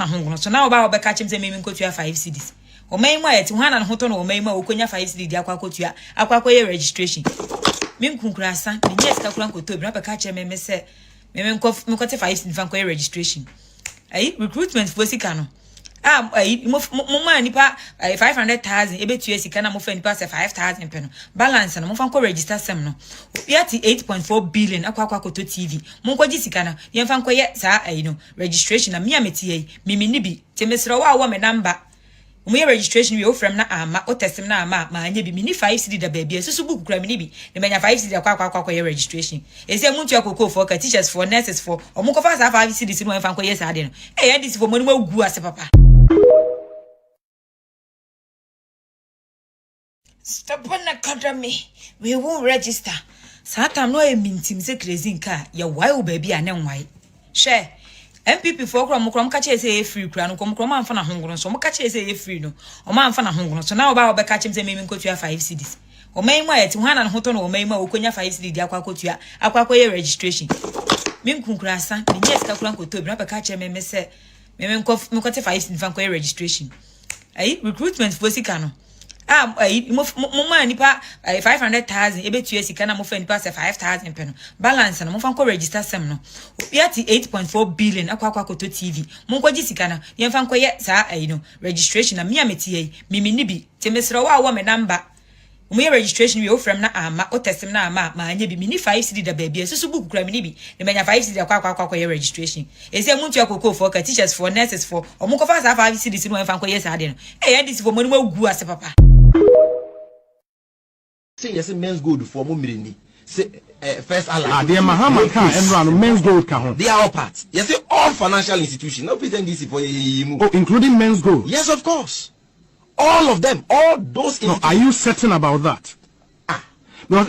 na hongono so na oba obeka chim se me nkotua 5 cedis o mai mu ayeti hwana na hoto no o mai mu okonya 5 cedis di akwakotua akwakoye registration me nkunkura asa me nyes ka kura nkoto bi na obeka chim me se me nkote 5 cedis fan koye registration ai recruitment for sika no mo nipa 500,000 ebetu sika na mo fa nipa 5,000 pe no balance na mo fa ko register sem no yati 8.4 billion akwa koto TV mo ko sika na ye fa ko ye sa no registration na me ameti ye mimi bi temesro wa me number mo ye registration we ofrem na ama o testim na ama ma anya bi mini 5 cd da baby susu book kura mini bi ne menya 5 cd akwa ye registration ese muntu akoko for ka teachers for nurses for o mo ko fa sa 5 cd si mo fa ko ye sa de no ya dis for mo ni magu ase papa. Stop on academy. We won't register. Satan no e mintim se crazy nka ya why baby anen why. Share. MPP for krom kache say free kra no krom amfa na hongono so mo kache say free no. O ma amfa na hongono so na oba obeka chem say me nkotua 5 cedis. O mai mu ayeti hwana na hoto no o mai mu okonya 5 cedis di akwakotua akwakoye registration. Me nkunkura asa me nyes ka kura nkoto bi na obeka chem me se me nkote 5 cedis fan koye registration. Ai recruitment for sika no mo nipa 500,000 ebetu sika na mo fa nipa 5,000 pe no balance na mo fa ko register sem no yati 8.4 billion akwa koto TV mo ko sika na ye fa ko ye sa no registration na me ameti ye mimi bi temesro wa me number mo ye registration we ofrem na ama o testim na ama ma anya bi mini 5 cd da baby susu book kura mini bi ne menya 5 cd akwa ye registration ese muntu akoko for ka teachers for nurses for o mo ko fa sa 5 cd si no fa ko ye sa de no ya dis for mo ni magu ase papa. Say yes, men's gold for Mumirini. Say first Allah. The Mahama car and run men's gold car. They are all parts. Yes, say all financial institutions. No pretend this for including men's gold. Yes, of course. All of them. All those. No, are you certain about that? No,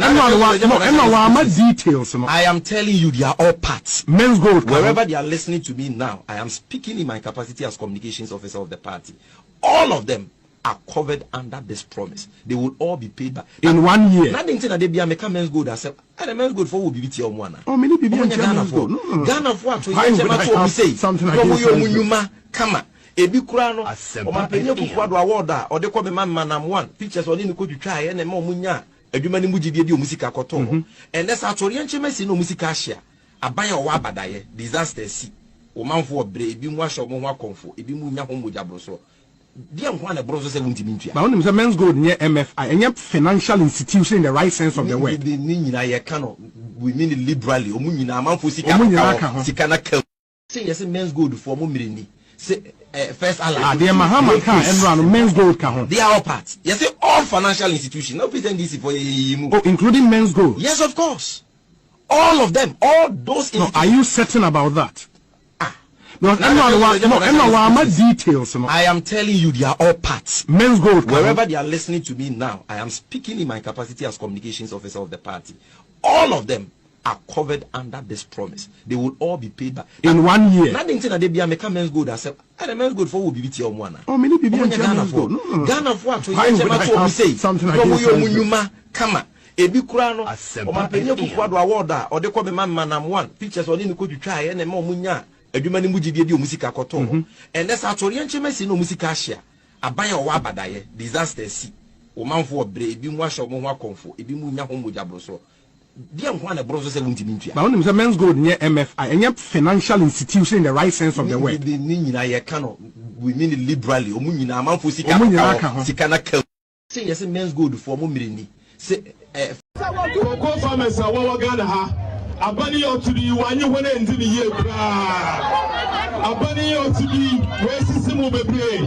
details. I am telling you, they are all parts. Men's gold. Wherever they are listening to me now, I am speaking in my capacity as communications officer of the party. All of them are covered under this promise. They will all be paid back in 1 year. Nothing that they be a men's good. I said, and men's good for will be with your one. Oh, many people Ghana for Ghana for what say something like come on. Ebi kurano o ma penye kukwado award or de ko be man am one pictures or ni ko twitwa ye na ma omunya adwuma ni mugidie bi o musika koto and that's actually enchemesi no musika ahia abaya o abadaye disaster si o manfo obre ebi mu ahye mo ho akonfo ebi mu nya ho mojabro so dia nko na bro so se wuntimi ntua ba onim say men's gold near MFI any financial institution in the right sense of the word ni nyina ye ka no we mean it liberally o mu nyina manfo sika sika na ka say yes men's gold for mo mirini say first Allah. The Mahama car and run men's gold car. They are all parts. Yes, say all financial institutions. No pretend this for including men's gold. Yes, of course. All of them. All those. No, are you certain about that? No, details. I am telling you, they are all parts. Men's gold. Wherever they are listening to me now, I am speaking in my capacity as communications officer of the party. All of them are covered under this promise. They will all be paid back in 1 year. Nothing that they be a men's good. I said, and men's good for will be with your one. Oh, many people Ghana for Ghana for what say something like come on. Ebi kurano o ma penye kukwado award or de ko be man am one pictures or ni ko twitwa ye na ma omunya adwuma ni mugidie bi o musika koto and that's actually enchemesi no musika ahia abaya o abadaye disaster si o manfo obre ebi mu ahye mo ho akonfo ebi mu nya ho mojabro so dia nko na bro so se wuntimi ntua ba onim say men's gold near MFI any financial institution in the right sense of the word ni nyina ye ka no we mean it liberally o mu nyina manfo sika sika na ka say yes men's gold for mo mirini say Cocoa farmers are what Ghana ha. Abani or to the one you want to the year. Abani or to the racism be play.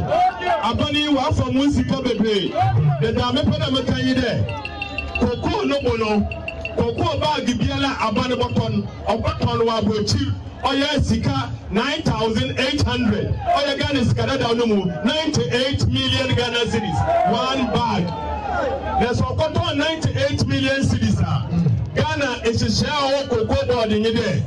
Abani wa from Musika be play. The Dame Panamaka there. Cocoa no bono. Cocoa bag Biela Abani button or button wa cheap. Oh yes, Sika 9,800. Oh yeah, Ghana is Canada no more 98 million Ghana cities. One bag. There's a 98 million cities. Ghana is a share of cocoa board in there.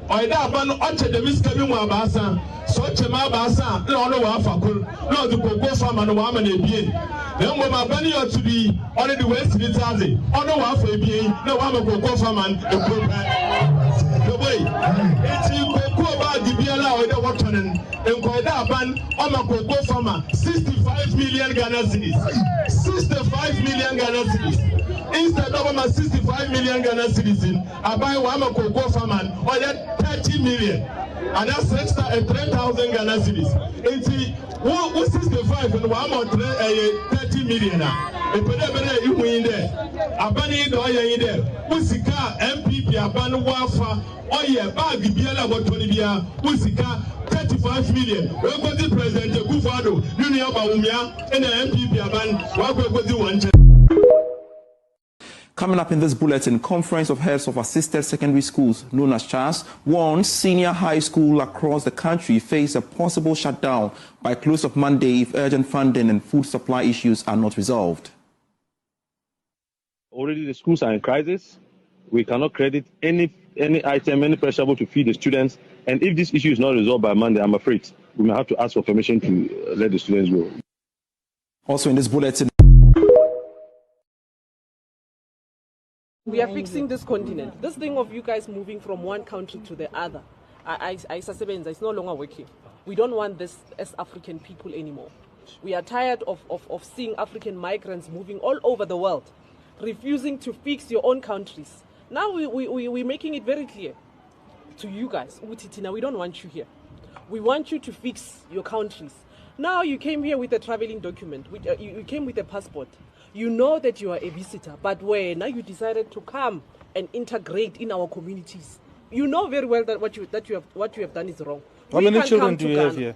Or that ban unto the Miscabi Mabasa, such a Mabasa, no Wafakul, no the cocoa farm and woman a being. Then when my bunny ought to be on the West Italy, on the Wafa being, no one of cocoa farm and the way. It's cocoa about the Biala or the Watanen, and Koida Aban Omakoko farmer 65 million Ghana cedis. 65 million Ghana cedis. Instead of 65 million Ghana cedis, Aban Omakoko farmer or 30 million. And that's extra 3,000 Ghana cedis. And see, 65 and 30 million. And whenever you win there, Abani do ya in there. Usika MPP Aban Wafa, oh yeah, bag Biala Watolibia, Usika 35 million. We go to President Kufado, Union Baumia, and the MPP Aban, what we go to one. Coming up in this bulletin, Conference of Heads of Assisted Secondary Schools, known as CHAS, warns senior high school across the country face a possible shutdown by close of Monday if urgent funding and food supply issues are not resolved. Already the schools are in crisis. We cannot credit any item, any perishable to feed the students. And if this issue is not resolved by Monday, I'm afraid we may have to ask for permission to let the students go. Also in this bulletin, we are fixing this continent. This thing of you guys moving from one country to the other, it's no longer working. We don't want this as African people anymore. We are tired of seeing African migrants moving all over the world, refusing to fix your own countries. Now we're making it very clear to you guys, Utitina, we don't want you here. We want you to fix your countries. Now you came here with a traveling document. You came with a passport. You know that you are a visitor, but now you decided to come and integrate in our communities. You know very well that what you have done is wrong. How many children do you have here?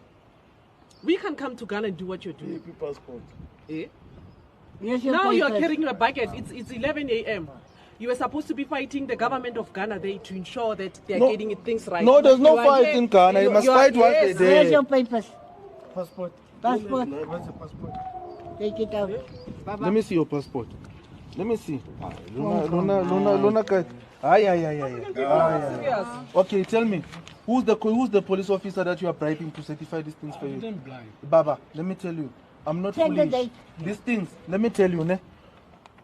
We can come to Ghana and do what you're doing. Passport. Eh? Now you are carrying your bucket. It's 11 a.m. You were supposed to be fighting the government of Ghana there to ensure that they are getting things right. No, there's no fight in Ghana. You must fight once a day. Where's your papers? Passport. Passport. Where's the passport? Take it out. Let me see your passport. Let me see. Luna. Okay, tell me. Who's the police officer that you are bribing to certify these things for you? Baba, let me tell you. I'm not foolish. These things, let me tell you,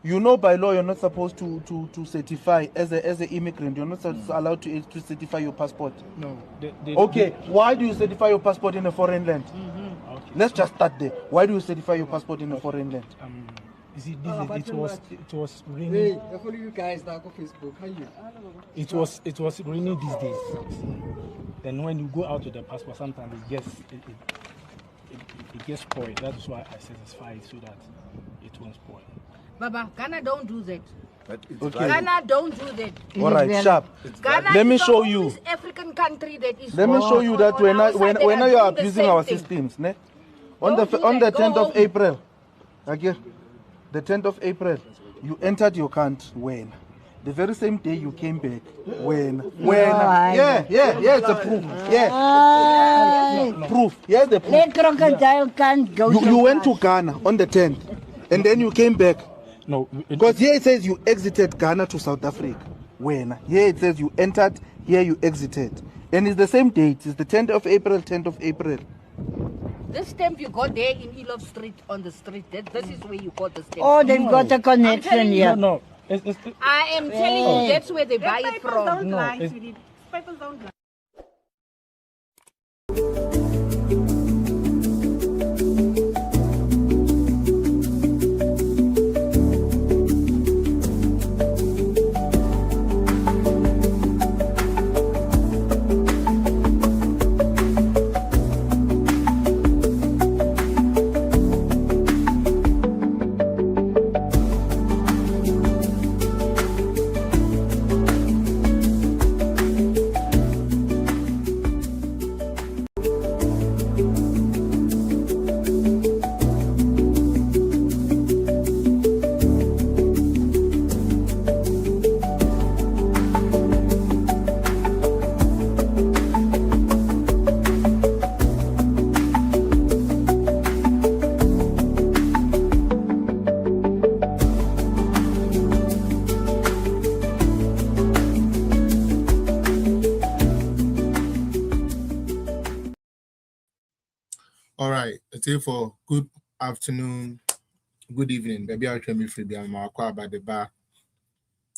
you know by law you're not supposed to certify as an immigrant. You're not allowed to certify your passport. No. Okay, why do you certify your passport in a foreign land? Okay. Let's just start there. Why do you certify your passport in a foreign land? You see, it was raining. You guys now go Facebook. It was raining these days. Then when you go out with the passport, sometimes it gets spoiled. That is why I satisfy it so that it won't spoil. Baba, Ghana don't do that. Okay. Ghana don't do that. All right, sharp. Ghana Let me is show the you. only African country that is. Let me show you that when you are abusing our systems, on the 10th of April, okay, the 10th of April, you entered your country when. The very same day you came back when it's a proof. Proof. Here's the proof. Let crocodile can't go. You went to Ghana on the 10th, and then you came back. No, because here it says you exited Ghana to South Africa. When here it says you entered, here you exited, and it's the same date. It's the 10th of April. 10th of April. This stamp you got there in Elof Street on the street. This is where you got the stamp. Oh, they've got a connection here. No. I am telling you, that's where they buy it from. People don't lie. All right, for good afternoon, good evening. Baby, I'll try me free. I'm about the bar.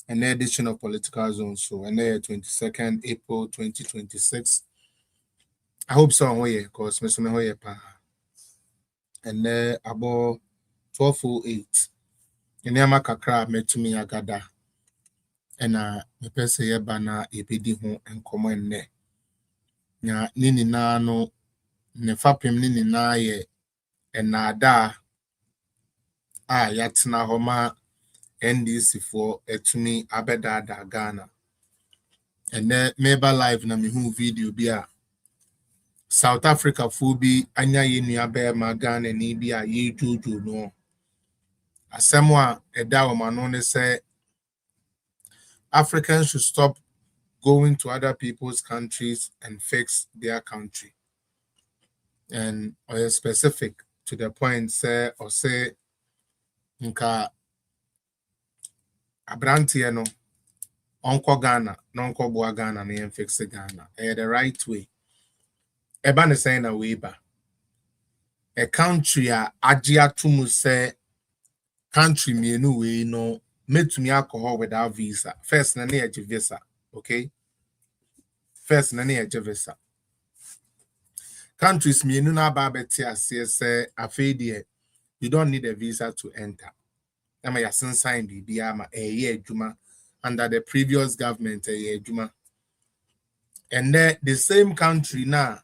An edition of Political Zone. So, and there 22nd April 2026. I hope so on way because Mr. Mehoye pa. And about 12:08. And Yama kakra metumi agada. And me pese ye bana ebedi ho enkomo enne. Na nini na no ne fapem nini na ye enada a yatsena homa NDC for etumi abeda Ghana. And then meba live na mihu video bia South Africa fubi anya yenu abe ma Ghana ni bia ye jojo no. Asemwa eda o mano ne say Africans should stop going to other people's countries and fix their country. And specific to the point say or say nka abrantie no onko Ghana no onko boa Ghana na yen fix Ghana the right way. Eba ne say na we ba a country a agya tumu say country mienu we no metumi alcohol without visa. First na na visa, okay? First na na visa. Countries mienu na ba beti ase say afedie you don't need a visa to enter. Ama ya sign bibia ma eye adwuma under the previous government eye adwuma. And then the same country na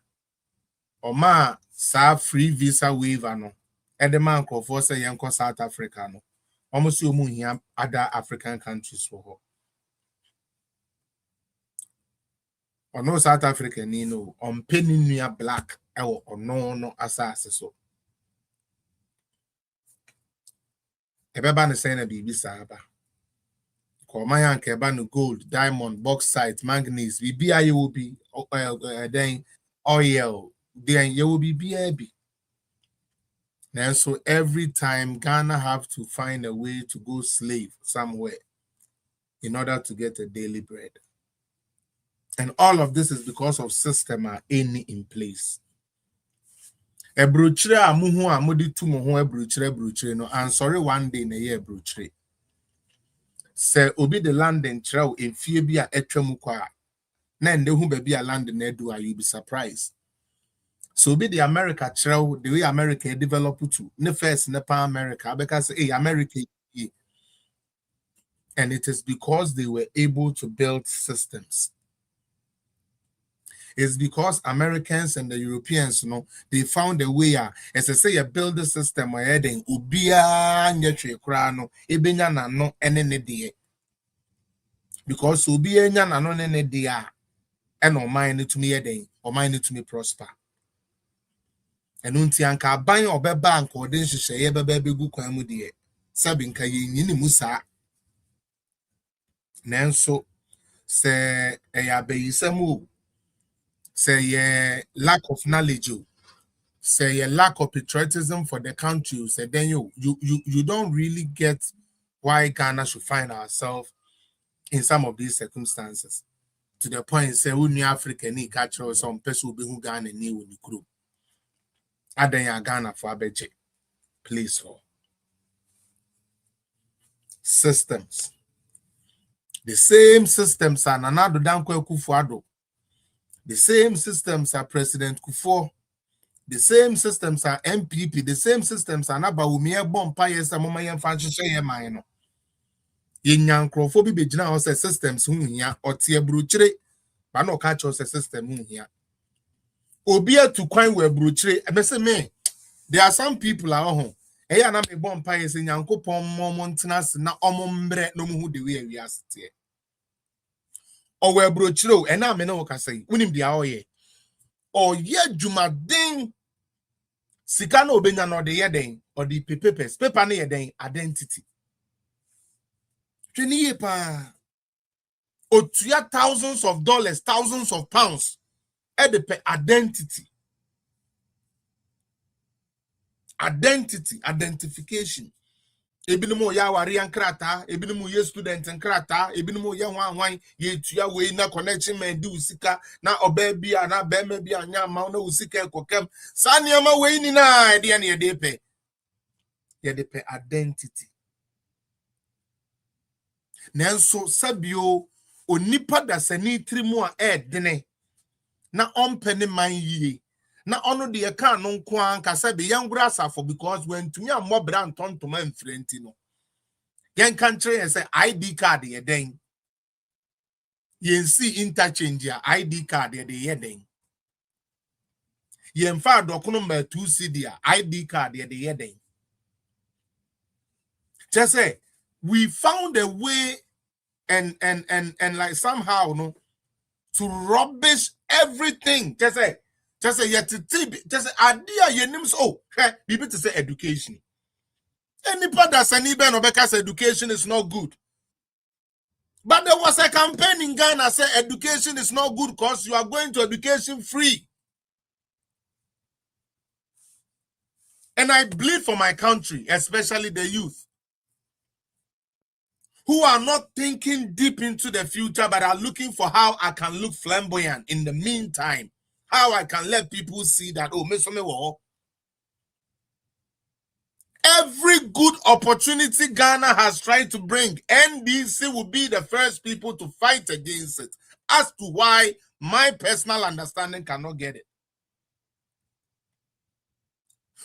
oma sa free visa waiver no. And the man for say yanko South Africa no. Almost you here other African countries for her. Or no South African ni no on penny near black or no assassin so. Ebeba ne saying a BB Saba. Komayan Kebano gold, diamond, bauxite, manganese, BBI will be then oil, then you will be BAB. And so every time Ghana have to find a way to go slave somewhere in order to get a daily bread. And all of this is because of system are any in place. A bruchere amuhu amudi tumo a bruchere no and sorry one day in a year bruchere. Say obi the land and trail in Fibia etwemukwa. Then the who be a land in Edua, you'll be surprised. So be the America trail the way America developed to ne first Nepal America because America and it is because they were able to build systems. It's because Americans and the Europeans, you know, they found a way. As I say, you build the system where then ubia nyetwe krano ebenya na no ene de. Because ubia nya na no ene de a eno mind to me eden or mind to me prosper. And unti anka aban obeba anka odin hwehwe ye beba begu kwan mu de. Sabi nka ye nyini musa. Nanso se eya beyisamu say lack of knowledge, say a lack of patriotism for the country, say then you don't really get why Ghana should find ourselves in some of these circumstances. To the point, say we New Africa ni catch or some person will be who Ghana ni in the group. Adanya Ghana for Abeje. Please for systems. The same systems are Nanado Dankwe Kufuado. The same systems are President Kufuor. The same systems are MPP. The same systems are Nabaumia Bompire Samomayan Fanchaya Mino. In Yankrophobia Bejana systems whom here or Tia Bruchere, but no catch us a system here. Obia to coin where Bruchere, and me. There are some people at home. Hey, and I'm a bompires in Yanko Pom Montanas, na ombre no who the way we are sitting. Or where Bruchero, and I'm no can say, winning the hour ye. Or ye Jumading Sikano Benya no the yeding, or the papers, paper near den identity. Cheniepa. Or to thousands of dollars, thousands of pounds, at the identity. Identification. Ebinumo ya wari ankrata, ebinumo ye student ankrata, ebinumo ye wan ye tuya we na connection men di usika na obebi na beme bi anya ma na usika ekokem. Sani ama we ni na e de na ye de pe identity. Nanso sabio onipa da sani trimu a dene na ompene man yie na ono de ka no nko anka se be yangura asafo because when to me amobra ntontoma mfrenti no yen country and say ID card ye den yen see interchange ya ID card ye den yen fa dokono ma 2 cd ya ID card ye den just say we found a way and like somehow no to rubbish everything just say yet just say idea ye nims oh bibi to say education anybody that's an even because education is not good. But there was a campaign in Ghana say education is not good because you are going to education free. And I bleed for my country, especially the youth, who are not thinking deep into the future, but are looking for how I can look flamboyant in the meantime. How I can let people see that, oh, every good opportunity Ghana has tried to bring, NDC will be the first people to fight against it. As to why my personal understanding cannot get it.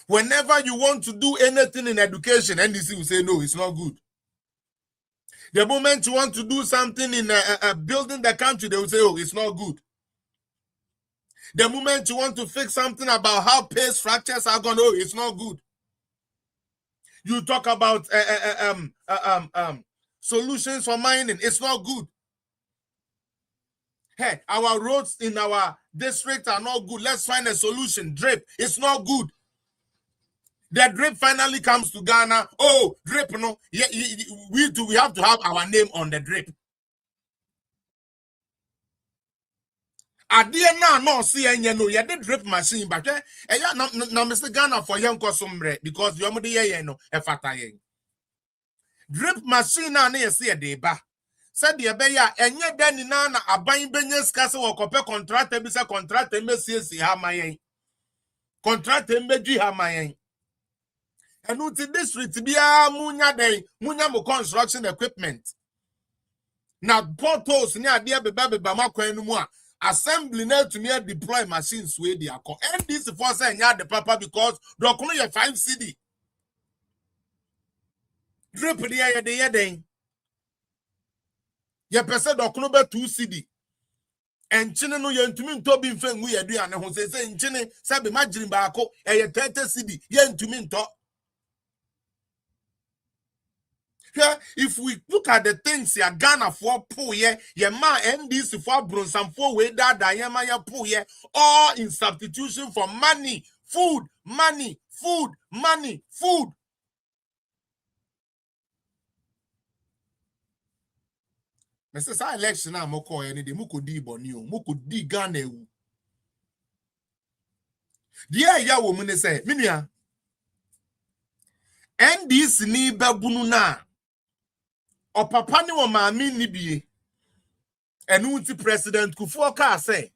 Whenever you want to do anything in education, NDC will say, no, it's not good. The moment you want to do something in building the country, they will say, oh, it's not good. The moment you want to fix something about how pay structures are going, oh, it's not good. You talk about solutions for mining. It's not good. Hey, our roads in our district are not good. Let's find a solution. Drip. It's not good. The drip finally comes to Ghana. Oh, drip, no. Yeah, we have to have our name on the drip. Adie na no see enye no ye the drip machine but na Mr. Ghana for yen kosomre because you amode ye no e fata yen drip machine na ye see de ba said de be ya enye dani na aban benye ska se wo kope contract bi se contract emesiesi ha mayen contract emedwi ha mayen enu ti district bia munya den munya mo construction equipment na portals ni ade beba makwan nu mu a assembly na to me deploy machines we dey akọ and this for say nya the papa because dokono ye 5 cd drip dey ye den ye pese dokono be 2 cd and chine no ye ntumi nto bi mfa ngu ye duane ho say nchine sabe magiri ba akọ ye 30 cd ye ntumi nto. Yeah, if we look at the things ya Ghana for pull ye ma NDC for bron some for way that yama ya pull ye all in substitution for money, food, money, food, money, food. Mr. Sa election na moko any de muko di boni o muko di Ghana ewu. Dia ya wo mu ne say minua NDC ni babunu na o papa ni wo maami ni bie enu ti president Kufuor ka say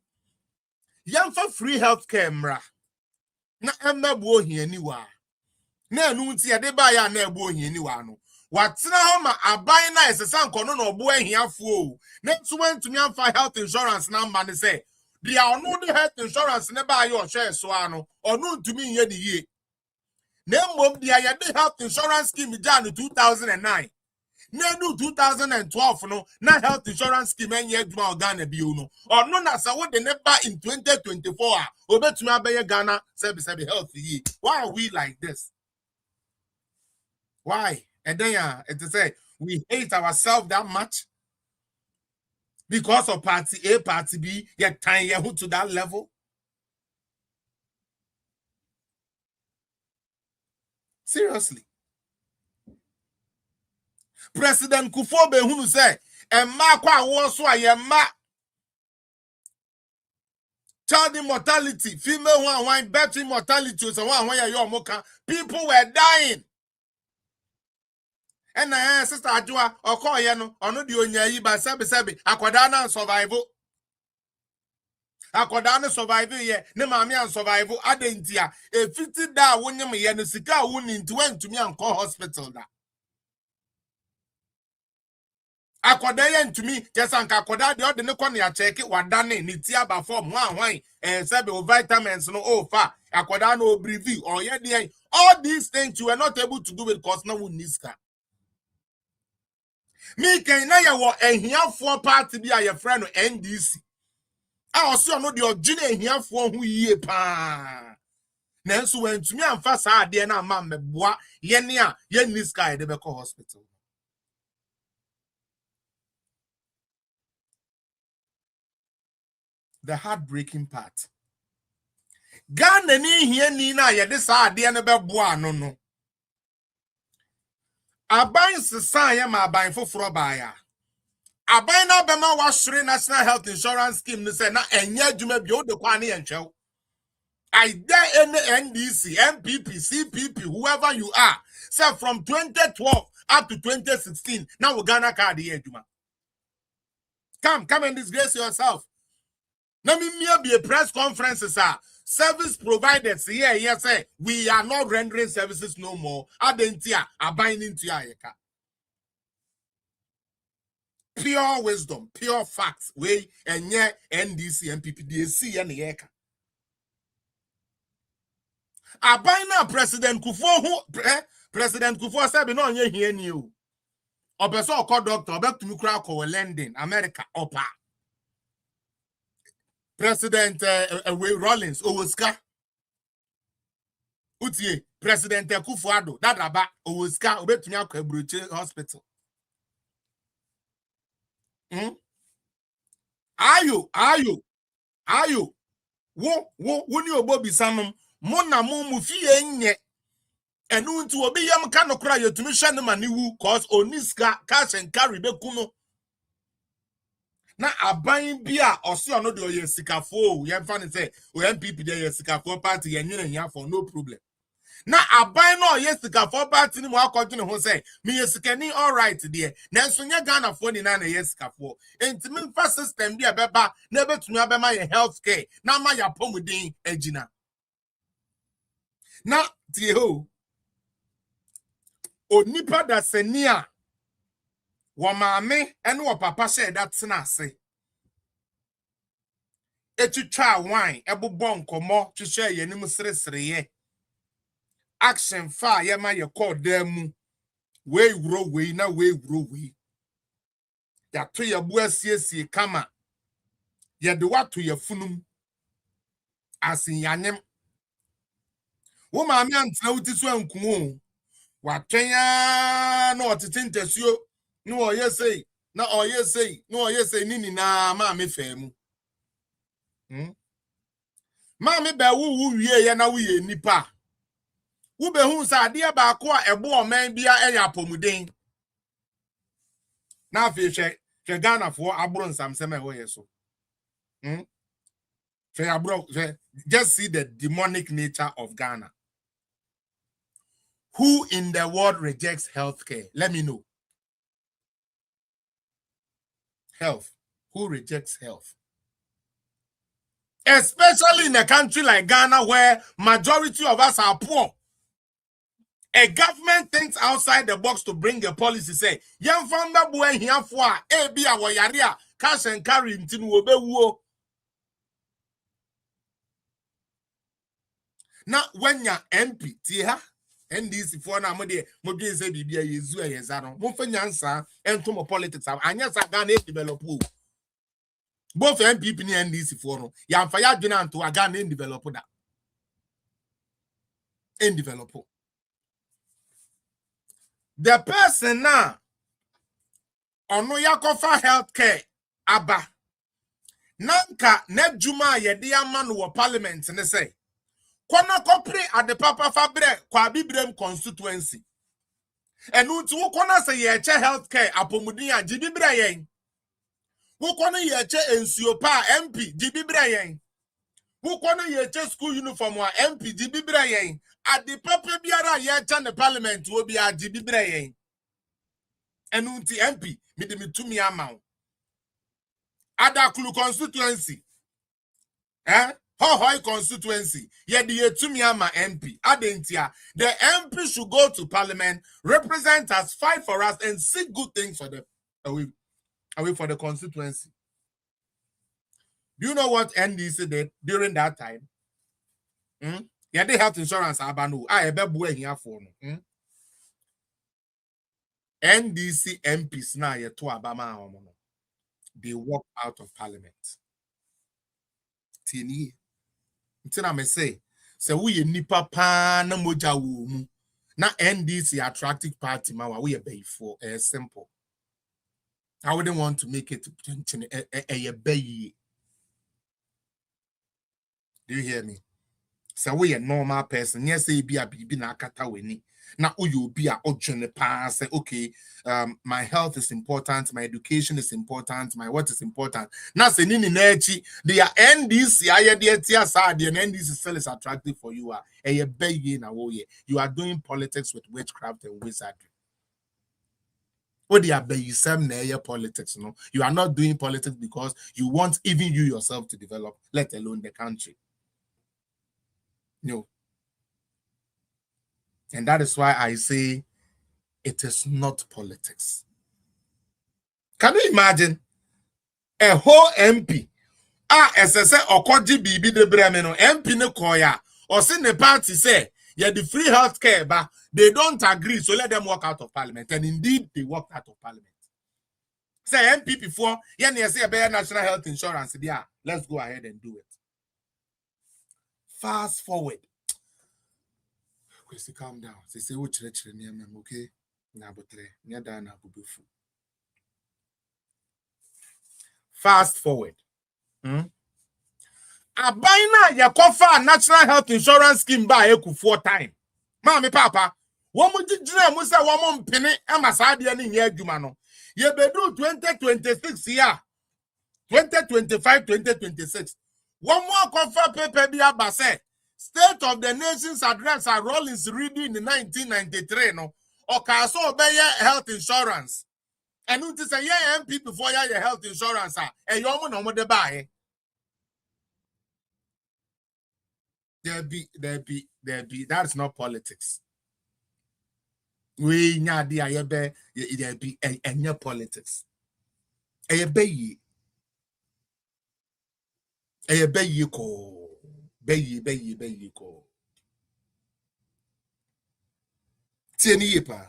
yamfa free healthcare mra na emmabu ohiani wa na enu ti ade ba ya na ebu ohiani wa no watena ho ma aban na esesa nkono na obo ahiafo o na tuwantumi amfa health insurance na mba ne say dia ono de health insurance ne ba ya o hwe so ano ono ntumi nye ni yie na mbom dia ya de health insurance scheme ja no 2009 na do 2012 no na health insurance scheme enye aduma Ghana bio no ono na sa wo de ne ba in 2024 a obetumi abaye Ghana sebi health yi. Why are we like this? Why? And then it say we hate ourselves that much because of party A, party B, yet time you to that level. Seriously. President Kufuor Behunu say, "Emma kwa wonso ayema child immortality, female one birth immortality, so one your moka. People were dying." And sister Ajua oko ye no ono de onya yi ba sebi akwada na survival. Akwada na survival ye ne maami an survival adentia e fiti da wonyem ye no sika woni nti wantumi anko hospital da. Akoda yen to me, just anka akoda the other no kon ya check it wadane ni tia ba form wan sabe o vitamins no o fa akoda no review or ye all these things you were not able to do it because no one niska. Me can na ya wo ehiafo party bi a ye friend no NDC. A oso no de ogine ehiafo hu yie pa. Nanso wantumi amfa saa ade na ama meboa ye ne a ye niska ye de be ko hospital. The heartbreaking part. Ghana ni hie ni na ye de saa ade ne be boa no. Aban sesa ye ma aban foforo ba ya. Aban na be ma wa hwere national health insurance scheme no say na enye adwuma bi o de kwa ne yenhwew. I dare any NDC, MPP, CPP, whoever you are, say from 2012 up to 2016, now we Ghana card the adwuma. Come and disgrace yourself. Now me be a press conference, sir. Service providers, yes, say we are not rendering services no more. Adentia, abiding to yaka. Pure wisdom, pure facts. We and yeah, NDC and PPDC and yaka. Abina President Kufo who President Kufo said no nye here new. Obeso call doctor back to Mukra ko London, America, Opa. President Rollins Owoska. Utie President Kufuado Dadaba Owoska obetumi akọ Ebroche Hospital. Ayo. Wo ni obobi sanum mo na mo mu fie nye. Enu nti obi yam ka no kra yetumi hwe ne maniwu cause oniska cash and carry be kuno. Na aban bia osi ono de oye sikafo ye mfa ne say o MPP de ye sikafo party ye nyere nya for no problem. Na aban no oye sikafo party ni mo akọdwe ne ho say me ye sikani all right there. Na enso nya Ghana fo ni na ye sikafo. Entimi mfa system bia beba na betumi abema ye health care na ma ya pomuden agina. Na tie ho onipa da senia wo maame ene wo papa share that na ase etwitwa wine ebobọ nkomo twehwe ye nim seresere ye action fa ye ma ye call dem we wuro we na we wuro we ya to ye bu asiesie kama ye de wato ye funum asin yanem wo maame antena wuti so ankumo watwenya no otitintasuo no oyesei na oyesei no oyesei nini na maame femu maame be wu wie ye na wie nipa wo be hu sa ade ba ko a ebo oman bia eya pomuden na afi hwe Ghana fo abro nsamsem e hoye so just see the demonic nature of Ghana. Who in the world rejects healthcare? Let me know. Health. Who rejects health? Especially in a country like Ghana where majority of us are poor. A government thinks outside the box to bring a policy say, young founder boy here for a be our yaria, cash and carry into Obewo. Now, when you're MP, tia. NDC for na mo de mo dwen se bibia yezu ayeza no mo fa nyansa entomo politics anya sa Ghana develop o both MPP ni NDC for no ya mfa ya dwen anto Ghana develop da develop the person na ono yakofa healthcare aba nanka na djuma ye de ama no wo parliament ne say Kwana kopre at the Papa Fabre, kwa Bibrem constituency. And unto Wukona say ye healthcare apomudia Jibibra yen. Wukona ye ensiopa MP Jibibra yen. Wukona ye school uniform wa MP Jibibra yen. At the Papa Biara ye the parliament will be a Jibibra yen. And unti MP midimi amount. Adakulu constituency. High constituency, yet the Etumiama MP, Adentia, the MP should go to parliament, represent us, fight for us, and seek good things for them. away for the constituency. Do you know what NDC did during that time? Yeah, they health insurance abanu. I ebe here for no. NDC MPs now ye to Abama omono. They walk out of parliament. Tini. Until I say we nipa pa na moja wu na NDC attractive party ma we be for simple. I wouldn't want to make it a bay. Do you hear me? So we a normal person. Yes, say be a bibi na kata weni. Na uyu be a ojene pa say okay, my health is important, my education is important, my what is important. Na say nini nechi the NDC aye de tia sa the NDC still is attractive for you. Na you are doing politics with witchcraft and wizardry. What they are bayisem politics, no? You are not doing politics because you want even you yourself to develop, let alone the country. No. And that is why I say it is not politics. Can you imagine a whole MP? SSA Okoji Bibi de Bremeno, MP ne koya, or send the party say, yeah, the free healthcare, but they don't agree, so let them walk out of parliament. And indeed, they walked out of parliament. Say MP before, yeah, say a better national health insurance. Yeah, let's go ahead and do it. Fast forward. Calm down. They say, okay? Fast forward. Abaina ya kofa national health insurance scheme ba eku 4 time. Mami papa, womu jijire mu se womu mpene amasade ni nye adwuma no. Ye bedu 2026 year. 2025 2026. Womu akofa pepe bi abase. State of the Nation's address are Rollins reading in 1993 no. Okaso obeye health insurance. And you say yeah MP before your health insurance and you no mo de buy. There be. That's not politics. We nya dia there be any politics. Beyi ko. Tieni yepa.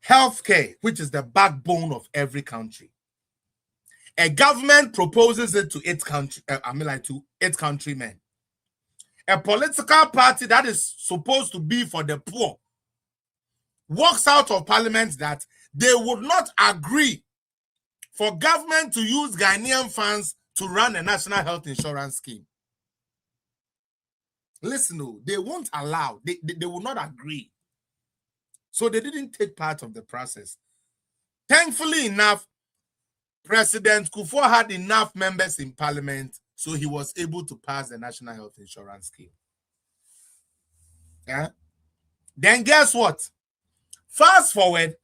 Healthcare, which is the backbone of every country. A government proposes it to its country, to its countrymen. A political party that is supposed to be for the poor walks out of parliament that they would not agree for government to use Ghanaian funds to run a national health insurance scheme. Listen, no, they won't allow, they will not agree. So they didn't take part of the process. Thankfully enough, President Kufuor had enough members in parliament, so he was able to pass the national health insurance scheme. Yeah. Then guess what? Fast forward,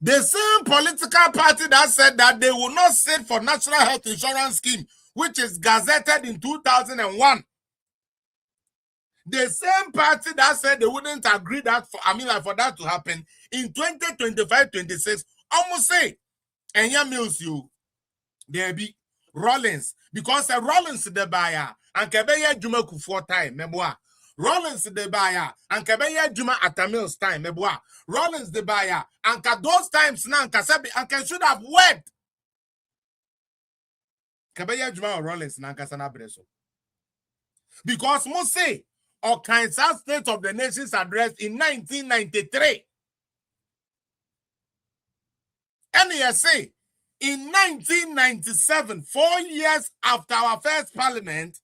the same political party that said that they will not sit for national health insurance scheme, which is gazetted in 2001. The same party that said they wouldn't agree that for that to happen in 2025-26, almost say, and ya mills you, there be Rollins, because Rollins the buyer and Kebeya Juma Kufuor time, meboa. Rollins the buyer and Kebeya Juma at a mills time, meboa. Rollins the buyer and those times now Kasabi and should have wed Kebeya Juma or Rollins Nankasana Breso. Because most say or Kansas State of the Nation's address in 1993. And he say in 1997, 4 years after our first parliament,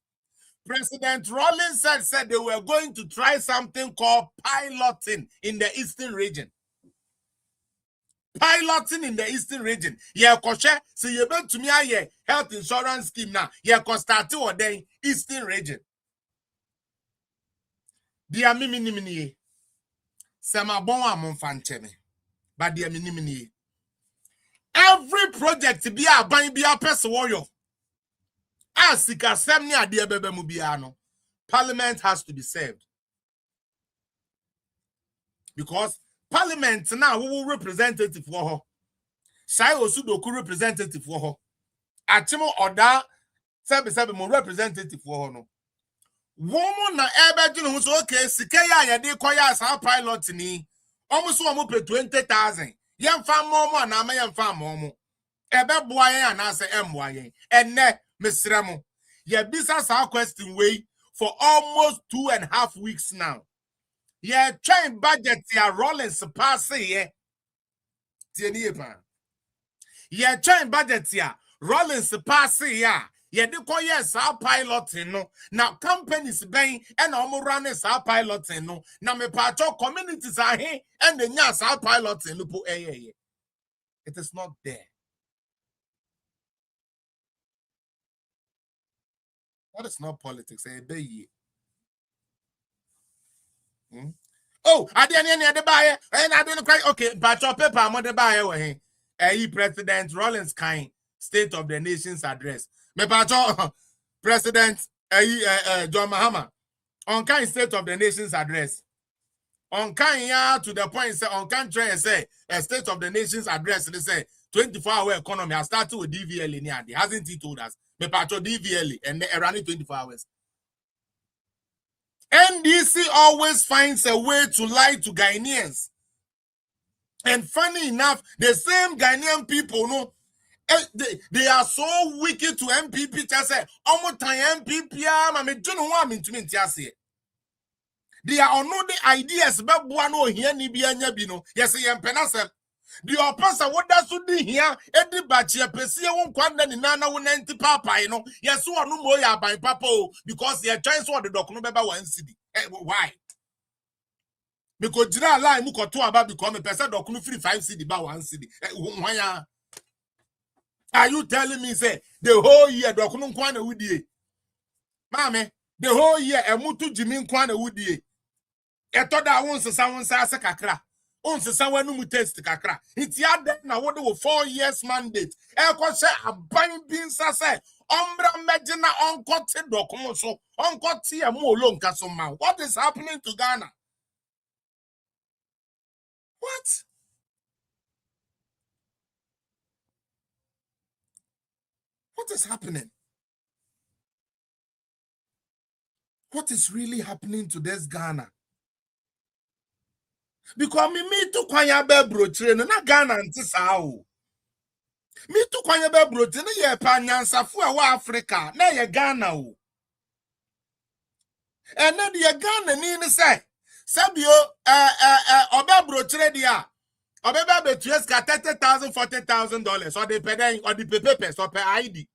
President Rollins said they were going to try something called piloting in the Eastern region. Piloting in the Eastern region. Yeah, koshe, so you bet to me a health insurance scheme now. Yeah, start to ordain Eastern region. Dia mini Sama bon amon fancheme. But dia mini. Every project be a ban be a person warrior. Asika semni ade bebe mu bia no. Parliament has to be served. Because Parliament now who representative for her. Sai Osudoku representative for her. Achimo Oda Sabi mo representative for her no. Woman na ebe di no so okay sike ya ye de koya sa pilot ni. Omo so omo pe 20,000. Yemfa momo na ma yemfa momo. Ebe boa yen anase emboa yen. Enne mesrɛ mo. Ye bisa sa question way for almost 2.5 weeks now. Ye trying budget ya Rollins pass ye. Tieni ye pan. Ye trying budget ya Rollins pass ya. Ye de koye sa pilot no. Now companies ben and omo run sa pilot no. Na me pacho communities are here and the nya sa pilot no po It is not there. That is not politics. Oh, I didn't buy and I didn't cry. Okay, but your paper, I'm the buyer. President Rollins kind State of the Nation's address. Me pacho President John Mahama on kind State of the Nation's address. On kind ya to the point say on kind try and say a State of the Nation's address. They say 24-hour economy. I started with DVL in here. Hasn't he told us? Me pacho DVL and they running 24 hours. NDC always finds a way to lie to Ghanaians. And funny enough, the same Ghanaian people, no, they are so wicked to MPP. Just say, MPP, they are on the ideas about one here, Nibia, yes, I am penasem. The oppressor, what does you do here? Eddie Bachia, Pesia won't quite then Nana will enter Papa, you know. Yes, so no more by Papa because they are trying to the document about 1 city. Why? Because Jira lie muko to about become a person document free 5 city by 1 city. Why are you telling me, say, the whole year document kwana woody? Mammy, the whole year a mutu Jimin kwana woody. I thought that once someone says a kakra. Once someone who test kakra. It's yard now what do 4 years mandate. Eko say a binding say Ombra Medina uncoted document so uncoted a more long casoma. What is happening to Ghana? What? What is happening? What is really happening to this Ghana? Because me to kwanya be brotre no na Ghana nti saa o. Me to kwanya be brotre no ye pa nyansafo a wa Africa na ye Ghana o. And na de Ghana ni say sabio obe brotre dia obeba betues ka $30,000 $40,000 or the pay or the papers or per ID.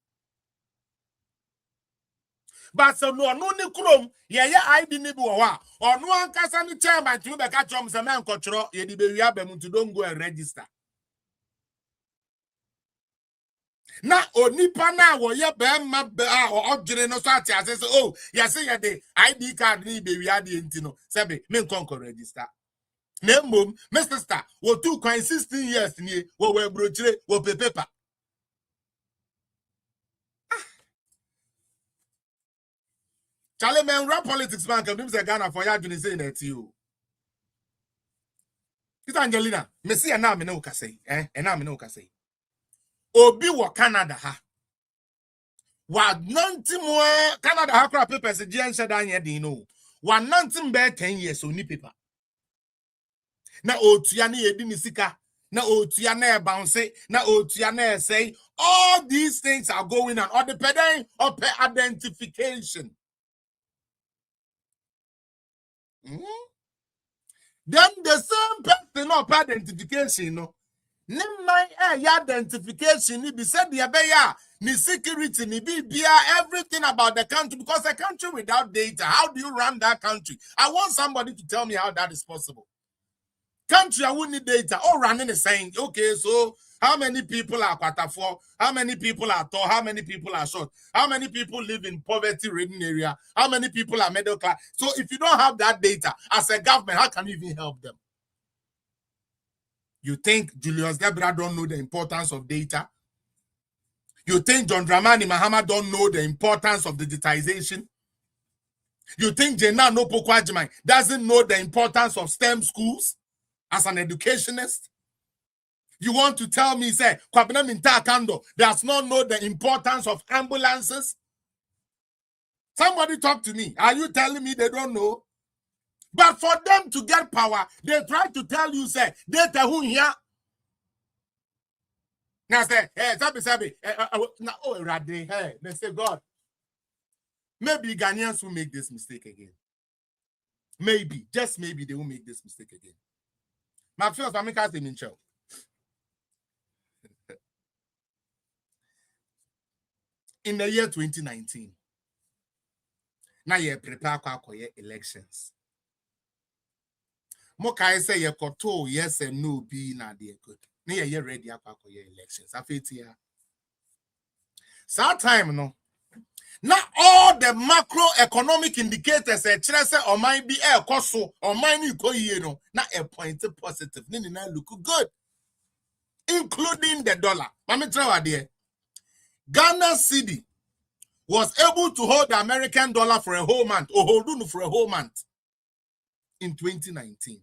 But so no ni krom ye ID ni bi wo wa onu ankasa ni chairman ti be ka chom se man kotro ye di be wi abem to don't go and register. Na onipa na wo ye be ma be a odwere no so ati ase se oh ye se ye de ID card ni be wi ade enti no se be me nkonko register. Na mom Mr. Star wo 16 years ni wo we brochire wo paper. Charlie man rap politics man can do say Ghana for ya dwene say na ti o. It's Angelina, me see na me no ka say, na me no ka say. Obi wo Canada ha. Wa nanti mo Canada ha kra papers GN said anya din no. Wa nanti be 10 years oni paper. Na otua na yedi ni sika, na otua na e bounce, na otua na e say all these things are going on or the pedang or identification. Then the same person of identification, no. My identification, ni be said the abeya, ni security, ni be everything about the country because a country without data, how do you run that country? I want somebody to tell me how that is possible. Country, I wouldn't need data. All running is saying, okay, so how many people are Kwatafo? How many people are tall? How many people are short? How many people live in poverty-ridden area? How many people are middle class? So if you don't have that data as a government, how can you even help them? You think Julius Debra don't know the importance of data? You think John Dramani Mahama don't know the importance of digitization? You think Jenna Nopokwajimai doesn't know the importance of STEM schools as an educationist? You want to tell me, say, Kwabena Minta Kando does not know the importance of ambulances? Somebody talk to me. Are you telling me they don't know? But for them to get power, they try to tell you, say, data who here. Now say, hey, sabi, oh, Radhe, hey, they say, God, maybe Ghanaians will make this mistake again. Maybe, just maybe they will make this mistake again. My first, I'm making in show. In the year 2019, now you prepare for your elections. Mokai say you koto yes and no be na de good. Now you ready for your elections. Afetia. That time no. Now all the macroeconomic indicators or might be a coso or might go no. Now a point positive. Nini na look good, including the dollar. Mami try there. Ghana cedi was able to hold the American dollar for a whole month, or hold on for a whole month in 2019.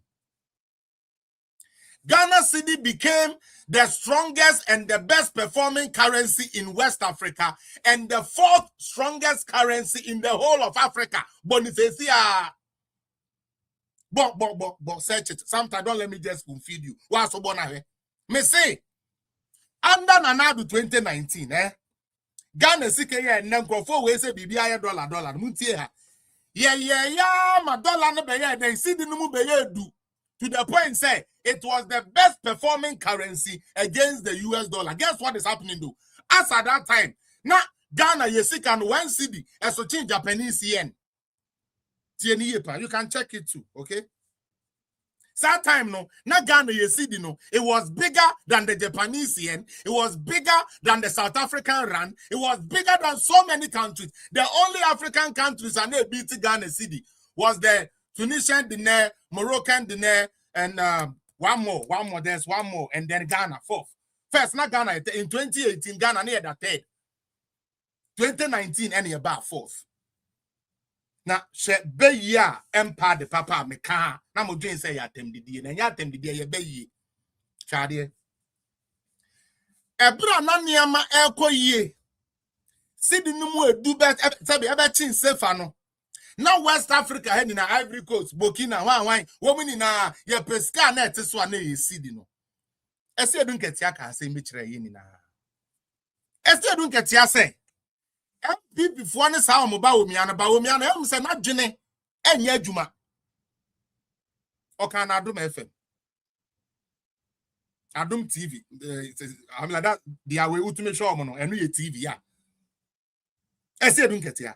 Ghana cedi became the strongest and the best performing currency in West Africa and the fourth strongest currency in the whole of Africa. Bonifacia. But search it. Sometimes don't let me just feed you. What's so bonahe? Me say, under Nanadu 2019, Ghana CKA and Nankrofo we say BBI dollar. Muntie ha. Yeah, my dollar no be then see the numu be do. To the point say it was the best performing currency against the US dollar. Guess what is happening though? As at that time, now Ghana yesika and 1 cedi as to change Japanese yen. You can check it too, okay? That time no, now Ghana yesidi no, it was bigger than the Japanese yen, it was bigger than the South African rand, it was bigger than so many countries. The only African countries and they beat Ghana cedi was the Tunisian dinar, Moroccan dinar, and one more, there's one more, and then Ghana, fourth. First, not Ghana, in 2018, Ghana near the third. 2019, any about fourth. Now, she be ya empire the papa me ka. Na mo dwen say ya tem didi na ya tem didi ye be yi. Chade. Ebra na niama ekoyie. Sidi no mu edu be sabi ebe chin sefa no. Now West Africa heading na Ivory Coast, Burkina, wan woman na ye pesca na ete so na ye sidi no. Ese edun ketia ka se me kire ye ni na. Ese edun ketia se MPP for ne sa mo ba omiana em se na dwene enya adwuma. Oka na Adum FM. Adum TV. I mean like that they are we ultimate show mo no enu ye TV ya. Ese edun ketia.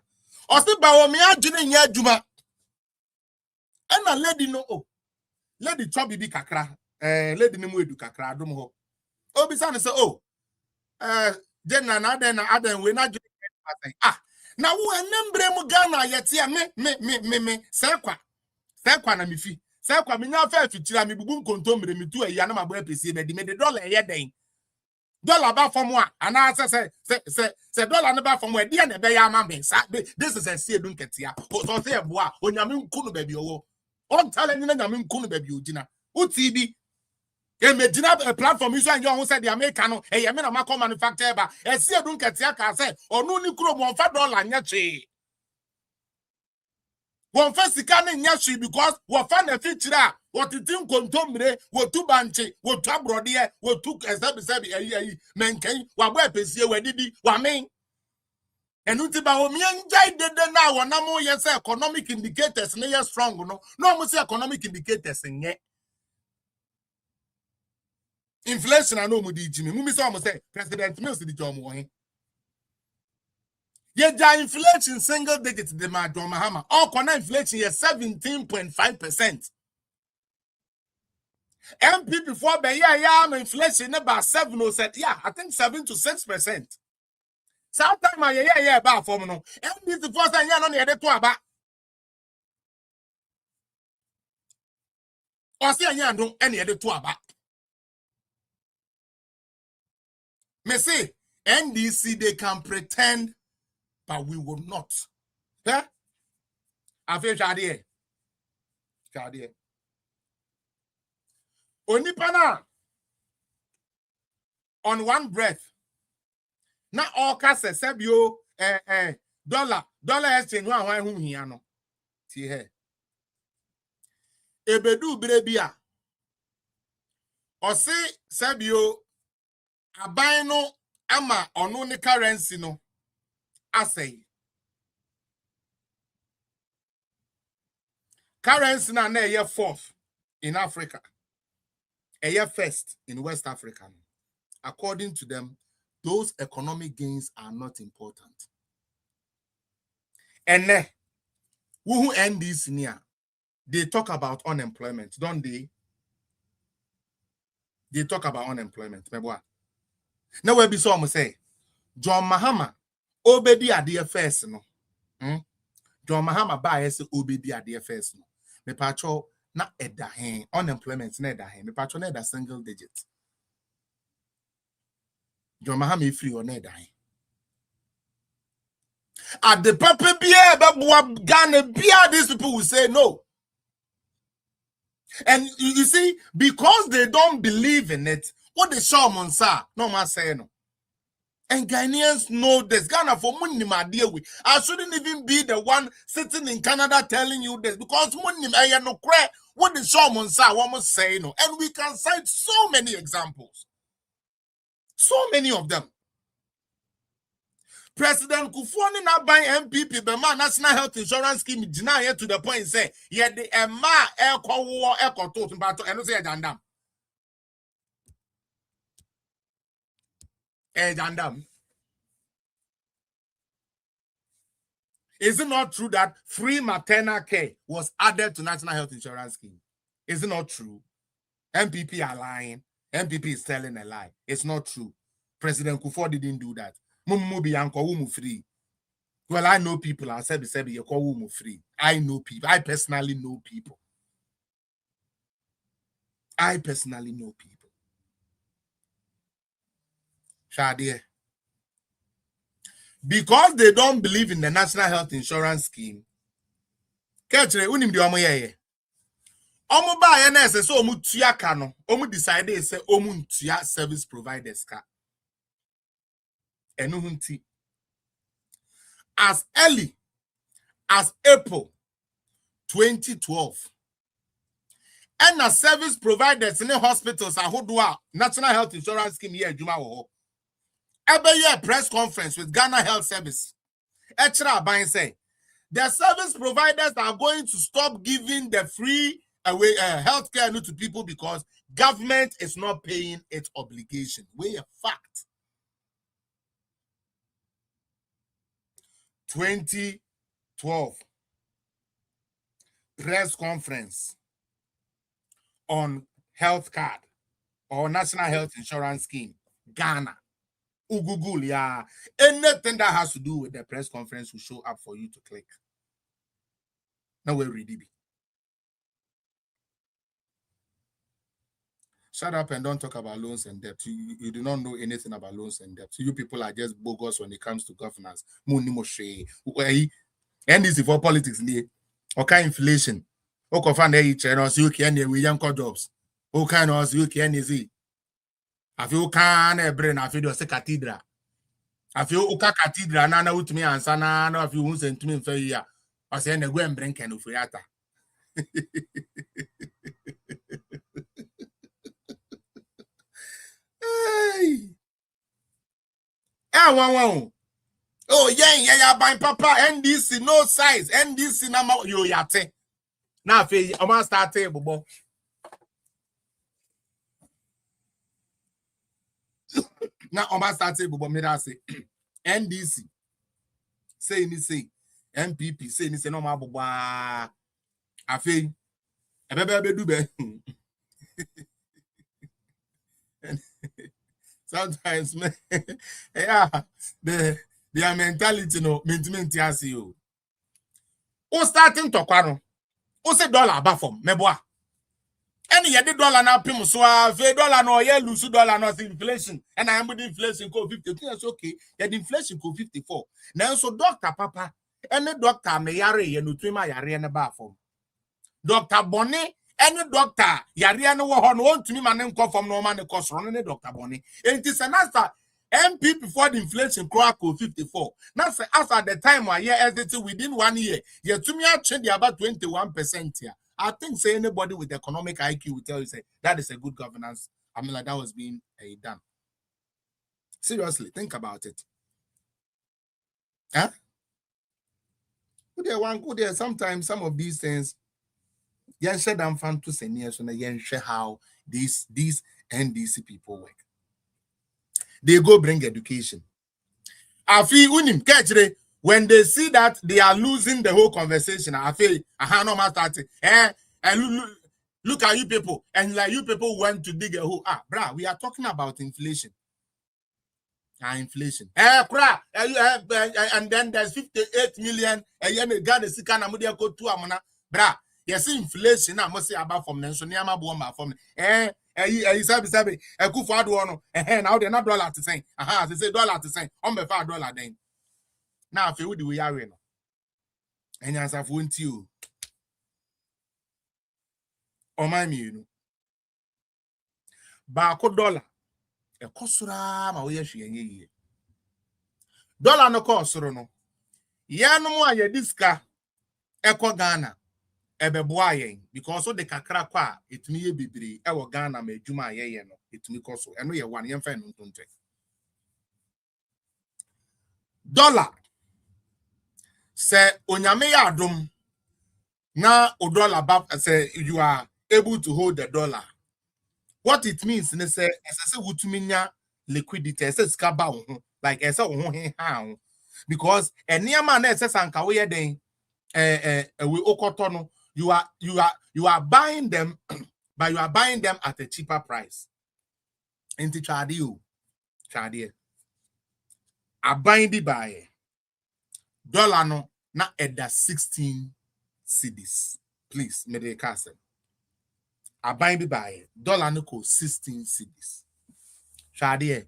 Osi ba omia dwene nya adwuma. Ena lady no oh. Lady chop bibi kakra. Lady ne mu edu kakra Adum ho. Obi sa ne say oh. Jenna na aden we na na wo enembre mu Ghana yetia me sekwa na mifi sekwa me nya fa afichira me bubu nkontombre me tu ayi na mabo apesi me de dollar ye den dollar ba fom a ana se dollar ne ba fom e de na be ya ma me this is a see edun ketia so say eboa onyame nkunu ba bi owo on tell ni na nyame nkunu ba bi ogina utibi Imagine a platform is and you said the American, a Yamina Mako manufacturer, a see a Dunkatia said, or no Nikro $1 and Yachi. One first can in Yashi because what fan a feature, what it didn't contombre, what two banchi, what tabrodia, what took as a mankin, what weapons here, where did he, what mean? And Utiba Omian Jai did now, and no more yes, economic indicators, near strong, no more economic indicators in yet. Inflation I know mudi Jimmy. Mumi so say President Mills the John Mohin. Yet the inflation single digit the John Mahama. All corner inflation is 17.5%. MP before the year inflation about 7 or set. Yeah, I think 7 to 6%. Sometimes my year about for no. And this the first time you know the two about. Or say you know any other two about. Me say, NDC, they can pretend, but we will not. Yeah? I feel Shadi. Onipana. on one breath. Now all cast sebio dollar exchange one who here no. See here. Ebedu brebia. Or say sebio aban no ama ono ne currency no asay. Currency na year fourth in Africa. A year first in West Africa. According to them, those economic gains are not important. And who end this near? They talk about unemployment, don't they? They talk about unemployment. Now we be so say John Mahama obedi ade first no. John Mahama buy say obedi ade first no. Me pacho na eda hen unemployment na eda hen. Me pacho na eda single digit. John Mahama free on eda hen. At the papa beer Ghana beer these people will say no. And you see, because they don't believe in it, what the shaman say, no man say no. And Ghanaians know this. Ghana for money, my dear. I shouldn't even be the one sitting in Canada telling you this because money, I no cry. What the shaman say, what must say no. And we can cite so many examples, so many of them. President Kufuor na buy MPP, the man National Health Insurance Scheme, here to the point say, yeah, the ma echo war echo to battle and say jandam. Jandam. Is it not true that free maternal care was added to National Health Insurance Scheme? Is it not true? MPP are lying. MPP is telling a lie. It's not true. President Kufuor didn't do that. Free. Well, I know people. I said you call free. I know people. I personally know people. Shadia. Because they don't believe in the National Health Insurance Scheme. Ketchere unim di omo yeye. Omo ba ye na ese so omu tua ka no. Omu decide say omu ntua service providers ka. Enu hunti. As early as April 2012, and the service providers in the hospitals are who do National Health Insurance Scheme here Juma wo. Every year press conference with Ghana Health Service. Extra ABAN say the service providers are going to stop giving the free away healthcare to people because government is not paying its obligation. We a fact. 2012 press conference on health card or National Health Insurance Scheme, Ghana. Google, yeah. Anything that has to do with the press conference will show up for you to click. Now we're ready. Shut up and don't talk about loans and debt. You do not know anything about loans and debt. So you people are just bogus when it comes to governance. And this is for politics. Okay, inflation. Okay, find each and also you can we young jobs. Okay, also you can easy. I feel can brain. I feel the cathedral. I feel uka cathedral. Nana with me and sana. No, if you won't send to me for ya. I say ne go and bring can of yata. Hey. Wow. Oh, yeah, buying papa, NDC, no size, NDC, number, yo, yate. Now, I'm going to start table. Now, I'm going to start table, but say, NDC, say, MPP, say, no, my boba. I feel, I do better. Sometimes, man, yeah, their mentality, no, mentiment, yes, you. O starting to quarrel. O say dollar abafom, meboa. Any yet dollar now, pim so $1 no, yeah, lose dollar no inflation. And I am with inflation go 52. That's okay. Yeah, the inflation go 54. Now, so doctor, papa, and the doctor may yare, you know, twima yare and a bafom. Dr. Bonnet any doctor yare no wo ho no ontumi ma ne nkɔ fam no ma ne kɔsoro ne doctor boni enti se na sa MP before the inflation crack 54 now say as at the time where year within 1 year you to me change about 21% here. I think say anybody with economic IQ will tell you say that is a good governance. I mean like that was being done. Seriously, think about it. Huh? Good there sometimes some of these things yen share them fan to say near so yen share how these NDC people work. They go bring education. Afi unim kechre when they see that they are losing the whole conversation. Afi aha no matter look at you people and like you people went to dig a hole. Bruh, we are talking about inflation. Inflation. And then there's 58 million. Bruh, yes, inflation. I must say about from nation. From sabi Kufuor no now they not dollar to say they say dollar to say on be $5 then now if you do we are no and answer for you o my me you ba ko dollar e kosura ma we hwe yenye dollar no kosoro no ye no mo aye diska e ko Ghana ebeboa yen because so the kakra kwa etumi ye bibiri e wo Ghana ma adwuma ayeye no etumi koso eno ye wan yemfa no ntonte dollar say onyame ya adom na o dollar ba say you are able to hold the dollar. What it means ne say say wutumi nya liquidity say ska ba wo ho like say wo ho he ha because eniama na say sanka we ye den we okoto no you are buying them but you are buying them at a cheaper price. Into Chadi a buying the buy dollar no na at the 16 cedis. Please, me castle. A buying the buy dollar no ko 16 cedis. Chadi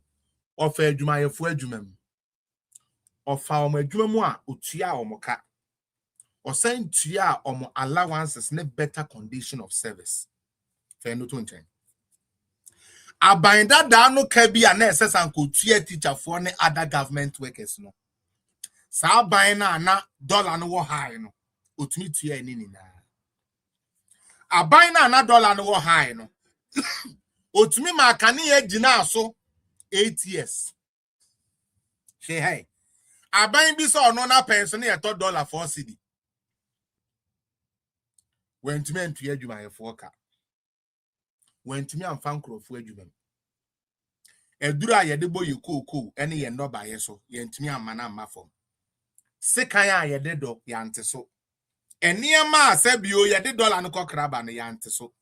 offer juma fu adwuma offer o adwuma mu a otua o moka or send to or allowances in a better condition of service. Fair no to I bind that down no can be an SS and could teacher for any other government workers. No, so buying na dollar no high no, utmi to any na. I buy na dollar no high no, utmi ma kani jina so 8 years. Say hey, I buy this or no na pension $1 for cedi. When to me and to you my foreca. When to me and fan crow for you. A dura ye de boy you cool, any ye no by so, yen to me and mana mafom. Sekaya ye de do yante so. And near ma said you ye de dollar no crab and yante so.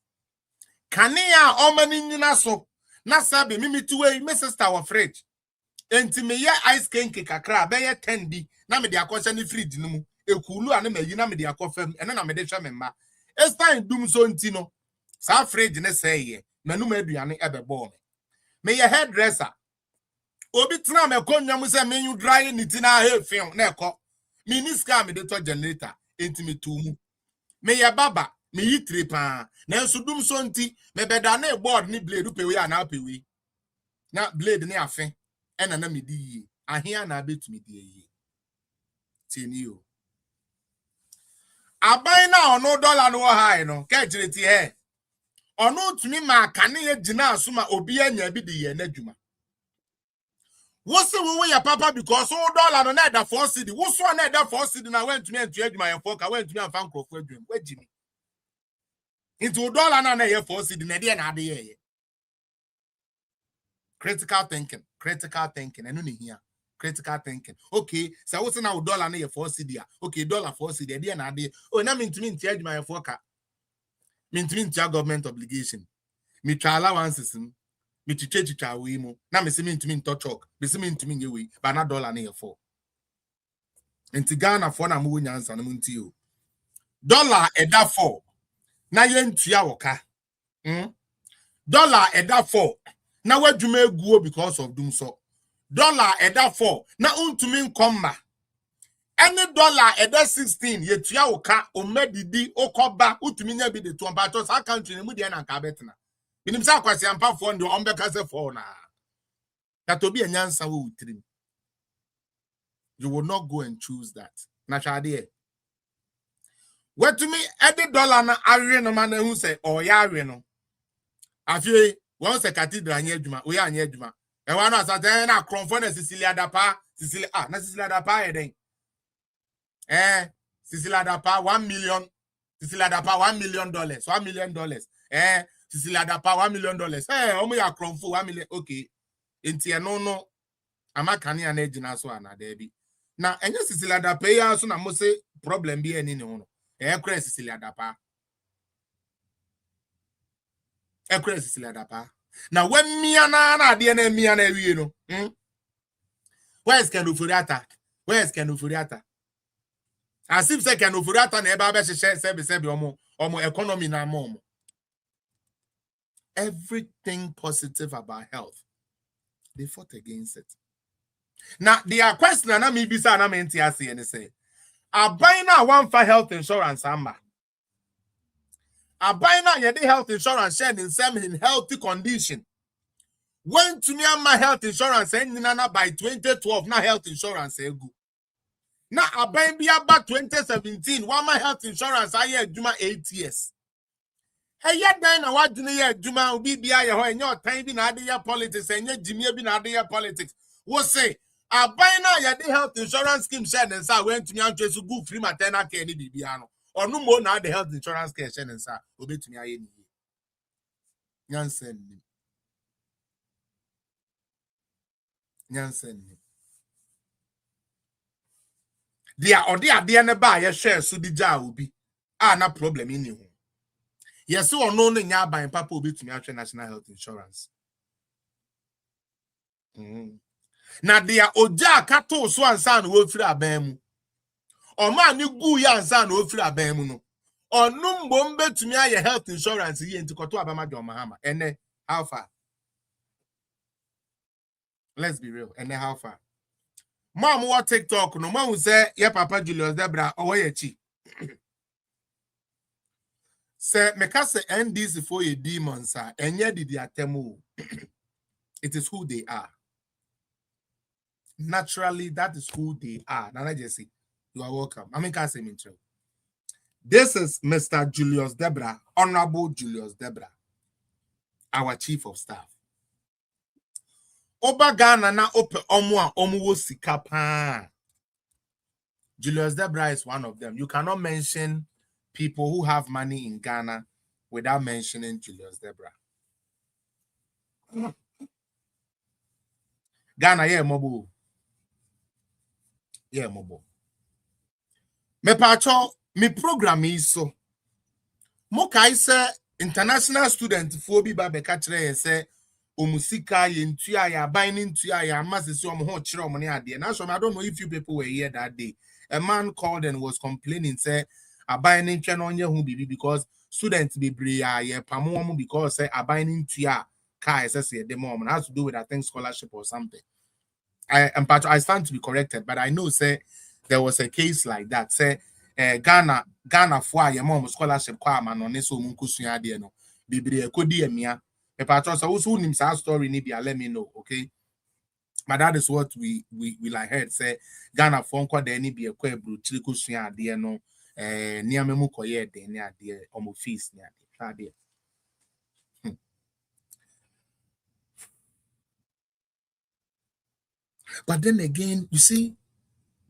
Kania oman so. Na sabi mimi two-way, Mrs. Tower Fridge. And to me ye ice cake a crab, be ye 10D. Na me dia question the fridge no. E kulu and me yina me dia confirm, and then I made a member. It's time doom so ntino. Sa fridge ne say ye. Menu me aduane ebe bo me. Me ye hairdresser. Obi tena me konya mu se me you dry niti na hair film na ekọ. Me ni ska me de to generator enti me tumu. Me ye baba, me yi tripa. Na enso doom so nti me beda na board ni blade pewe ya na pewe. Na blade ne afen. Ena na me di yi. Ahia na betumi di yi. Tieni yo. Abai na ono dollar no high no kejireti he ono tumi ma kane ye gina asoma obi anya bi de ye na dwuma wo se wo ya papa because o dollar no na da 4 cedi wo so na da 4 cedi na wen tumi antu adwuma ye 4 ka wen tumi amfa nkrofo adwuma wagimi into dollar na ye 4 cedi na de na ade ye critical thinking enu ne hia critical thinking. Okay, so what's now dollar na $4 cedi. Okay, $4 cedi. There na dey. Oh, na me ntimi ntia adwuma ye foka. Me ntimi ntia government obligation. Me twa allowances me chicha we mo. Na me se me ntimi nto talk. Me se me ntimi nye we. Ba na dollar na ye 4. Enti Ghana for na mu nyansa na mu nti o. Dollar eda 4. Na ye ntua woka. Dollar eda 4. Na wadwuma eguo because of doom so. Dollar eda 4 na untumi nkomma Any dollar at that 16, yet yaoka, o medidi, o koba, utuminya be the two ambatos, our country, and Mudian and Cabetna. In himself, I say, I'm powerful on the Umbecas for now. That will be a answer with him. You will not go and choose that. Naturally. What to me, any dollar na arena man who say, oh, ya reno. I feel once a cathedral near Juma, we are near Juma. And one of us then a cromphone Cecilia Dapa, Cecilia, Cecilia Dapa, Cecilia Dapa, 1 million, Cecilia Dapa, $1 million, $1 million. Cecilia Dapa, $1 million. Only a cromphone, 1 million. Okay. Inti no. I'm a canny and edge na so na debi. Now, and yes, Cecilia Dapa, ya so na mo say problem be any no. Cecilia Dapa. Cecilia Dapa. Now, when me and Anna, me and you know, where's Canufuriata? Where's Canufuriata? As if say Canufuriata never say omo economy na mom. Everything positive about health, they fought against it. Now, the question na me bisa na me ntiase and say, aban na one for health insurance amba. Aban na ye health insurance share in some in healthy condition. When to me my health insurance and nana by 2012 na health insurance egu. Na aban bi aba 2017 one my health insurance aye adwuma 8 years. Hey ya dan na wadune ye adwuma obi bia ye ho enye otan bi na ade ya politics enye jimie bi na ade ya politics. Wo say aban na ye the health insurance scheme share den sa when to me antwe so go free maternal care ni bibia no. Onu mo na the health insurance care share den sa obetumi aye ni. Nyansen ni. Nyansen. Dia odi ade ne ba ye share so di ja obi. Na problem in you. Yes, so no nya ban papa obi tumi atwe national health insurance. Na dia oja kato so ansa na wo firi aban mu. O ma ni gu ya ansa na wo firi aban mu no. Onu mbom betumi aye health insurance ye ntikoto abama de omahama. Ene how far? Let's be real. Ene how far? Mom what TikTok no man say ye papa Julius Debra owo ye chi. Say meka say NDC for ye demons are enye didi atemu. It is who they are. Naturally, that is who they are. Nana Jesse, you are welcome. I mean, can't say me true. This is Mr. Julius Debra, Honorable Julius Debra, our chief of staff. Oba Ghana na ope omuwo sikapa. Julius Debra is one of them. You cannot mention people who have money in Ghana without mentioning Julius Debra. Ghana, yeah, mobile. Yeah, mobile. Me pacho, me program is so. Mo kai se international student fobi ba be katre say omusika ye ntua ya ban ni ntua ya amasese omo ho kire omo ne ade. Na so I don't know if you people were here that day. A man called and was complaining say aban ni ntwa no onye hu bibi because students be bre ya ye pamo omo because say aban ni ntua kai say the mom has to do with I think scholarship or something. I stand to be corrected, but I know say there was a case like that. Say Ghana for your mom scholarship kwa man on so munkusua de no bibre ekodi emia e patron so who nim sa story ni bia let me know, okay? But that is what we like heard say Ghana for nko de ni bia kwa ebru chirikusua de no niam mu koye de ni ade omo fees ni ade. But then again, you see,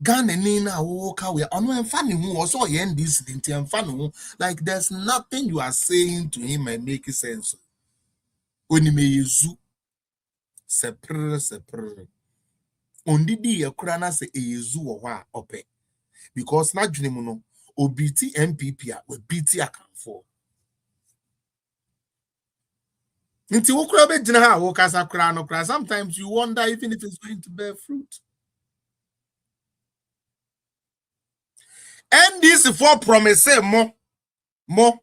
Ghana Nina walk away. On funny who also end this and funny. Like there's nothing you are saying to him and make sense. When you may use sepre. Ondi di ya kurana se eyezu wa ope. Because na junimuno obiti MPP we biti account for. Nti wukura be jina ha wukasa kura no kura. Sometimes you wonder even if it's going to bear fruit. And this for promise more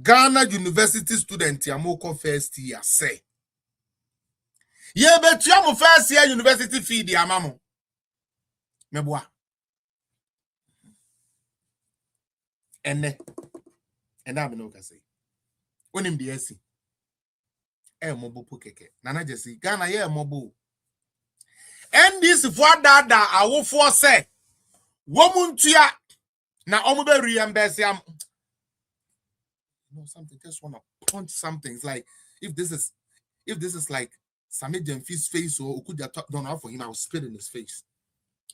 Ghana University student yamoko first year say. Ye bet you first year university fee di amamo. Meboa. And I'm no can say. When him the SC. Mobo keke. Nana Jesse. Ghana ye mobo. And this for that I will for say. Woman tia. Na omube reimburse am. You know something, just wanna punch something. It's like if this is like Sammy Jemfi's face or Okuja top down out for him, I will spit in his face.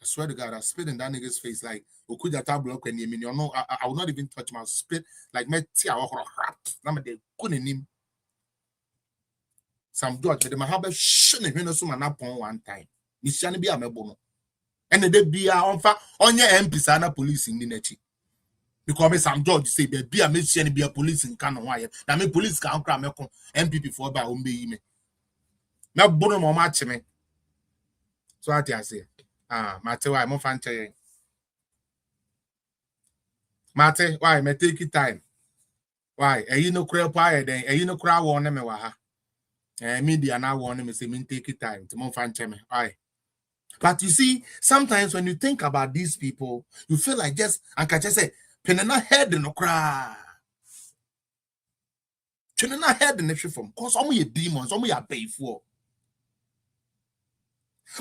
I swear to God, I spit in that nigga's face like Okuja top block when you mean you know I will not even touch my spit like me tia or rap. Nama de couldn't him. Some George, but my husband shouldn't have been so man up on one time. Mishani be a mebono. And the day be on your MP sana police in the nechi. Because some George say be a mission be a police in Canon wire. Now me police can't cram MPP for by umbe me. Now bono mo match me. So I say, Mate, why mo fan tell Mate, why me take it time? Why? You no cry pie then you no cry one me wa ha. Media now want me say me take it time to mo fan tell me. Why? But you see, sometimes when you think about these people, you feel like just and can just say penana head no cry. Penana head in the from cause some of demons, some of pay for.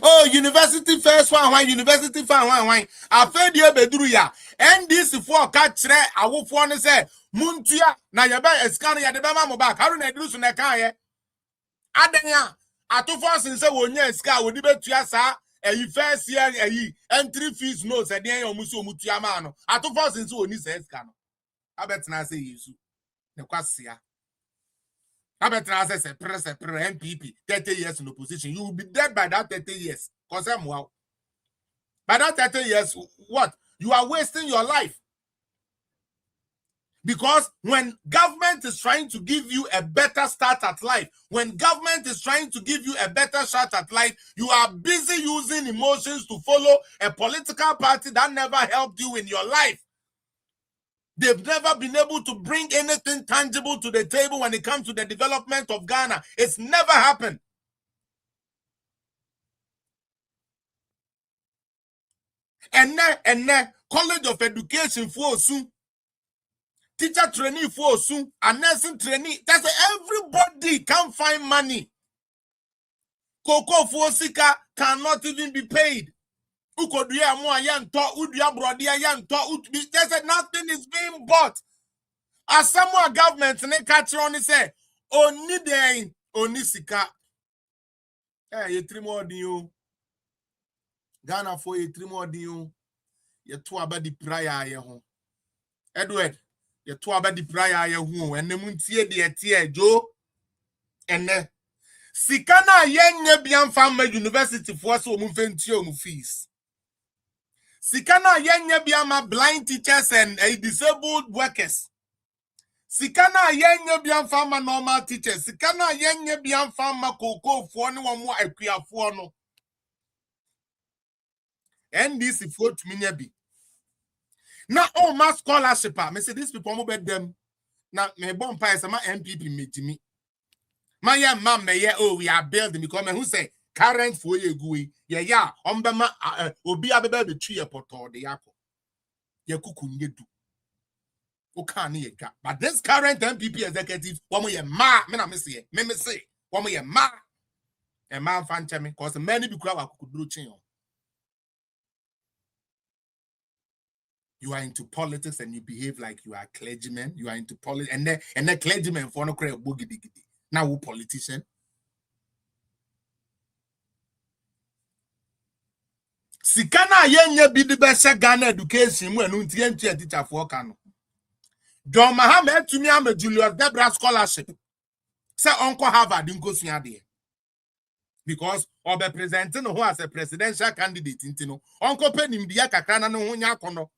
Oh, university first one, university fan one. I fed you bedru ya. And this for catch I will for say Muntia na yaba escan ya de bama mo back. How do do so na kan ye? Adenya atofo sin say wonya eska wodi betua sa you first year entry fees no say den your musu omutua ma no atofo sin say oni say eska no. Abetna say yisu. Ne kwasia. Abetra says a press MPP 30 years in opposition. You will be dead by that 30 years. Cause I'm wow. By that 30 years, what? You are wasting your life. Because when government is trying to give you a better start at life, when government is trying to give you a better shot at life, you are busy using emotions to follow a political party that never helped you in your life. They've never been able to bring anything tangible to the table when it comes to the development of Ghana. It's never happened. And now, College of Education for soon, teacher trainee for soon, and nursing trainee. That's everybody can't find money. Cocoa for Sika cannot even be paid. There's nothing is being bought. As someone government ne catch on say, only day, only sika. You 3 more than you. Ghana for you 3 more than you. You 2 about the prior ye home. Edward, you 2 about the prior ye home. And the muntie de tear Joe. And Sikana yen bian family university for so mufentio fees. Sikana yenye biama blind teachers and disabled workers. Sikana yenye biam fama normal teachers. Sikana yenye biam fama koko fuano wa mwa equia fuano. And this is what me be. Now all my scholarship, me say these people mo bet them. Now me bon pa sama MPP me Jimmy. My young man me oh we are building because me who say current for ye gui. Yeah, ombema obi abebe be tue poto de yako. Ye kuku nyedu. Okani ye ga. But this current MPP executive, woman ye ma, me na me say, woman ye ma. A man fan tell me cause many be crowd kuku chin. You are into politics and you behave like you are clergyman. You are into politics and the clergyman for no cry boogie diggy. Now who politician? Sikana yenye be the best Ghana education when unti teacher for Kano. John Mohammed to me am a Julius Debra scholarship. Say Uncle Harvard didn't go there. Because or be presenting who as a presidential candidate intino. Uncle Penny Dia Kakana no hunya kono.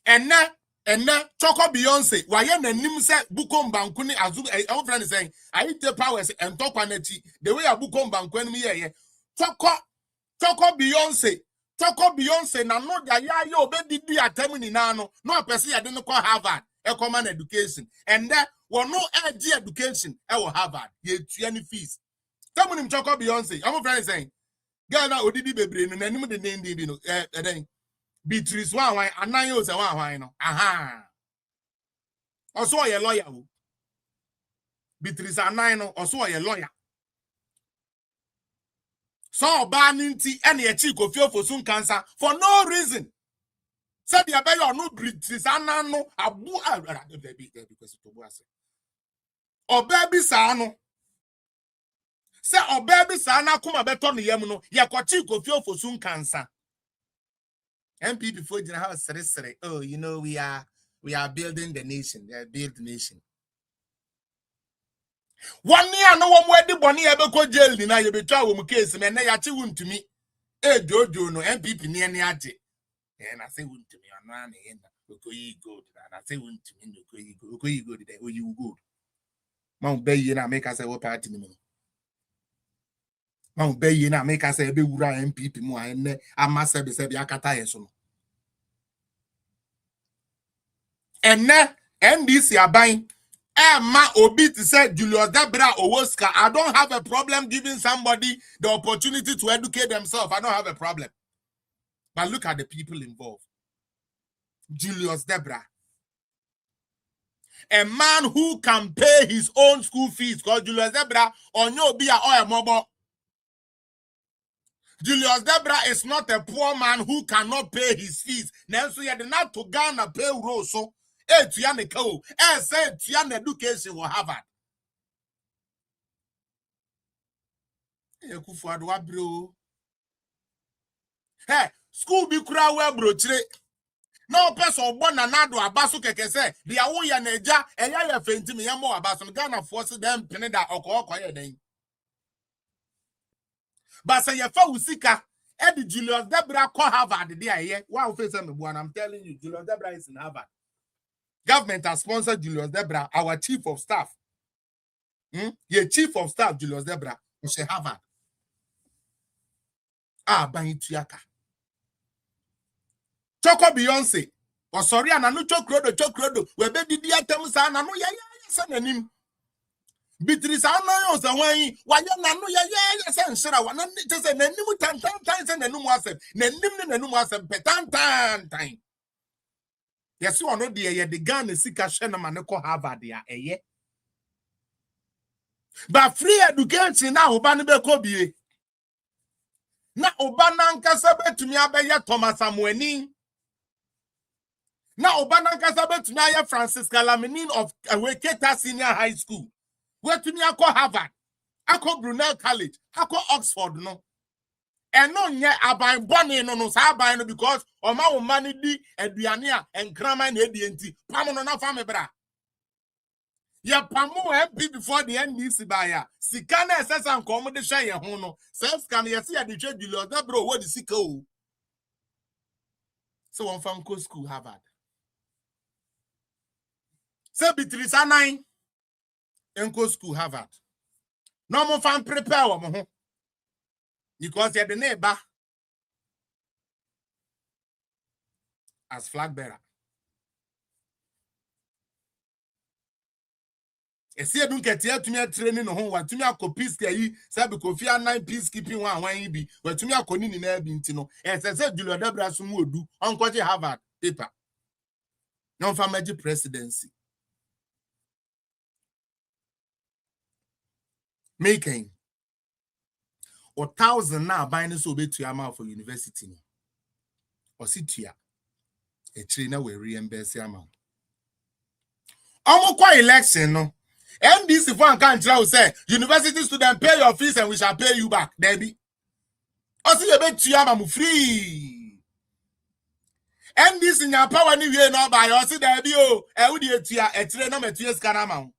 And now Choco Beyonce, why na nim say Bukom Bankuni azu our friend is saying I eat the powers and talk on it the way I Bukom Bankuni me here. Choco Beyonce na no da ya yo be didi atemini na no person ya didn't call Harvard a common education and that was no edgy education I will Harvard ye any fees. Tell me Choco Beyonce I'm friend saying Ghana odidi bebre no nanim de ndi no then Beatrice wan anan yo se wan no aha also ye lawyer wo Beatrice anan no also ye lawyer so ba ninti ene ye chi Kofi Ofosun cancer for no reason said the abe yo no Beatrice anan no abu because to bo ase oba bi sa no se oba bi sa na kuma beto no yam no ye kwachi Kofi Ofosun cancer MPP for the house sere oh you know we are building the nation. They build the nation. 1 year no one where the bonny ever go jail in a betra case and na yachi wun to me. Eh Jojo no MPP near niaje. And I say wun to me on one end. Okay, good. And I say wun to me, okay, you go today. Oh, you good. Mount Bay na make us a party. Mount Bay na make us a be wura MPP mo and I must have said yakata so. And now NDC are buying ma obi to say Julius Debra Owoska. I don't have a problem giving somebody the opportunity to educate themselves. I don't have a problem. But look at the people involved. Julius Debra. A man who can pay his own school fees because Julius Debra on your beer or a mobile. Julius Debra is not a poor man who cannot pay his fees. Nancy had not to Ghana pay so. Say education will Harvard. Hey, school be kura we bro chire. No person born anado abaso keke say dia wo ya naja eya ya fenti me yamo abaso Ghana force dem pene da okoye den. But say ya fa usika e di Julius Debra ko Harvard dey aye. Wa face me bo and I'm telling you Julius Debra is in Harvard. Government has sponsored Julius Debra, our chief of staff. Your chief of staff, Julius Debra, we should Harvard. Bani Tuyaka. Choco Beyonce. Oh, sorry, and I know Chokrodo. We be the items and I know ya him. Beatrice, I know the way. Why you know ya send Sarah? One just a name 10 times and a new was a petan time. Yes, you know the gun is sick shena maneko Harvard ya but free education now obani be kobie na obana nkasa betumi abeya Thomas Amueni na obana nkasa betumi aye Francis Kalaminin of Aweketa Senior High School wetumi akọ Harvard akọ Brunel College akọ Oxford no eno nye aban boni no sa aban no because oma wo mani di aduane a enkrama na edi enti pam no na fa me bra ya pamu MP before the NDC buyer sika na esesa nkom de hwe ye ho no self scan ye se ya de hwe Julius Debra wo de sika o so one from school Harvard so Beatrice anan enko school Harvard no mo fan prepare wo mo ho because you're the neighbor as flag bearer. Esi edun ketia tumi training no ho watumi akopis kai sabi Kofi Annan peacekeeping wan bi watumi akoni ni na bi ntino esese Julius Debra so mu odu onkoje Harvard paper no family presidency making or 1,000 now buying so be to amount for university or situa a trainer will reimburse amount. Almost quite election no. NDC for can say university student pay your fees and we shall pay you back, Debbie. Also you bet to am free. NDC in your power ni we no buy also Debbie oh e wo de tua e trainer me tua scan amount.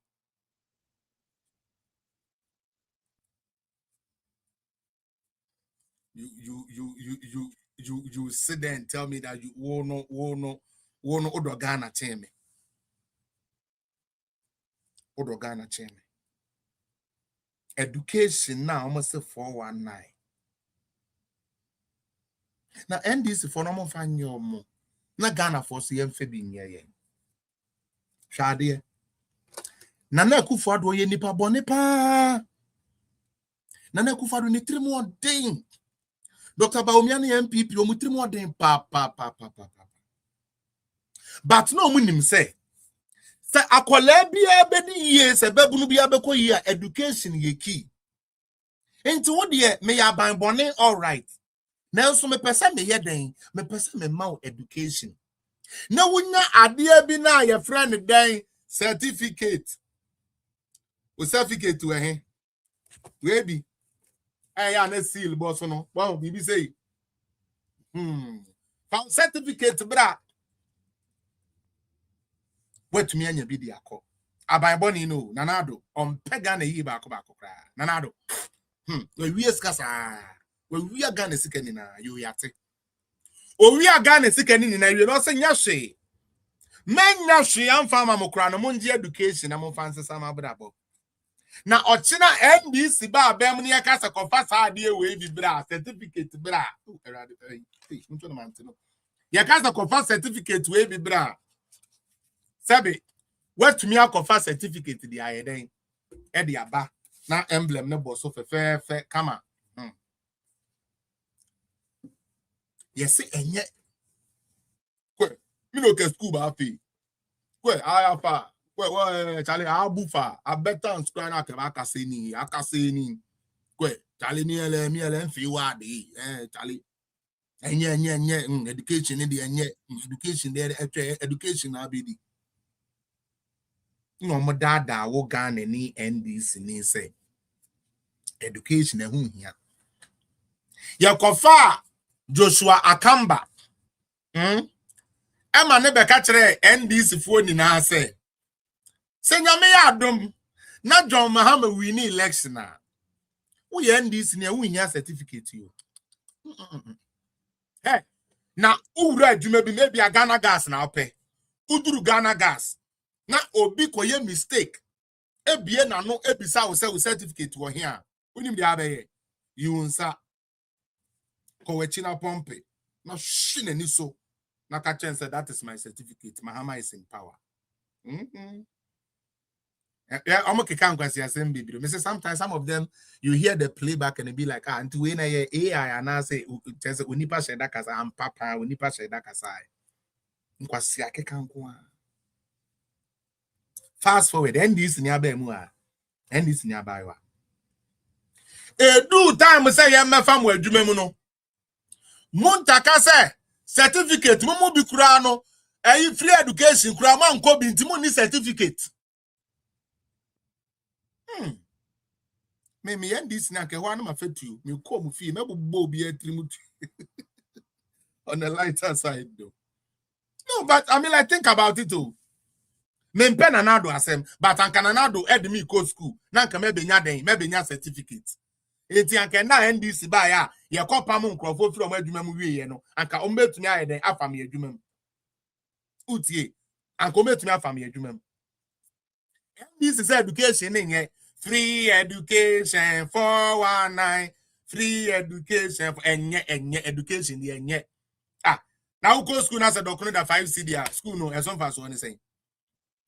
You sit there and tell me that you wono Odogana cheme. Odogana cheme. Education now almost 419. Now NDC for no more fan your mo. Na Ghana for CM Febi nye. Shade. Nana Akufo-Addo ye nipa bone pa. Nana Akufo-Addo ni 3 more day. Dr. Baumiani MPP omutri mo den pa. But no munim say akwala bia be ni ye se babunu bia be ko ye education ye key. Enti wo de me ya ban bone all right. Nanso me pese me ye den, me pese me ma education. Na wunya ade bi na ye friend den certificate. O certificate we he. We bi ya na seal boss no. Wow, bibi say. Found certificate bra. Wait me anya bi di akọ. Aban boni no, nanado on pega na yi ba akọ kra. Nanado. We wies kasa. We wi aga na sikani na yo yate. O wi aga na sikani na we no se nya hwe. Men nya hwe amfa ma mokra no monje education na mo fanse sama brabo. Na ochina NBC ba abem ne yakasa kofa sa de we bi bra certificate bra. Nto na mantino. Yakasa kofa certificate we bi bra. Sabi what me akofa certificate di ayeden e di aba na emblem ne boso fe kama. Yes enye kwe mi no ke school ba fi kwe ayafa kwe chale abufa abeta school na ke akase ni kwe chale ni ele mi ele mfi wa de chale enye education di enye education there education na be di no mo dada wo Ghana ni NDC ni say education ehun hia yakofa Joshua Akamba Emma ne beka kire NDC fo ni na say nyame ya adom na John Mahama win election na wo ye NDC ni ehun hia certificate yo na owura adwuma bi maybe a Ghana gas na ope uduru Ghana gas na obi koye mistake ebie na no ebisa wo say certificate wo here unim dia be you unsa ko wechi na pompe na shine ni so na ka chen say that is my certificate Mahama is in power yeah I'm okay can kwasi assembly me say sometimes some of them you hear the playback and it be like until when I AI and I say just unipa sheda kasa am papa unipa sheda kasa nkwasi akeka nko fast forward NDC ni abemu NDC ni abawa do time say ye mefa mo adwuma mu no muntaka say certificate mo bi kura no free education kura ma nko bi ntimo ni certificate me NDC na ke ho na mafetu me ko mu fie me bobbo bi atrimutu on the lighter side though. No, but I mean, like, think about it too. Me pen anado asem, but anka nanado ed me go school. Nanka maybe nya certificate. Enti anka na NDC ba ya, ye kopa mu nkrofo from adwuma mu wie ye no. Anka ombetumi ayeden afa me adwuma mu. Utie, anka ombetumi afa me adwuma mu. NDC say education nye free education 419 free education for enye education the enye. Now go school na say document that 5 CD school no e son fa so ni say.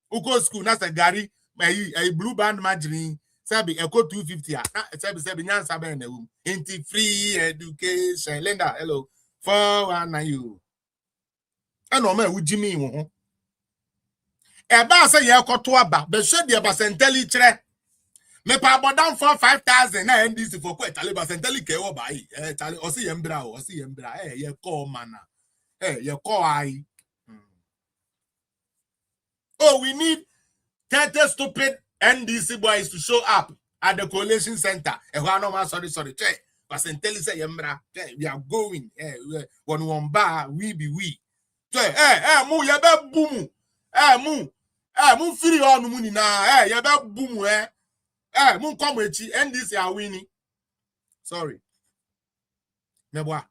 Uko school na say gari a blue band margarine say be eco 250 na say be nyansa be na wum. Inti free education. Linda, hello. 419 you. And no man ujimi wo ho. E ba say ye koto aba be hwe de ba senteli kire. Me pa bodam for 5,000 na NDC for kwet tale ba senteli ke wo bai. Tale o si yembra ye call mana. You call I. Oh, we need 30 stupid NDC boys to show up at the coalition center. Sorry. But say yembra. We are going. One bar, we be we. Mu yabe boom. Mu free on money na. Yabe boom. Mu come with NDC are winning. Sorry. Meboa.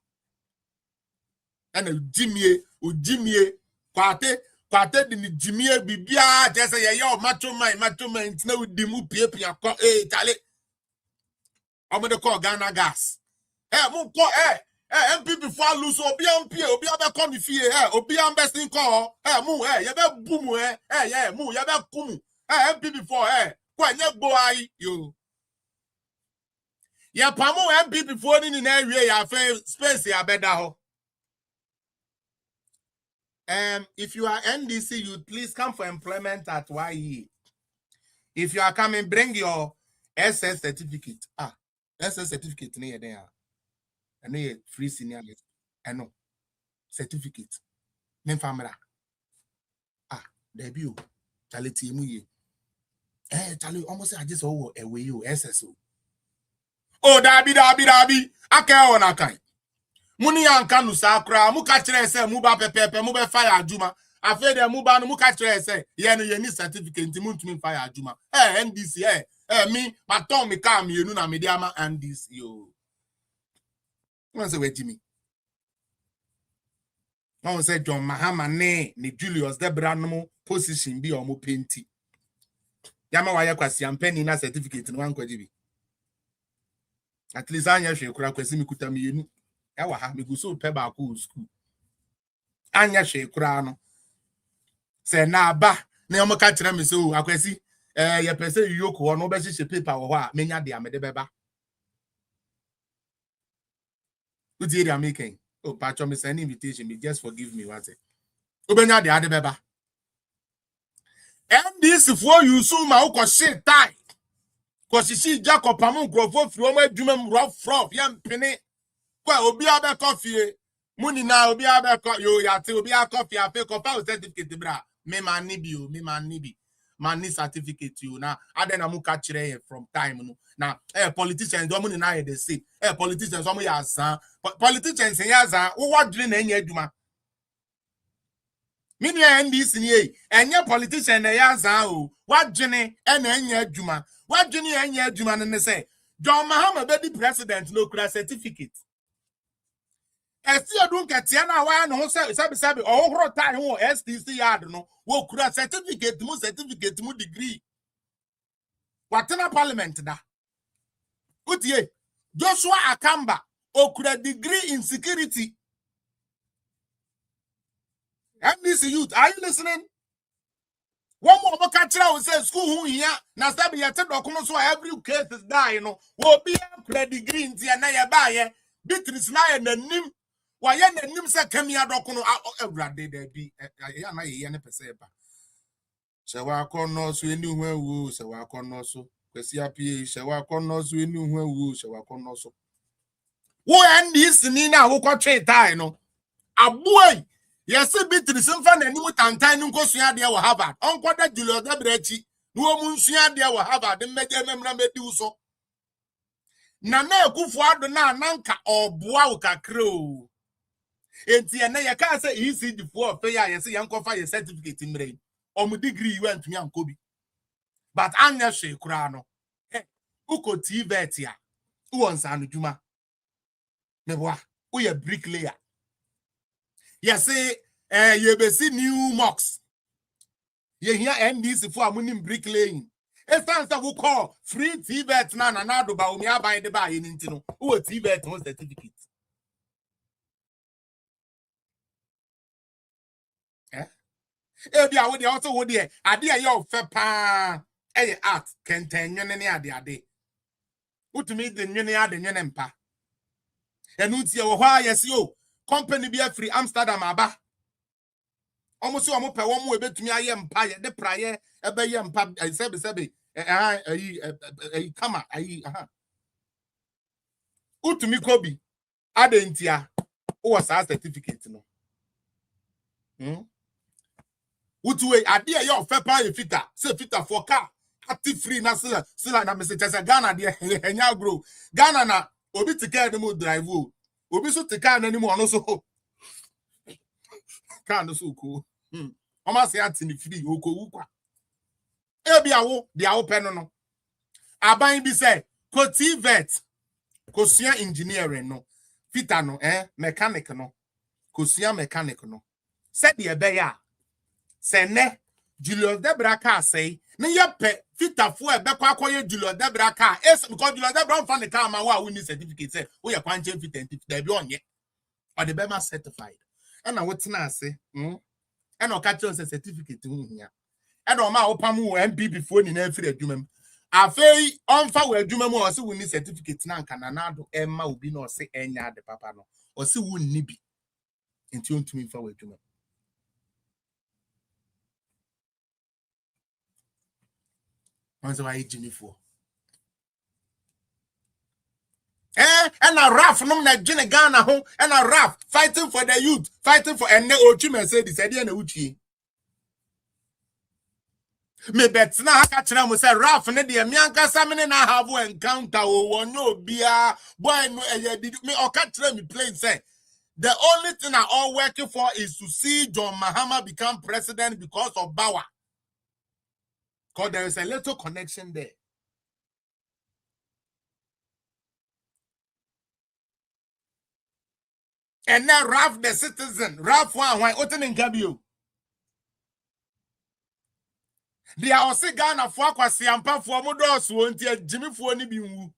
And Jimmy, kwate di Jimmy bibia just say yo macho man na we dimu pia ko tale omo de call Ghana gas mu ko MPP for lose obi ampie obi abekọ ni fie obi ambestin call mu ye be boom mu ye be kumu MPP for ko nye gbo ai yo Ya pamo MPP phone in area ya fe space ya beda ho. If you are NDC, you please come for employment at YE. If you are coming, bring your SS certificate. SS certificate near there. And a free senior. No certificate. Memfamra. Debut. Charlie Timu. Charlie almost I just over away you SSO. Oh, Dabi. Ake on a kind. Muni yanka no sakra mu ka kire se mu ba pepepe mu be fire adwuma afa de mu ba no mu ka kire se ye no ye ni certificate mu ntumi fire adwuma NDC me maton me ka me enu na me dia ma NDC yo won say wetimi won say John Mahama ne Julius Debra no position bi o mo penti yama wa ye kwasi ampani na certificate no wan kwaji bi at least anya hwe kura kwasi mi kuta me enu ewa ha me go so pe ba ko school anya hwe kura no se na ba na yo ka kire me so akwasi ye pese yoko ho no be hye paper wo ho a menya de amede beba uti area making oh patcho me send invitation me just forgive me what obenya de ade beba NDC for you so ma wo ko shit tie ko sisi Jacob am grofo firi o ma adwuma m rough yam pene kwa obi abe coffee muni na obi abe yo ya te obi a coffee afi ko fa certificate bra me man ni bi o me man ni bi man ni certificate you na adena mu ka kire from time no na politicians do muni na dey say politicians so mu ya zan politicians ya zan wo wadwene na enya adwuma mini NDC ni enye politician na ya zan o wadwene na enya adwuma wadwene enya adwuma ne say John Mahama be the president no kura certificate esi odun ketia na wa no sabi ohoro time wo STC yard no wo kura certificate mu degree watena parliament da utie Joshua Akamba okura degree in security. NDC youth, are you listening? One more catcher will say school who here na sabi yete dokuno so every case is die no wo be a degree in tia na ya baye Beatrice na ya nanim wa ya nanim se kamia dokuno awrade da bi ya na ye ne pese ba se wa kono so eni hu awu se wa kono so kwesi apie se wa kono so eni hu awu se wa kono so wo NDC ni na wo kwatwe tai no aboy yes Beatrice mfa na enimu tantan nko sua de wa Harvard onkwada Julius Debrechi no mu sua de wa Harvard mmeje memra medi uso na ekufu ado na nanka oboa ukakre o enti ene ye ka say ECD4 fe ya yes yankofa ye certificate mre omu degree you went me ankobi but anya hwe kura no uko TVET ya uwonsa anudwuma meboa uye bricklayer yes ye be see new mocks ye here NDC for amunim bricklaying e stand up call free TVET na do ba omi aban de ba ye nti no wo TVET no certificate bia wo de also wo de ade ye ofe pa art kenten nwene ne ade utumi de nwene ade nwene mpa enu tie wo ha yes yo company be free Amsterdam aba almost omo pe wo mo ebetumi aye mpa ye de praye ebe ye mpa sebe kama utumi kobi adentia wo sa certificate no utuwe ade ye ofe pa ye fita se fita for car active free na sila na message say Ghana de enya grow Ghana na obi tike de mo drive o obi so tike na ni mo no so kan no so ko Oma se atini free okowu kwa ebia wo de awo pe no aban bi say ko TVET ko sua engineering no fita no mechanic no ko sua mechanic no se de ebe ya se ne Julius Debra ka say ne yepe fita fo ebe kwa akoye Julius Debra ka because Julius Debra fan the car ma wa we need certificate say we ya kwanche fita there be onye or the Bema certified and na wetina ase and o catch us certificate hu hia and o ma opam wo MPP fo ni na afiri adwumam Afei onfa we adwuma mu o se woni certificate na nka na nado emma obi na o se enya de papa no o se wonni bi enti ontumi mfa we adwuma onse wa yigini fo and a Raf no na gene Ghana ho and a Raf fighting for the youth fighting for enne ochi Mercedes e de na uchi me bet na haka kira mo say Raf ne de me ankasa me na have encounter o wonyo bia boy no me oka kira me plain say the only thing I all working for is to see John Mahama become president because of Bawa. Because there is a little connection there. And now Raf the citizen, Raf one opening Gabio. They are also Ghana for Kwasiampa for Modos won't yet Jimmy for any bimu.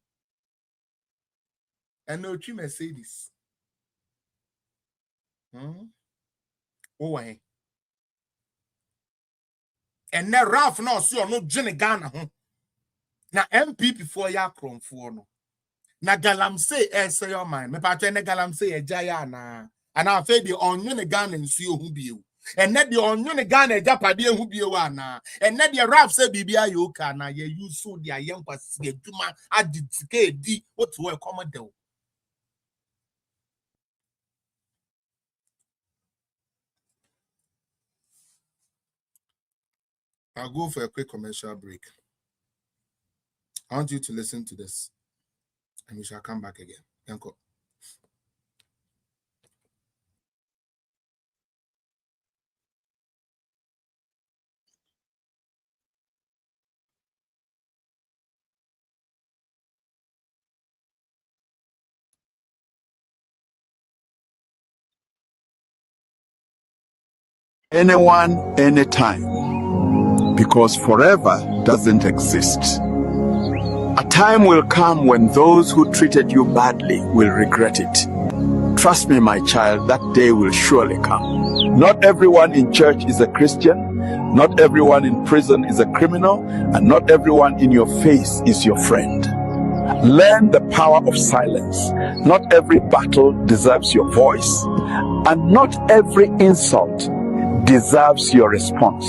And no tree Mercedes. Oh, and now Raf no so no Jenny Ghana. Now MP before ya crom for no. Na galamse say your mind. Me patwe ne galamse ejaya na. Ana afa di onyo ne Ghana nsuo hu bio. Enne di onyo ne Ghana ejapade hu bio ana. Enne di rap say bibia yoka na ye use so dia yenkwasi adwuma aditike di otu e komode. I'll go for a quick commercial break. I want you to listen to this. And we shall come back again. Thank you. Anyone, anytime, because forever doesn't exist. A time will come when those who treated you badly will regret it. Trust me, my child, that day will surely come. Not everyone in church is a Christian, not everyone in prison is a criminal, and not everyone in your face is your friend. Learn the power of silence. Not every battle deserves your voice, and not every insult deserves your response.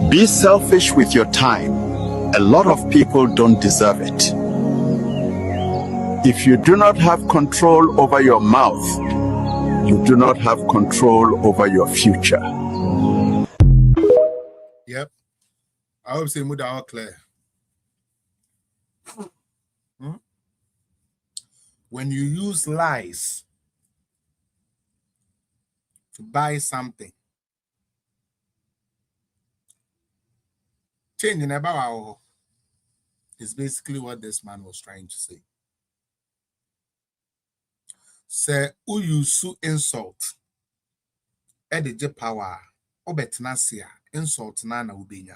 Be selfish with your time. A lot of people don't deserve it. If you do not have control over your mouth, you do not have control over your future. Yep. I hope say Muda all clear. When you use lies to buy something, changing about is basically what this man was trying to say. Say, who you sue insult, edge power, obetnasia, insult nana ubenya.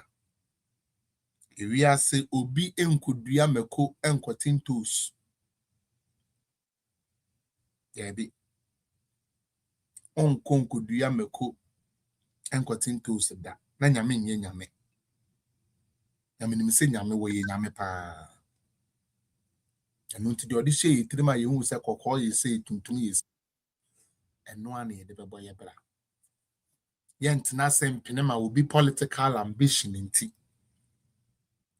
Area say, obi enkuduya meko enkotin toes. Yabi. On konkuduya meko enkotin toes da. Na nyame nye nyame. Nyame ni se nyame wo ye nyame pa. Anu nti de odi hye yitrima ye hu se kokko ye se tuntum ye. Eno ane ye de bebo ye bra. Ye ntina sempene ma obi political ambition nti.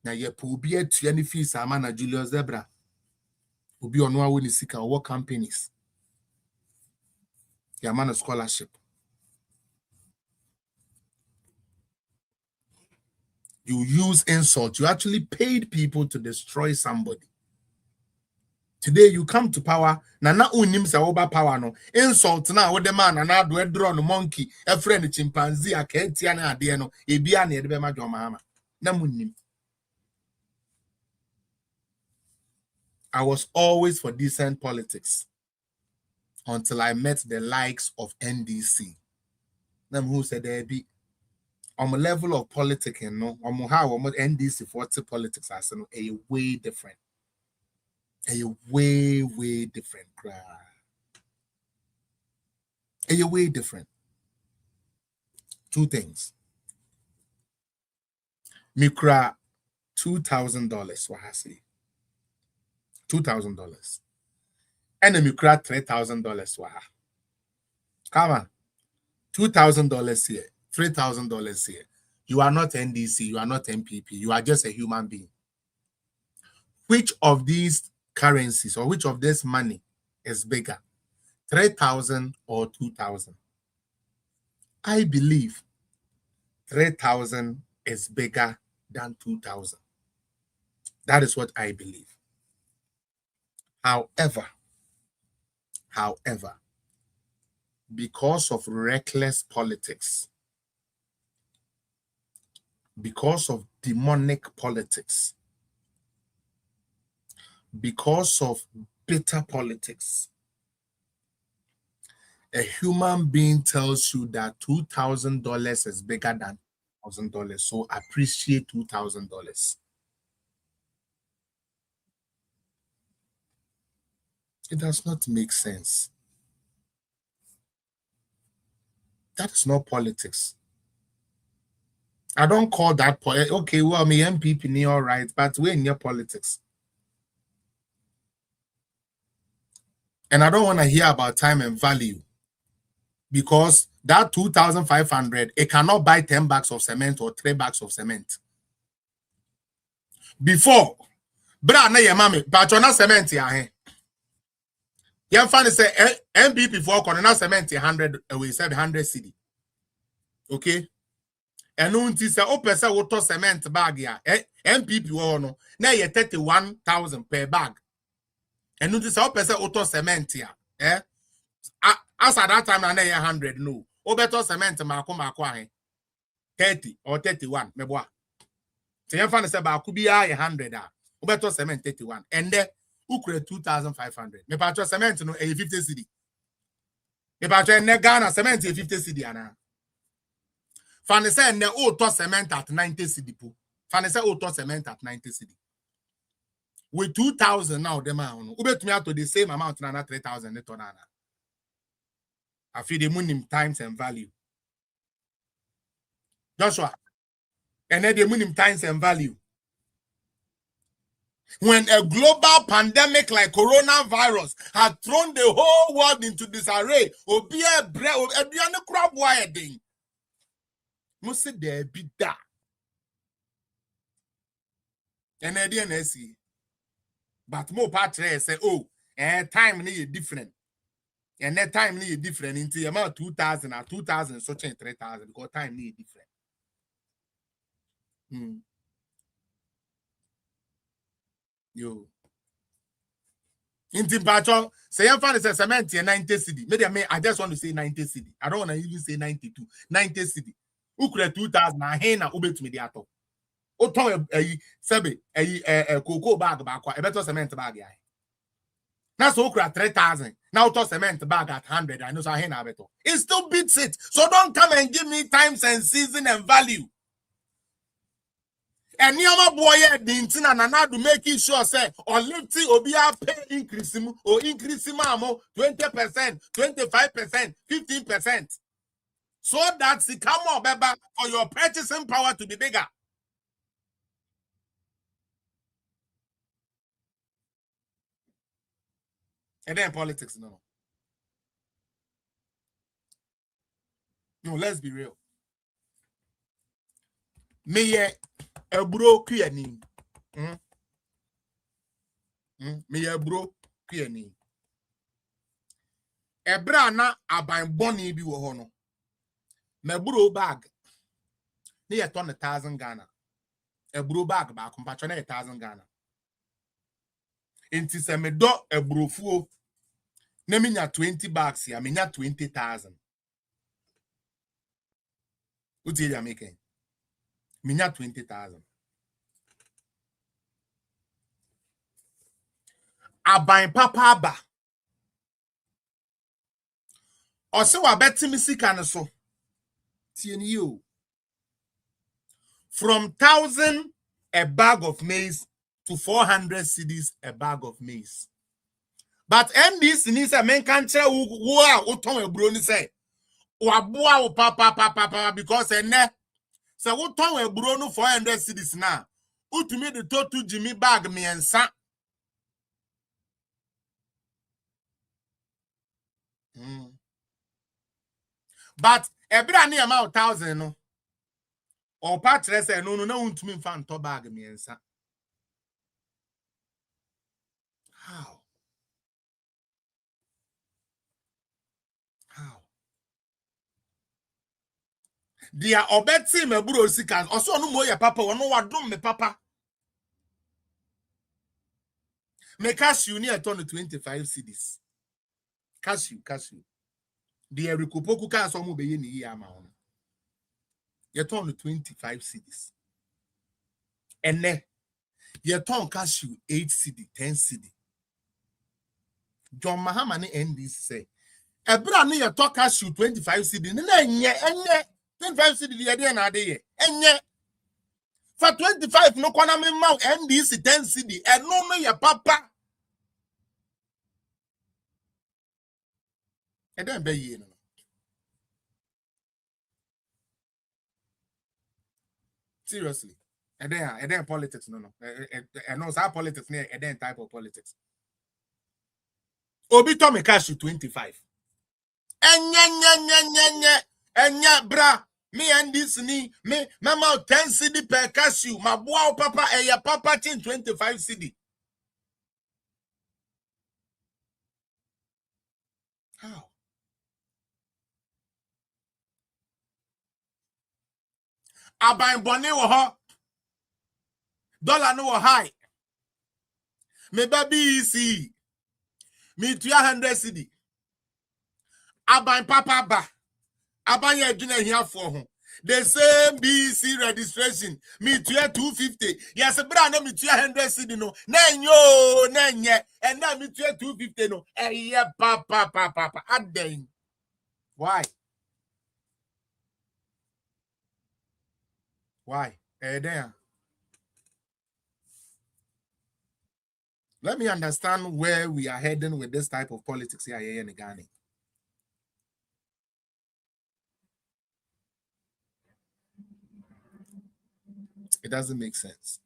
Na ye po obi atua ne fees ama na Julius Zebra. Obi ono awo ni sika work companies. Ya man a scholarship. You use insult. You actually paid people to destroy somebody. Today you come to power. Na unim se oba power no. Insult na wo de man na do draw no monkey. A friend chimpanzee a ketia na ade no. Ebia na ede be ma John Mahama. Na munim. I was always for decent politics until I met the likes of NDC. Them who said there be on a level of politics, you know, on how NDC 40 politics are a way different. A way different. A way different. Two things. Mikra $2,000 wahasi. $2,000. Enemy crack $3,000 waha. Come on. $2,000 here, $3,000 here. You are not NDC, you are not MPP, you are just a human being. Which of these currencies or which of this money is bigger? 3,000 or 2,000? I believe 3,000 is bigger than 2,000. That is what I believe. However, because of reckless politics, because of demonic politics, because of bitter politics, a human being tells you that $2,000 is bigger than $1,000, so appreciate $2,000. It does not make sense. That is not politics. I don't call that okay, well, me MPP, all right, but we're in your politics. And I don't want to hear about time and value, because that 2,500, it cannot buy 10 bags of cement or 3 bags of cement. Before, bra na ye mami, patrona cement ya. You find say MPP for corner cement 100 we said 100 cedi. Okay? And unti say o pesa woto cement bag ya MPP wo no na ye 31,000 per bag. And unti say o pesa woto cement ya as at that time na ye 100 no. O beto cement mako ahe 30 or 31 meboa. So you find say ba ku bia 100 o beto cement 31 and then who create 2,500. Me patro cement no 50 cedi. Me patro ne Ghana cement 50 cedi ana. Fane say ne auto cement at 90 cedi po. Fane say auto cement at 90 cedi. With 2,000 now the man no. Ubetumi to the same amount na 3,000 ne ton ana. I feel the money times and value. Joshua. And then the money times and value. When a global pandemic like coronavirus had thrown the whole world into disarray, must there be that. And I didn't see. But more patron say, oh, time need different. And that time need different into the amount 2,000 or 2,000, so change 3,000 because time need different. Yo. In Timbacho, say I'm fine, say cement 90 cedi. Maybe I just want to say 90 cedi. I don't want to even say 92. 90 cedi. Who create 2,000 na hena ubet me diato. O ton sebe cocoa bag back a better cement bag ya. Now so create 3,000. Now to cement bag at 100. I know so hena better. It still beats it. So don't come and give me times and season and value. And Yama boy dintina na do making sure say or lifting obia pay increase or increase amo 20%, 25%, 15%. So that the come on beba for your purchasing power to be bigger. And then politics no. No, let's be real. Me a bro kuyani. Me a bro kuyani. Ebra na aban boni bi wo ho no. Me bro bag. Ne ye ton 1,000 Ghana. E bro bag ba kompatcho na 1,000 Ghana. Enti se me do e bro fuo. Ne minya 20 bags ya, minya 20,000. Uti ya making. Minya 20,000. Aban papa ba. Ose wa beti misika ne so. Tien you. From 1,000 a bag of maize to 400 cedis a bag of maize. But NDC ni say men kan kire wo a wo ton eburo ni say wa boa wo papa because ene say wo ton eburo no 400 cedis na Utumi the total Jimmy bag me and sa. But every any amount 1,000 no. Or patches say no untumi fan to bag me and sa. How? Dia obeti me buro sika oso no mo ya papa wono wadom me papa me cashew ni eto no 25 cedis cashew dia rikupoku ka so mo be ye ni yi ama ho ye ton no 25 cedis ene ye ton cashew 8 cedi 10 cedi John Mahama ni NDC say ebra no ye to cashew 25 cedi na enye 25 cedi ye de na de ye enye for 25 no kwana me ma NDC 10 cedi eno no ye papa e dem be ye no seriously and then politics no and no sa politics ne and then type of politics obi to me cash 25 enya bra me and this ni me mama 10 cedi per cashew my boy papa e ya papa tin 25 cedi how aban boni wo ho dollar no high me baby see me 200 cedi aban papa ba aban ya adwuna hia for ho the same BC registration me 250 yes bra no me 200 cedi no na nye and na me 250 no papa aden why there let me understand where we are heading with this type of politics here in Ghana. It doesn't make sense.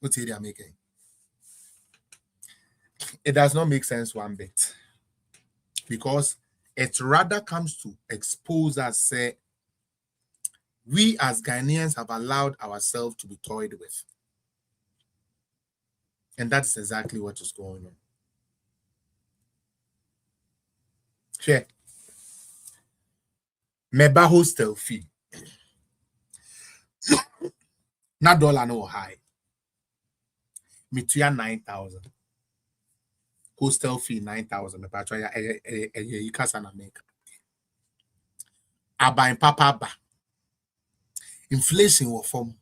What's area making? It does not make sense one bit. Because it rather comes to expose us, say, we as Ghanaians have allowed ourselves to be toyed with. And that is exactly what is going on. Sure. Meba hostel fee. Na dollar no high. Me tuya 9,000. Hostel fee 9,000. Me patwa ya ikasa na make. Aban papa ba. Inflation will form.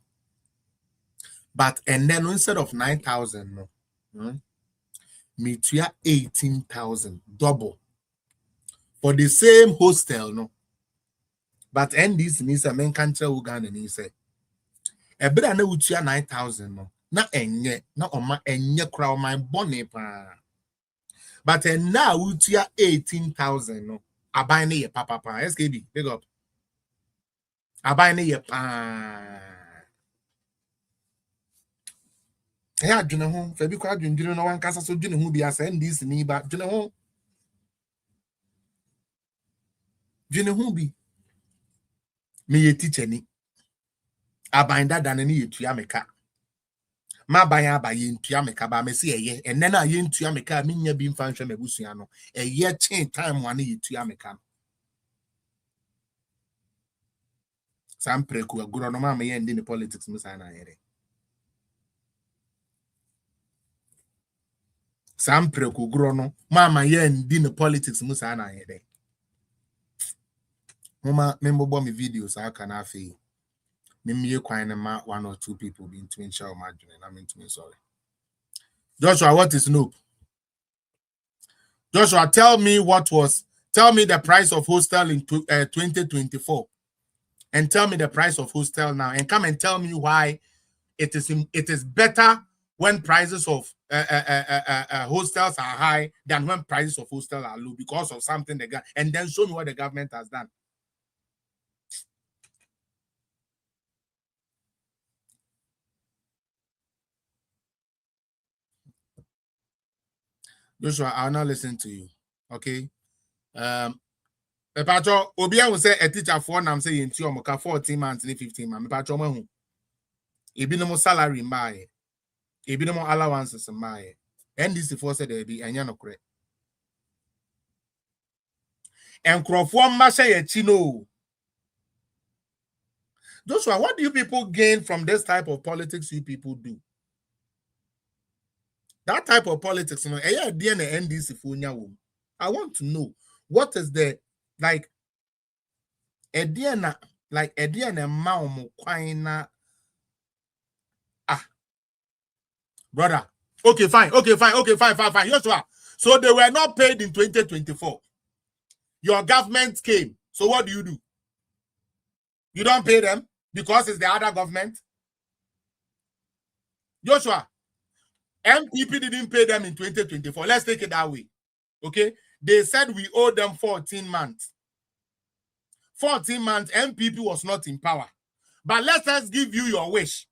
But and then instead of 9,000 no. Me tuya 18,000. Double. For the same hostel no. But NDC needs a main country Uganda ni say. Ebra na utua 9,000 no. Na enye na oma enye kra my bonny pa. But now utua 18,000 no. Aban ne ye papa pa. SKB big up. Aban ne ye pa. Ya dwene ho fa bi kwa dwendwene no wan kasa so dwene ho bi asa NDC ni ba dwene ho. Dwene ho bi. Me ye teacher ni. Aban dada ne ye tua meka. Ma banya ba ye ntua meka ba me se eye enne na ye ntua meka me nya bi mfa nhwe mabusua no eye chen time wane ye tua meka no sampre ku aguro no ma me ye ndi ne politics mu sana yere sampre ku aguro no ma ye ndi ne politics mu sana yere mama me mbobo me videos aka na afi me kwan ma one or two people be into share my journey na me into sorry Joshua, what is Nope? Joshua, tell me the price of hostel in 2024 and tell me the price of hostel now and come and tell me why it is better when prices of hostels are high than when prices of hostels are low because of something they got, and then show me what the government has done. Joshua, I'll not listen to you. Okay. Pacho, Obia will say a teacher for I'm saying to you, 14 months and 15 months. Pacho, mahu. Ebi no more salary mbaye. Ebi no more allowances mbaye. And this is for said there be anya no correct. And Crawford Masha Chino. Joshua, what do you people gain from this type of politics you people do? That type of politics, you know, I want to know what is the like brother. Okay, fine. Joshua. So they were not paid in 2024. Your government came. So what do? You don't pay them because it's the other government. Joshua, MPP didn't pay them in 2024. Let's take it that way. Okay? They said we owe them 14 months. 14 months, MPP was not in power. But let us give you your wish.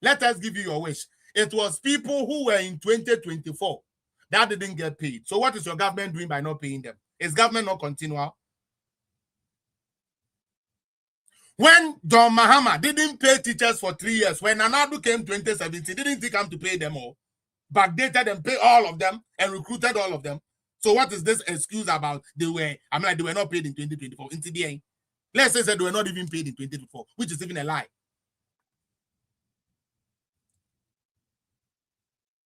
It was people who were in 2024 that didn't get paid. So what is your government doing by not paying them? Is government not continual? When John Mahama didn't pay teachers for 3 years, when Nanadu came 2017, didn't he come to pay them all? Backdated and pay all of them and recruited all of them. So what is this excuse about they were not paid in 2024? Into the end. Let's say that they were not even paid in 2024, which is even a lie.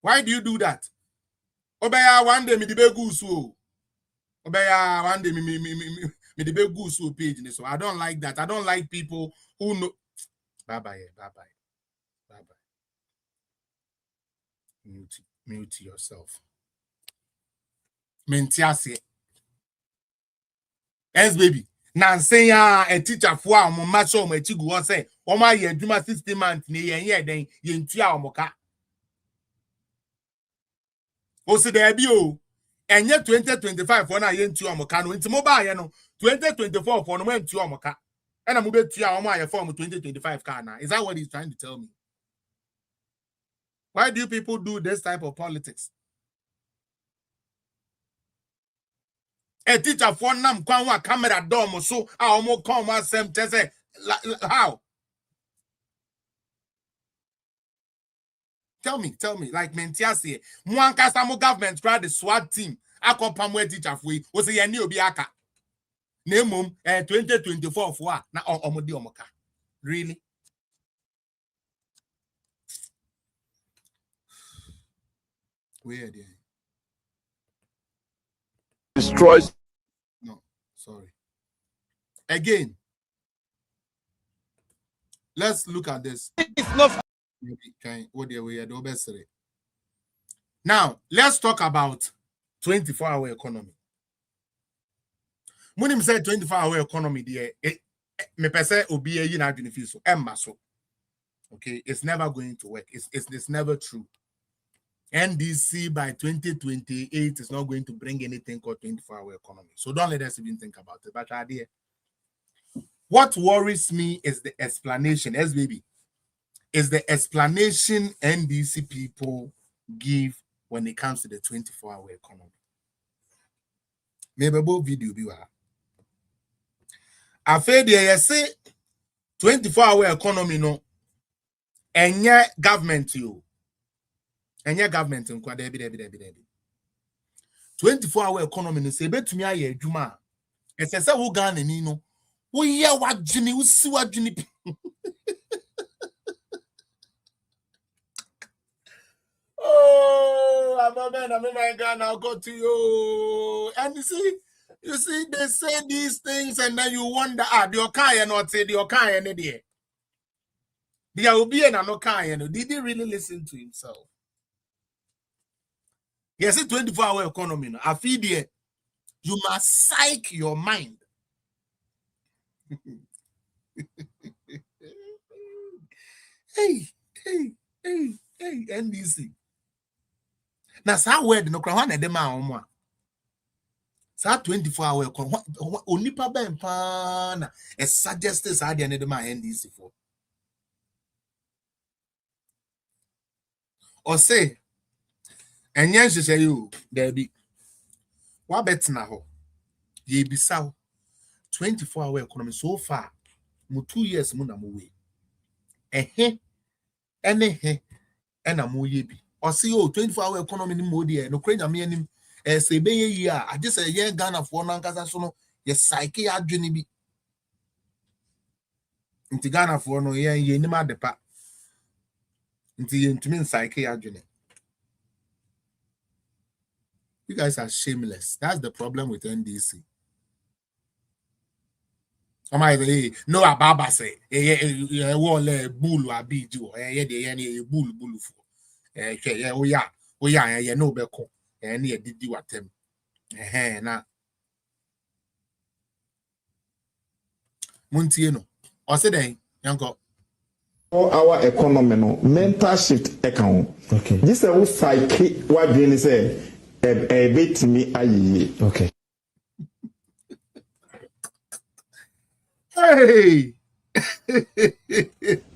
Why do you do that? Obeya one day me the big goose. Obeya one day me the big goose page. So I don't like that. I don't like people who know. Bye-bye. Mute yourself. Mentiase. Yes, baby. Nancy a teacher for a macho me chigu say, "Oh my ye duma 60 months ni ye then ye ntia omoka." O se there be o. Enye 2025 for na ye ntia omoka no nti mobile ye no 2024 for no we ntia omoka. E na mo be tia omo aye form 2025 car na. Is that what he's trying to tell me? Why do you people do this type of politics? A teacher for nam kwanwa camera dom so almost come as some say how? Tell me, like Mentiasi, Mwanka Samo government tried the SWAT team. Akompamwe teacher for was a yani obiaka. Name 2024 for na omodi omoka. Really? Weird. Destroys. No, sorry. Again, let's look at this. Now, let's talk about 24-hour economy. When him say 24-hour economy, me pese obi e na adwene so emmaso. Okay, it's never going to work. It's never true. NDC by 2028 is not going to bring anything called 24-hour economy. So don't let us even think about it. But idea. What worries me is the explanation, SBB, is the explanation NDC people give when it comes to the 24-hour economy. Maybe both video be wa. After they say 24-hour economy no, enye government you. And your government in Quad 24-hour economy no say betumi aye adwuma. Esese wo Ghana ni no. Wo ye wadwene wo si wadwene. Oh, I'm a Ghana, I'll go to you. And you see, they say these things and then you wonder, the Okaya not say the Okaya any day. The Obian and Okaya, did he really listen to himself? Yes, a 24-hour economy. I feel there. You must psych your mind. Hey, NDC. Now, so where the no crown at the man. So 24-hour economy. Only Paba Pan a suggested I didn't the man NDC for. Or say, And yes, she say you there be what bet now? Ye be so 24-hour economy so far. Mu 2 years mu na mu we. Ene and a mu ye bi. Or see 24-hour economy ni mo de no kra nyame anim. Say be ye I just say ye Ghana for nankasa so no ye psyche adwene bi. Nti Ghana for no ye ni ma depa. Nti ye ntumi psyche adwene. You guys are shameless. That's the problem with NDC. Hey, no ababa say wall bull or be do bull for no beko did you attempt na Muntieno or say then yanko our economy no mental shift account. Okay. This is what psyche what do say a bit me aye. Okay. Hey.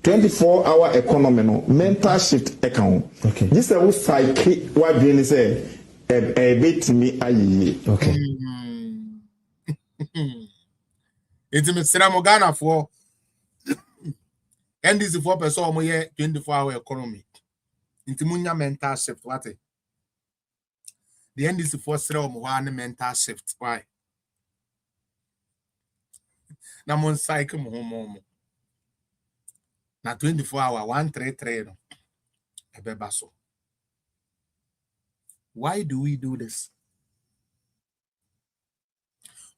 24-hour economy no mental shift account. Okay. This is what psyche what do say a bit me aye. Okay. It's Mr. Ghana for NDC 4% more 24-hour economy. Into munya mental shift what? The NDC 4% mental shift why? Na mon cycle mo na 24-hour 133 no ebeba so. Why do we do this?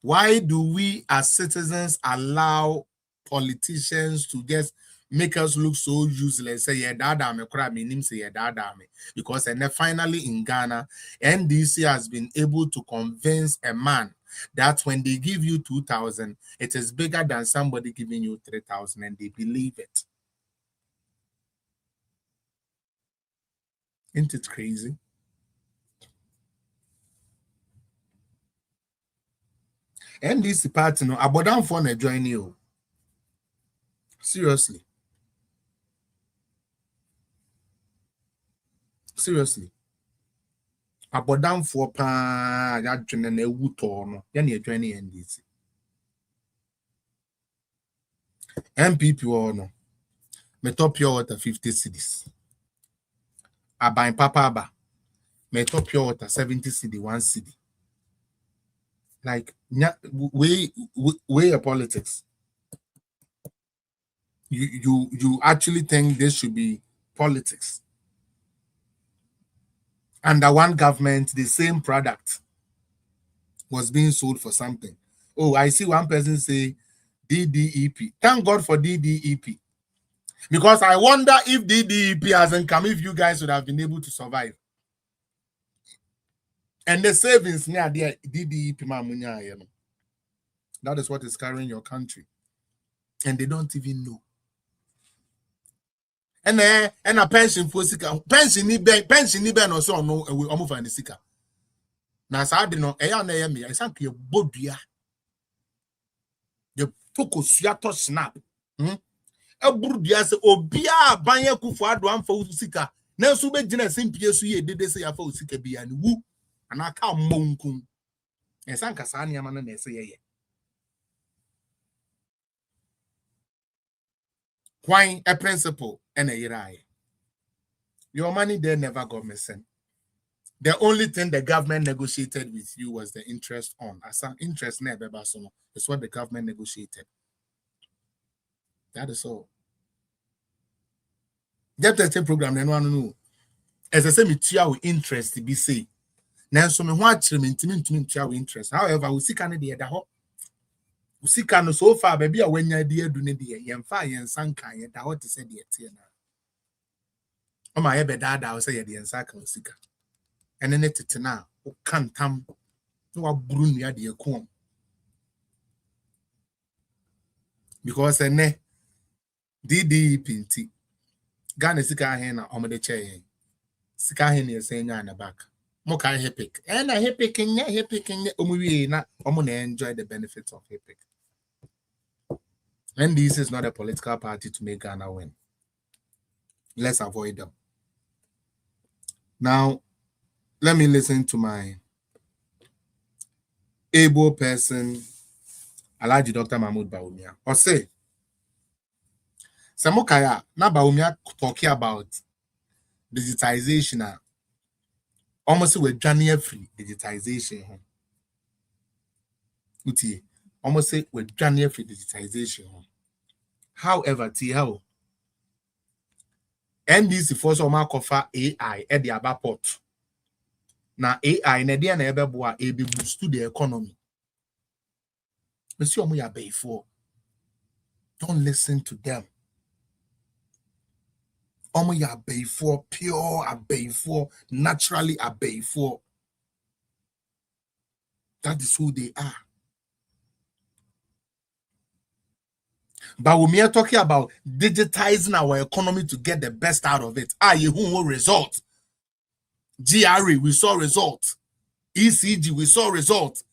Why do we as citizens allow politicians to just make us look so useless? Say yeah, dada me kura me nim say yeah, dada me. Because and then finally in Ghana, NDC has been able to convince a man that when they give you 2,000, it is bigger than somebody giving you 3,000, and they believe it. Isn't it crazy? NDC party no abodan for na join you. Seriously. Abodan for pa ya dwene na ewu to no ya na join NDC. MPP or no. Me top pure water 50 cedis. ABAN papa aba. Me top pure water 70 cedi 1 cedi. Like way of politics. You actually think this should be politics? Under one government, the same product was being sold for something. Oh, I see one person say DDEP. Thank God for DDEP. Because I wonder if DDEP hasn't come, if you guys would have been able to survive. And the savings near there, DDEP mamunya. That is what is carrying your country. And they don't even know. And a pension for sika. Pension ni ben or so no we almost find the sika. Na sa de no eya na me. I sank ye bodua. Ye focus ya to snap. Eburudua se obia banye kufu ado amfa sika. Na so be gina simpie so ye dede se ya fa sika bia ni wu. Ana ka monkum. E sanka sa ne ama na na se ye. Why a principle and a year? Your money there never got missing. The only thing the government negotiated with you was the interest on. As an interest never is what the government negotiated. That is all. Get the program, then one know. As I say, me tia with interest to be say. Now, so me watch me tia with interest. However, we see can the other. Usika no so far baby a wanya de adu ne de yemfa yensan kan ye da what say de tie na o ma ye be dada o say ye de yensan kan usika ene ne tete na o kantam no wa buru nua de ekom because ene DDEP nti Ghana sika ahen na omode che sika ahen ne say nya na back mo kan hepic and a hepic nye omuwie na omo na enjoy the benefits of hepic. And this is not a political party to make Ghana win. Let's avoid them. Now, let me listen to my able person, Alaji Dr. Mahmoud Bawumia. Or say, Samokaya, na Bawumia talking about digitization. Almost we're journey free digitization. Uti, almost say we're journey free digitization. However, how NDC for some offer AI at the abaport. Now AI na dia na ebe boa e be boost to the economy. Monsieur Omo pay for. Don't listen to them. Omo ya pay for pure abay for naturally abay for. That is who they are. But we are talking about digitizing our economy to get the best out of it. You who result. GRE, we saw results. ECG, we saw results.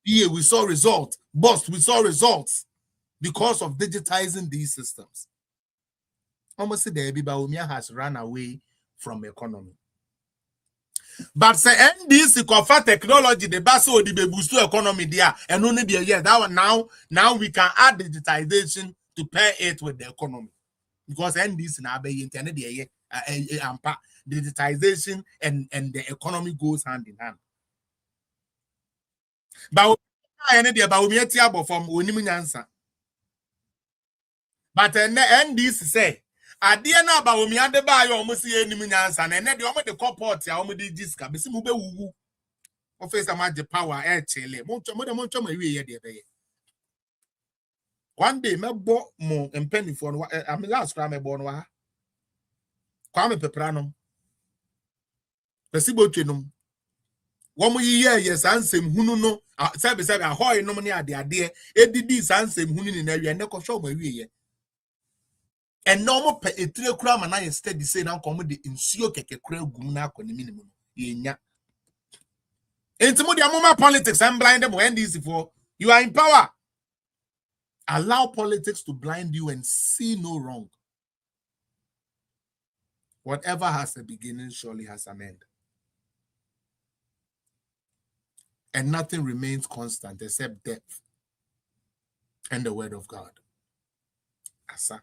PA, we saw results. BOST, we saw results because of digitizing these systems. Almost the Bawumia has run away from economy. But say NDC confer technology, the basso the boost to economy there, and only the year that one now we can add digitization to pair it with the economy. Because NDC now be internet the digitization and the economy goes hand in hand. But from Onimunyansa. But NDC say, Adiana Bawumia de ba yo almost see any Munyansa, and then the corporate ya almost diska, but some ube office a power air chile. One day, me bought more and penny for I'm last crime born. Kwame Pepranum. Pesibo Chenum. 1 more year, yes, ansem Hununo, service a hoy no money at the idea, ADD ansem Hunin in area, and no show my way. And normal pay a 3 cram and I instead say now come the insure keke crowd gumna on the minimum. Yenya. It's more the politics. I'm blind them when this for you are in power. Allow politics to blind you and see no wrong. Whatever has a beginning surely has an end. And nothing remains constant except death and the word of God. Asa.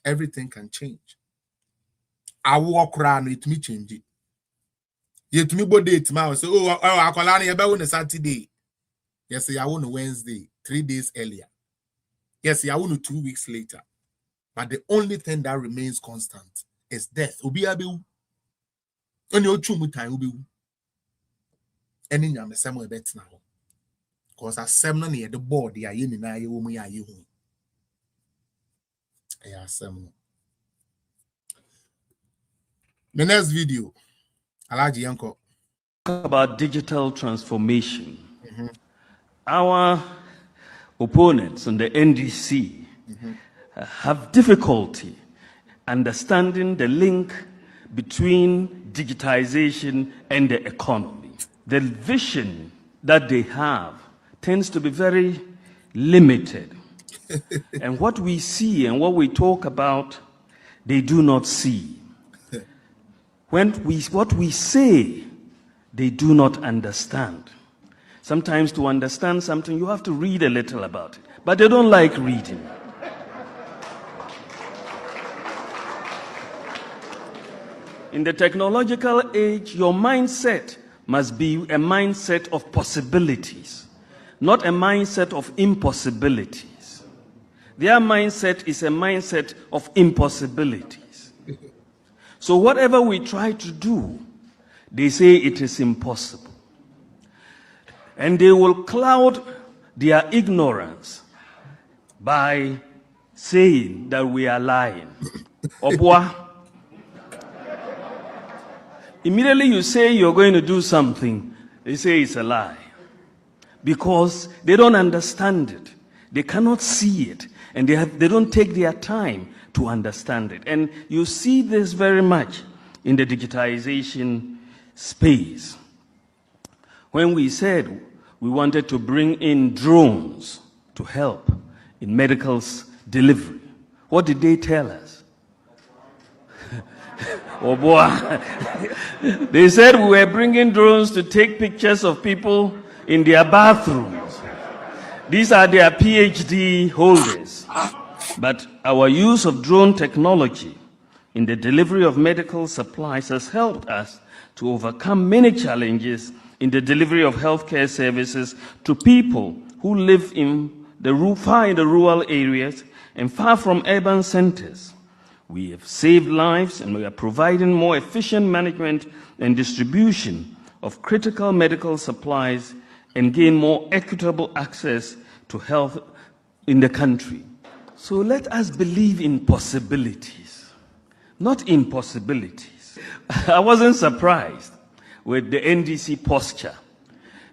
Everything can change. I walk around, it me change it. Yet me bo date tomorrow. So I call on you Saturday. Yes, I want Wednesday, 3 days earlier. Yes, I want 2 weeks later. But the only thing that remains constant is death. Obi abewu. Oni ochumu time obewu. Eni nyame semo ebet na ho. Because asem no na the board ya ye ni na ye wo mu ya ye hu. Asem no. The next video. Alaji Yanko. About digital transformation. Our opponents on the NDC have difficulty understanding the link between digitization and the economy. The vision that they have tends to be very limited. And what we see and what we talk about, they do not see. What we say, they do not understand. Sometimes to understand something, you have to read a little about it. But they don't like reading. In the technological age, your mindset must be a mindset of possibilities, not a mindset of impossibilities. Their mindset is a mindset of impossibilities. So whatever we try to do, they say it is impossible. And they will cloud their ignorance by saying that we are lying. Obwa. Immediately you say you're going to do something, they say it's a lie. Because they don't understand it. They cannot see it. And they don't take their time to understand it. And you see this very much in the digitization space. When we said we wanted to bring in drones to help in medical delivery, what did they tell us? Oh boy. They said we were bringing drones to take pictures of people in their bathrooms. These are their PhD holders. But our use of drone technology in the delivery of medical supplies has helped us to overcome many challenges in the delivery of healthcare services to people who live far in the rural areas and far from urban centers. We have saved lives and we are providing more efficient management and distribution of critical medical supplies and gain more equitable access to health in the country. So let us believe in possibilities, not impossibilities. I wasn't surprised with the NDC posture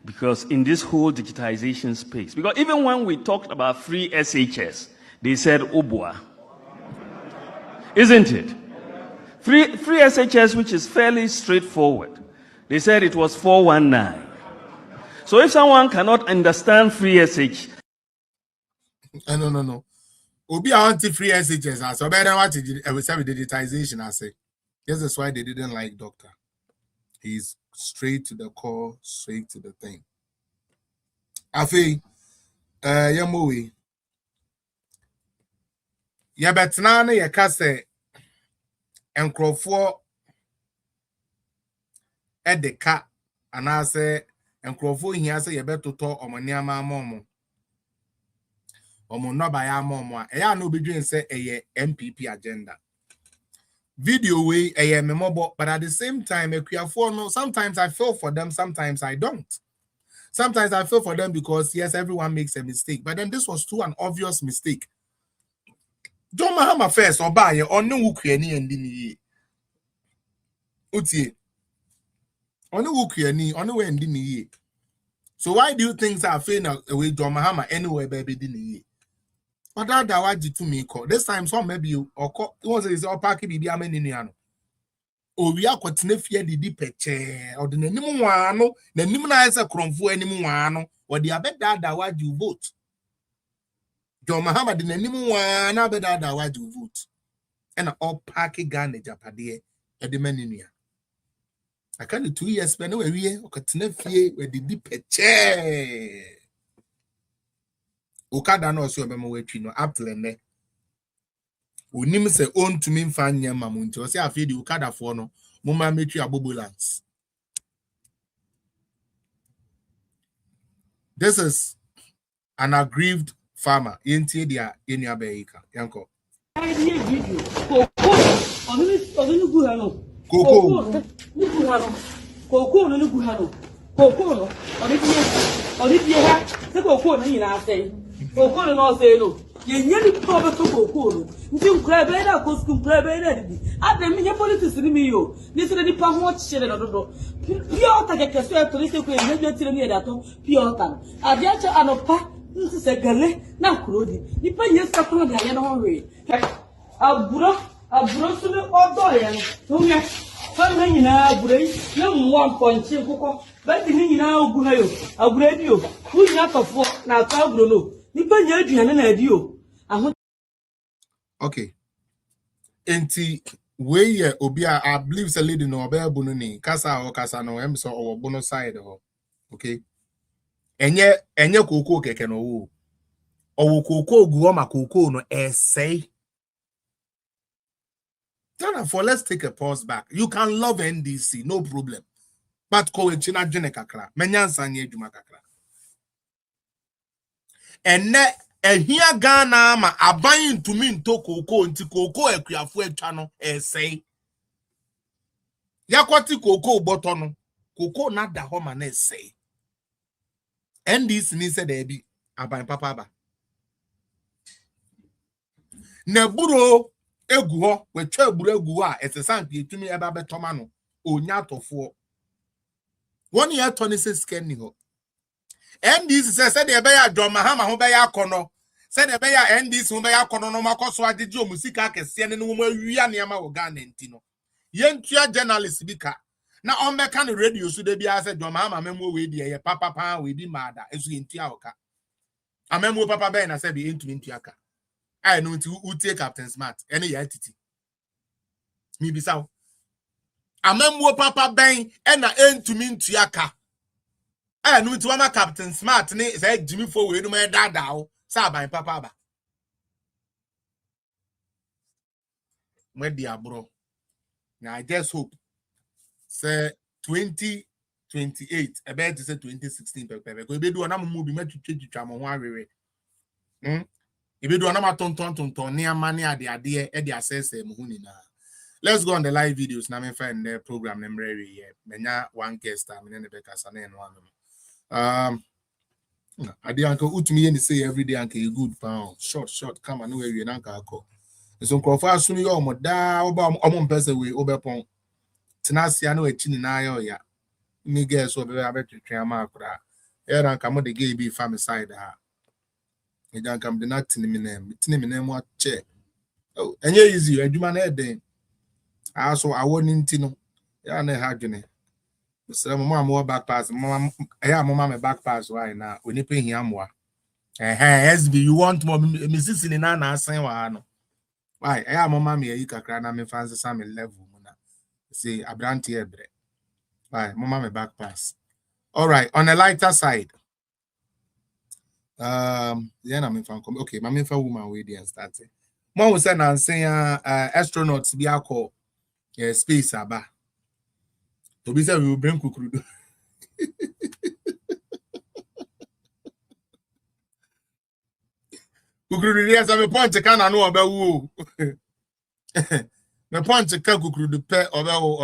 because in this whole digitization space, because even when we talked about free SHS, they said Obua. Isn't it? Free SHS, which is fairly straightforward. They said it was 419. So if someone cannot understand free SH, no. Obi anti free SHS. So better what we say with digitization. I say, this is why they didn't like doctor. He's straight to the core, straight to the thing. I feel, yamowi. Ya betnana ya kase enkrofo edeka anase enkrofo hia se ye betoto omoniama amomo omo noba ya amomo a ya na obedwen se eye MPP agenda video we eye memobo, but at the same time ekuafo no, sometimes I feel for them, sometimes I don't. Sometimes I feel for them because yes, everyone makes a mistake, but then this was too an obvious mistake. John Mahama first or buy on no Ukraine and dini. Utie. On no Ukraine, on the way and dini. So why do you think I feel away John Mahama anywhere, baby dini? But that waji to me call. This time some maybe you or call it was a parky be a man in the ano. Oh, we are quite fear the deep chair or the Nimuano, the Nimuna cromfo anymuano, or the abet that why you vote. John Mahama didn't anyone now better that why you vote. And all parky gun japade at the meninia. I can't 2 years spend away or catnefie with the deep chair. Okada no so bema wetwi no aplene onim se ontumi mfa nya mamunti o se afi di okada fo no moma metwi abobolance. This is an aggrieved farmer yenti dia enua beika yanko Koko no gu ha no koko no odidie ha se koko no nyina asai koko no say no ye nyani probe to koko no nti nkura be na ko sku nkura be na di adem nye politics ni mi yo ni se di pa ho chere no dodo pio ta ke so e to se ko ye nye tire mi da to pio ta ade acha anopa nti se gale na kurodi ni pa nye sa ko da ye no we aburo so le odo ye no me fa nyina aburei na mwa ponche koko ba di nyina ogu ha yo abure di yo hu nya tofo na ta aburo no ni pa nya aduane na adi yo aho. Okay, enti we ye obi I believe say lady no oba bunu ni kasa no em so owo bunu side ho. Okay, enye koko keke no wo owo koko ogu o ma koko no essay. Therefore, let's take a pause back. You can love NDC, no problem. But ko echina dwene kakra. Menyansa nye adwuma kakra. Enne ehia Ghana ma aban ntumi nto koko nti koko akuafo atwa no essay. Yakwati koko boto no. Koko na da ho ma na essay. NDC ni se there be aban papa ba. Neburo egu ho wetwa eburu egu a esesanpe etumi eba betoma no onya atofo woni ya toni se scan ni ho NDC se de be ya John Mahama ho be ya akono se de be ya NDC ho be ya akono no makoso agege omusika akese ne no mo awia ne ma wo Ghana nti no yentua journalist bi ka na on be ka no radio so de bia se John Mahama memo we di ye papa pa we di mada esu yentua oka amemo papa be na se bi entumi ntua ka I know to utie Captain Smart. Any entity. Me be so. Amemwo papa ben ena entumi ntuaka. No nti Captain Smart ne say Jimmy for we no me dada o. Sa ban papa ba. Mwedi abro. Now I just hope say 2028 about to say 2016 pepe because be do na mo bi matwitwa mo ho awewe be do na ma tonton ne amane ade e de assess mo ho nina. Let's go on the live videos na me find the program na mrewe here menya one guest am ne be kasa na eno anu ade anka utumi ye ni say every day anka good pound short come and we na anka akọ so nkrofo asunu ye omoda oba omompese we obepon tenasia na wachi ni na ayo ya me guess so be abetwetwe ama akura era nka mo de gay be family side ha e jan kam de na tini me mu ache oh enye easy adwuma na eden aso awoni nti no ya na ha dwene so mo back pass mo ya mo me back pass why na onipa hia moa SB you want more me sisi na asen wa no why ya mo me yi kakra na me fancy sam level mo na say abranti ebre why mo me back pass. All right, on a lighter side then I'm in okay my main woman we dey start mo say na say astronauts bi akọ space aba to be say we will bring kukurudu kukurudu yes am point kan na no obawu me point kan kukurudu pe obawu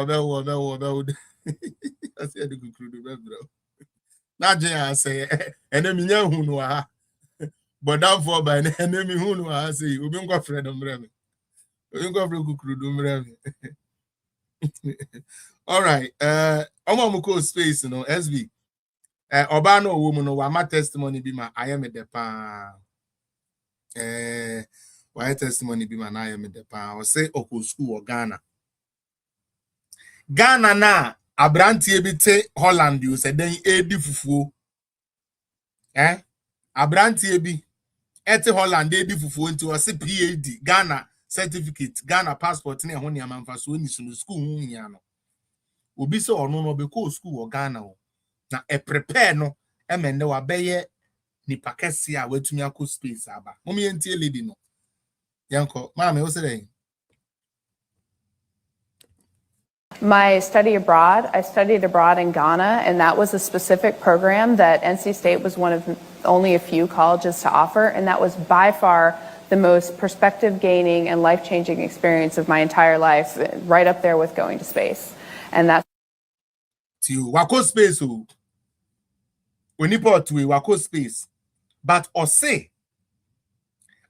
I said the kukurudu bro na je say enemy nya hu no ha but down for by enemy hu no ha say obi nkwa frɛ no mrɛ me obi nkwa frɛ kukurudu mrɛ me. All right, omo space no SB oba no wo mu no wa ma testimony bi ma ayeme de pa wa testimony bi ma na ayeme de pa o say okọ school o Ghana na abrantie bi te Holland you say den edi fufuo abrantie bi ete Holland edi fufuo nti o say PhD Ghana certificate Ghana passport na ho niam amfa so ni sunu school hu nya no obi se ono no be ko school o Ghana o na e prepare no e mende wa beye ni pakesi a watumi akọ space aba mom ye ntie lady no yanko mama wo se dey. My study abroad, I studied abroad in Ghana, and that was a specific program that NC State was one of only a few colleges to offer, and that was by far the most perspective-gaining and life-changing experience of my entire life, right up there with going to space. And that's to wako space when you put to wako space, but or say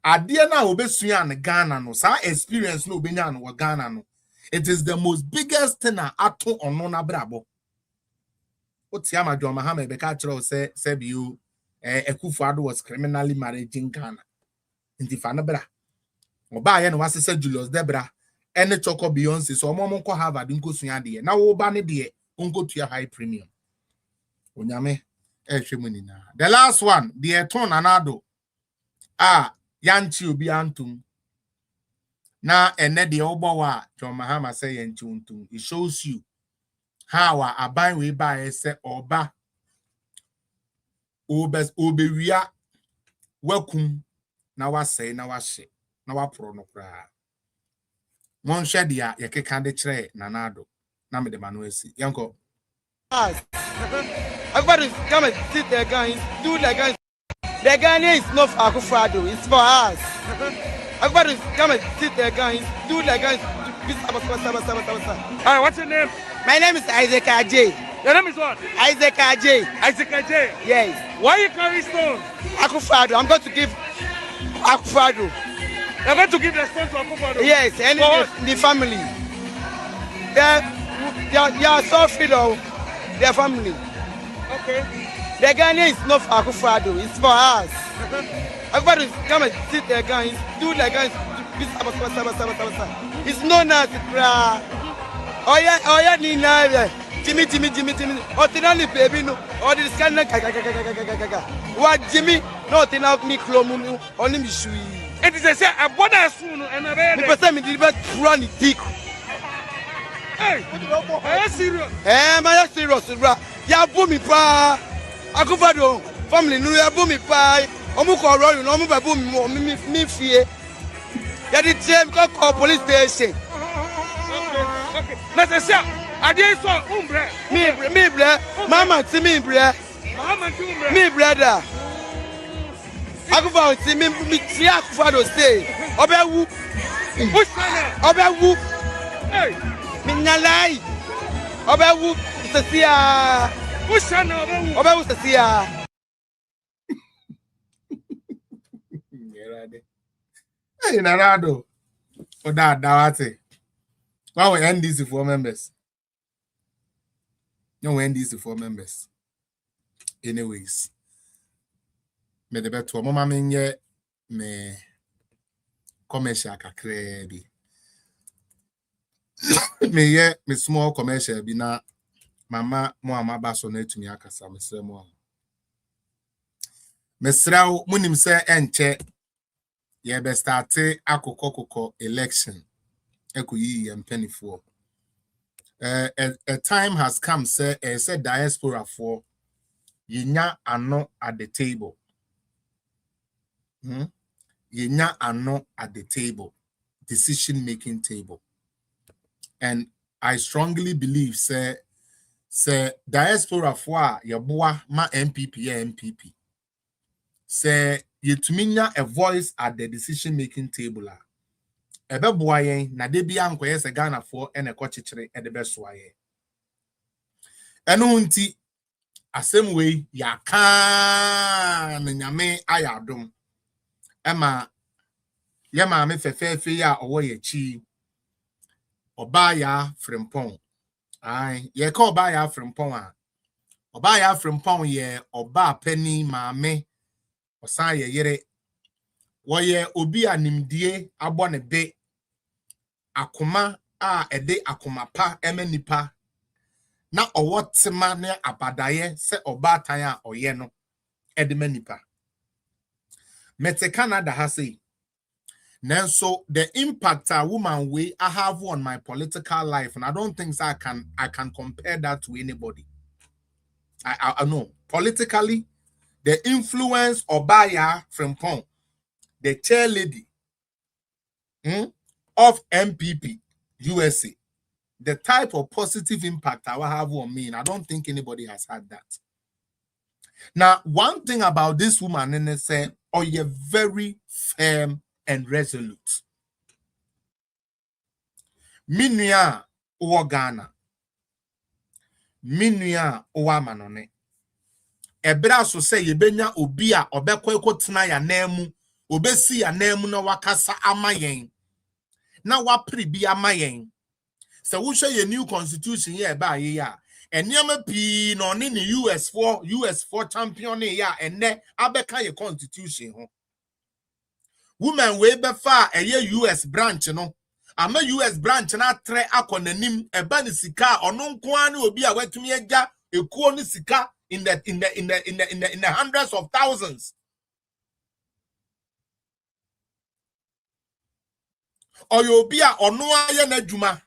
adia na obesua na Ghana no sa experience no obenya no Ghana no. It is the most biggest thing ato ono na brabo. Oti amadwo Mahama be ka kire say you Akufo-Addo was criminally married in Ghana. Nti fa na bra. Oba ye no wasese Julius Debra ene choko Beyonce so omo nko Harvard nko sua de. Na wo ba ne de nko tua high premium. Onyame ehwemu ni na. The last one, the Eton Anado. Yanchi obi antum. Na ene de obowa John Mahama say yentuntum. It shows you how aban we buy say oba obewia wakum na wasay na wahye na wapro no kra. Mon hwe de a yekeka de kire nanado na me de manuesi. Yanko. Everybody come and sit there guys. Do like guys. The Ghanaian is not for Akufo-Addo, it's for us. Everybody come and sit there guys. Do like guys. Alright, what's your name? My name is Isaac Ajay. Your name is what? Isaac Ajay. Isaac Ajay? Yes. Why you carry stone? Akufo-Addo. I'm going to give Akufo-Addo. You're going to give the stone to Akufo-Addo? Yes, and the family. They are suffering of their family. Okay. The Ghanaian is not for Akufo-Addo, it's for us. Everybody come and sit there guys. Do like guys. It's no nice to cry. Oh yeah, Nina. Jimmy. Otinali baby no. Or this kind of what Jimmy? No, Tina me clomunu. Only me shui. It is a say a border soon and a very. The person me deliver run the dick. Hey, serious. Eh, my serious, bro. Ya bumi pa. Akufado family nu ya bumi pa. Omu ko ro you no omu be bumi mi fie. Ya di team ko call police station. Okay. Necessary. Ade so umbre. Me bre. Mama ti me bre. Mama ti umbre. Me brother. Akufado ti me ti Akufado stay. Obewu. Obewu. Hey. Minyalai. Obewu sesia. Ushana obewu sesia. Hey, Narado. For that, Dawate. Why we end these 4 members? No, we end these 4 members. Anyways, me the better mama minye me commercial kakre bi. Me ye me small commercial bi na mama mo amaba so na etumi akasa me sre mo. Me sraw munim se enche ye be start akokokoko election ekoyi ye mpanifo. A time has come say diaspora for yinya ano at the table. Yinya ano at the table, decision making table. And I strongly believe say diaspora for yaboa ma MPP. Say yetuminya a voice at the decision making table. Ebe boyen na de bia nkoye se Ghana for ene kochichere e de besoaye. Eno nti asem we ya ka na nyame ayadom. Ema ye ma me fefefe ya owo ye chi oba ya frimpon. Ai ye ka oba ya frimpon a. Oba ya frimpon ye oba pani maame osan ye yere. Wo ye obi animdie abo ne be akoma a ede akoma pa emenipa na owotima ne abadaye se oba tan a oye no ede manipa mete Canada ha say nanso the impact a woman way I have on my political life, and I don't think so I can compare that to anybody. I know politically the influence Obaya Frimpong, the chair lady of MPP USA, the type of positive impact I will have on me, and I don't think anybody has had that. Now, one thing about this woman, and they say, oh, you're very firm and resolute. Minya uwa Ghana. Minya uwa manone. Ebra so say yebenya obia obekwe tena ya nemu, obesi ya nemu na wakasa amayen. Na wapri bi amayen. So we show your new constitution here by ya. And yama pi no ni US4 champion ya and ne abeka your constitution ho. Women way befa a US branch no. Ama US branch na tre akonanim eba ni sika ono nko ani obi a wetumi ega ekuo ni sika in the hundreds of thousands. Oyobia ono aye na dwuma.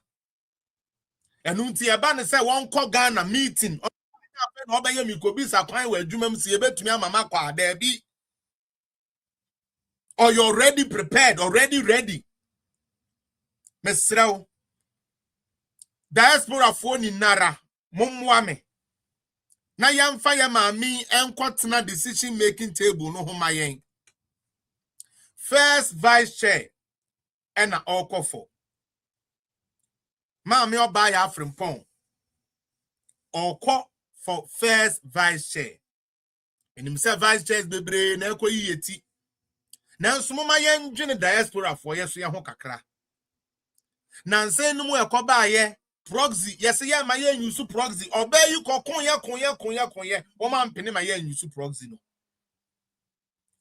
Enunti eba ne say won ko Ghana meeting. No be yemi ko bisa kwan we adwuma msi ebetumi amama kwa da bi. Or you're already prepared, already ready. Mesrao. Diaspora phone in Nara. Mumwame. Na yamfa ya mami enkwatena decision making table no homayen. First vice chair. Ena okofo. Mami obaya frimpon. Oko for first vice chair. And himself vice chair is bebre na ekwo yiyeti. Nanso mama yen dwene diaspora for yeso ye ho kakra. Nanse no mu ekoba ye proxy yes ye ma ye use proxy obey you konye o ma mpene ma ye use proxy no.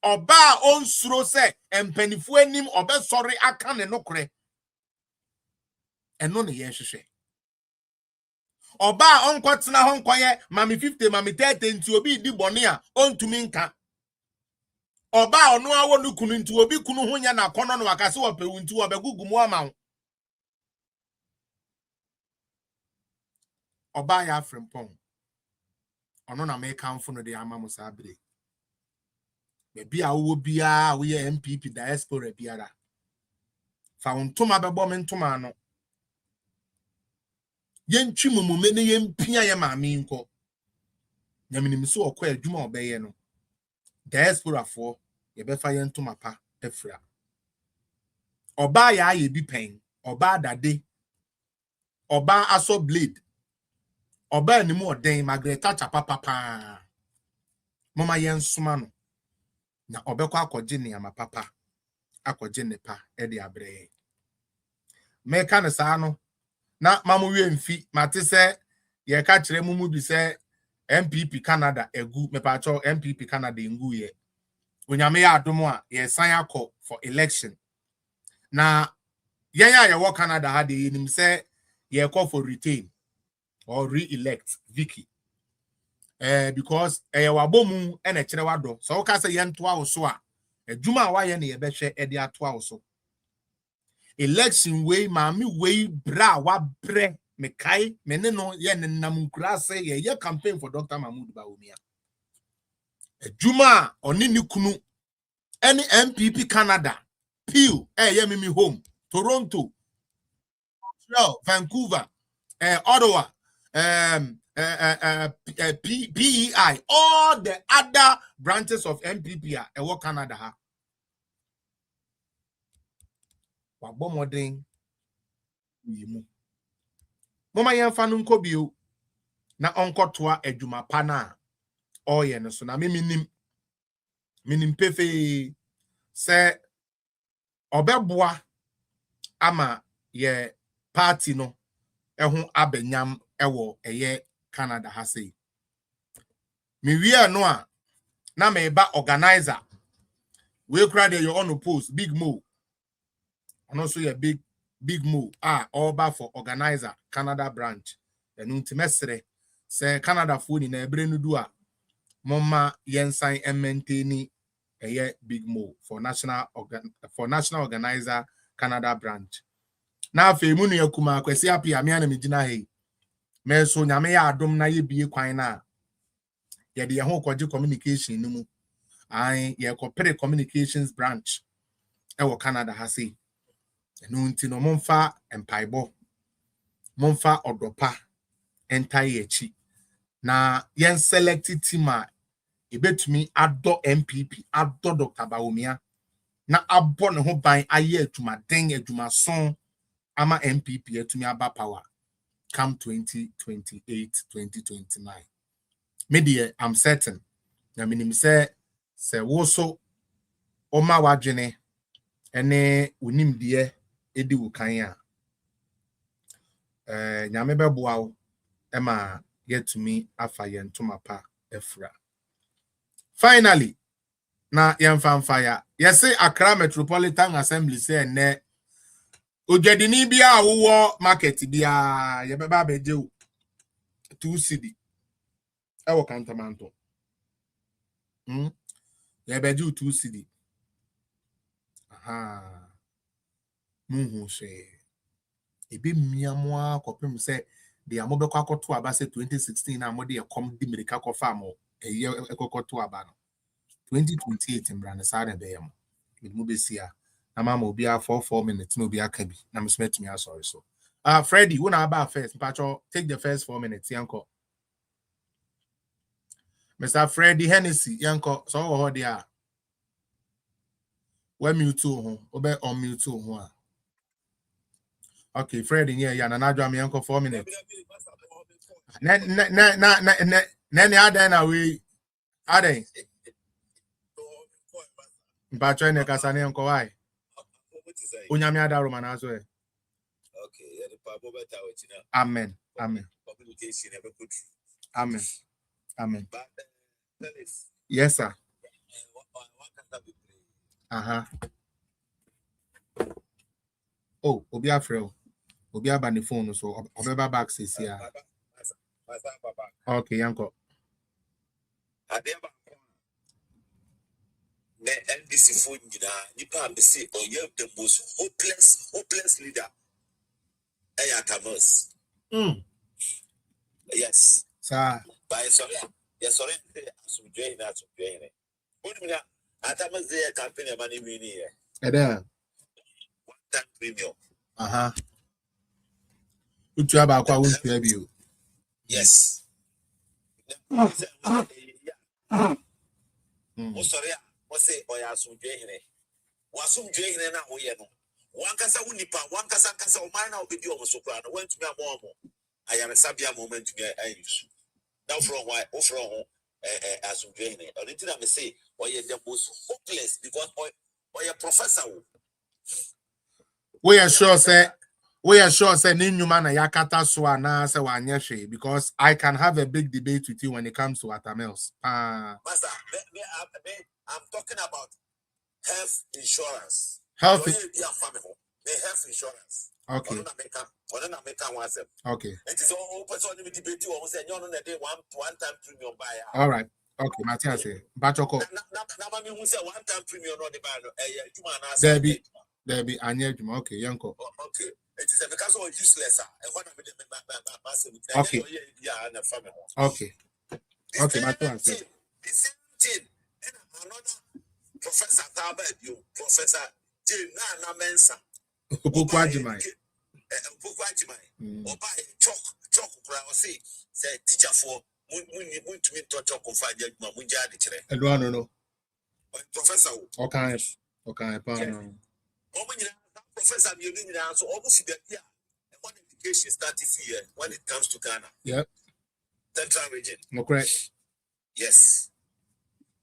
Oba onsuro se empanifo anim obe sori aka ne nokre. Eno ne ye hwehwe. Oba onkotena ho nkoye mami 50 mami 30 nti obi di bone a ontumi nka. Oba ono awo no kunu nti obi kunu ho nya na kono no wakase wo pewu nti obegugu mu ama wo. oba ya frimpon ono na make amfo no de ama mo sabre bebi a wo bia wo ye MPP diaspora biara fa wontoma bebo me ntoma no yentwi mumume ne yempia ye maame nko nyaminim so okwa adwuma obeye no diaspora fo ye befa ye ntoma pa efra oba ya ye bi pen oba dade oba aso blade oba ni mu oden Margaret chapa papa mama ye nsoma no na obekwa akogye ne ama papa akogye ne pa e de abre meka ne saa no na mamu wie mfi mate se ye ka kire mu bi se MPP Canada egu mepacho MPP Canada ngu ye onyame ya adom a ye san akọ for election na yen ya ye wo Canada ha de yinim se ye call for retain or re-elect Vicky because wabomu ene kire wado so wo ka se ye ntoa wo so a adwuma wa ye ne ye behwe e de atoa wo so election way maami way bra wa bre me kai me ne no ye ne nam nkura se ye campaign for Dr. Mahmoud Bawumia adwuma oni ni kunu any MPP Canada Peel ye mimi home Toronto Montreal Vancouver Ottawa PEI all the other branches of MPP are Canada ha wabomodin yimu mama yemfa no nkobio na onkotoa adwuma pa na oye no so na minim pefe se obeboa ama ye party no eho abanyam ewo eye Canada ha sei mi wie no a na me ba organizer we crowd your own post big mo and also your big move all back for organizer Canada branch and ultimate say Canada phone in a brain do a mama yensan and maintain a big move for national organizer Canada branch now fe munu yakuma kwesi api amia na mejina he me so nyame ya adom na ye bie kwan na ye de ho kwaje communication no mu ai ye corporate communications branch e wo Canada ha sei nunti no momfa empaibo momfa odopa entire echi na yen select team a ebetumi ado MPP ado Dr. Bawumia na abo ne ho ban aye atuma den adwuma son ama MPP atumi aba power come 2028-2029 media I'm certain na minim se wo so oma wadwene ene unim de edi wukan a nyame beboa wo ema yetumi afa ye ntoma pa efra finally na yemfamfa ya yesi Accra Metropolitan Assembly say ne ojedini bia wo market bia ye beba beje 2 cedi ewo kantamanto ye beje 2 cedi aha muhu se ebe miamwa kopem se de amobekọ akoto aba se 2016 na amode ye kom di mirika kofa mo eye ekokoto aba no 2028 mbrane sare be yam mu besia na mama obi a 4 minutes no obi aka bi na mesmetumi asori so Freddy who na aba first mpacho take the first 4 minutes yanko Mr. Freddy Hennessy yanko so wo ho dia we mute ho obe on mute ho a okay Freddy yeah na adwa me yanko 4 minutes na adan na we adan mpacho ne kasane yanko why unyame adaro manazo okay the papa beta wechina amen communication ebe put amen yes sir oh obi afrel obi aba the phone so obeba back says here okay yanko the NDC phone nipa be say oh you the most hopeless leader Ayatamas Yes. Sir. By sorry. Yes, sorry. As we join that, we join it. What do you mean? At a day campaign, money we need. One time premium. Utu abakwa won't pay you. Yes. Sorry, what say, or ya some drain? Was some drain and now we know. One casa unipa, one casa casa of mine, I'll be your soprano. Went to me a more. I am a sabia moment to get a use. Now from why, or from as some drain. Or did I say, why you're the most hopeless because or your professor. We are sure, say. We are sure say Ninyuma na yakata so na say wanyeshe because I can have a big debate with you when it comes to watermelons. Master, I'm talking about health insurance. Health health insurance. Okay. Okay. It is all person debate you almost say you know day one time premium buyer. All right. Okay, Matthias say. Bachoko. Na me who say one time premium no the buy no There be Anyejuma. Okay, Yanko. Okay. It is because of useless. Okay. Okay. Okay, Matthias say. The same thing. Another Professor Talbot, you Professor na Mensa. Upukwajimai. Oba chalk say teacher for mun to me to chalk of find ma munja de kire. No. Professor. Okay. Professor, you need to answer almost the year. One education started here when it comes to Ghana. Yep. Central region. No correct. Yes.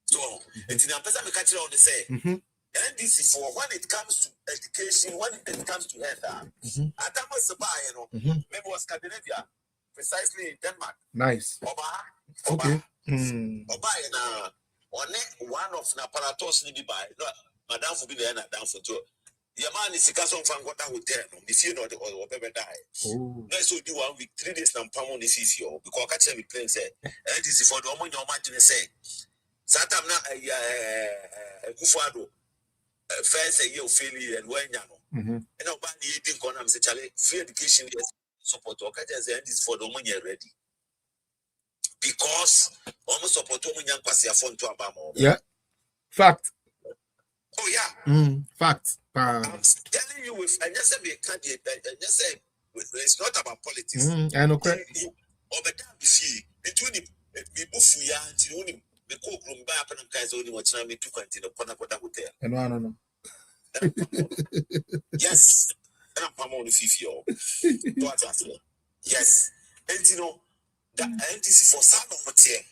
So, it's in a person we catch on the say. And this is for when it comes to education, when it comes to health. Adam was you know, maybe was Scandinavia, precisely in Denmark. Nice. Okay. Oba na one of the apparatus need by Madame for be there and down for two. Your man is a castle from what I would tell him. If you know the or baby die. Let's do 1 week, 3 days and palm on the CCO because I catch him with playing say, and this is for the woman your imagine say. Satam na Kufado first a year failure and when you know. And about the 18 corner, say, Charlie, free education is support or catch us and this for the woman you're ready. Because almost support woman young pass your phone to Abamo. Yeah. Fact. Oh yeah. Fact. I'm telling you, with and just say candidate, and just say it's not about politics. I know correct. Over there, between the buffy until only the cook room by up and guys only watching me to continue upon a hotel. No. Yes, and I'm on the fifth. Yes, and you know that and this is for some of the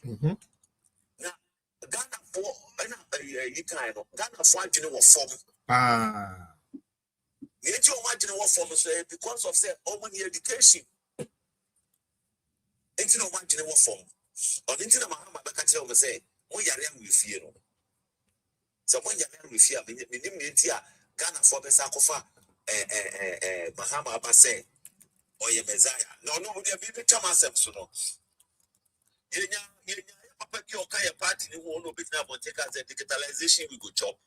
now Ghana for you kind of Ghana for general form. Need you imagine what form say because of say money education. Ain't you know imagine what form? Or didn't you know Mahama Bakachi say, "Oh, you're young with fear." So when you're young with fear, Ghana for the Sakofa, Mahama Abase, or your Messiah. No, we are being Chamasem, so no. Papa, you okay a party, you won't open up and take us a digitalization, we go chop.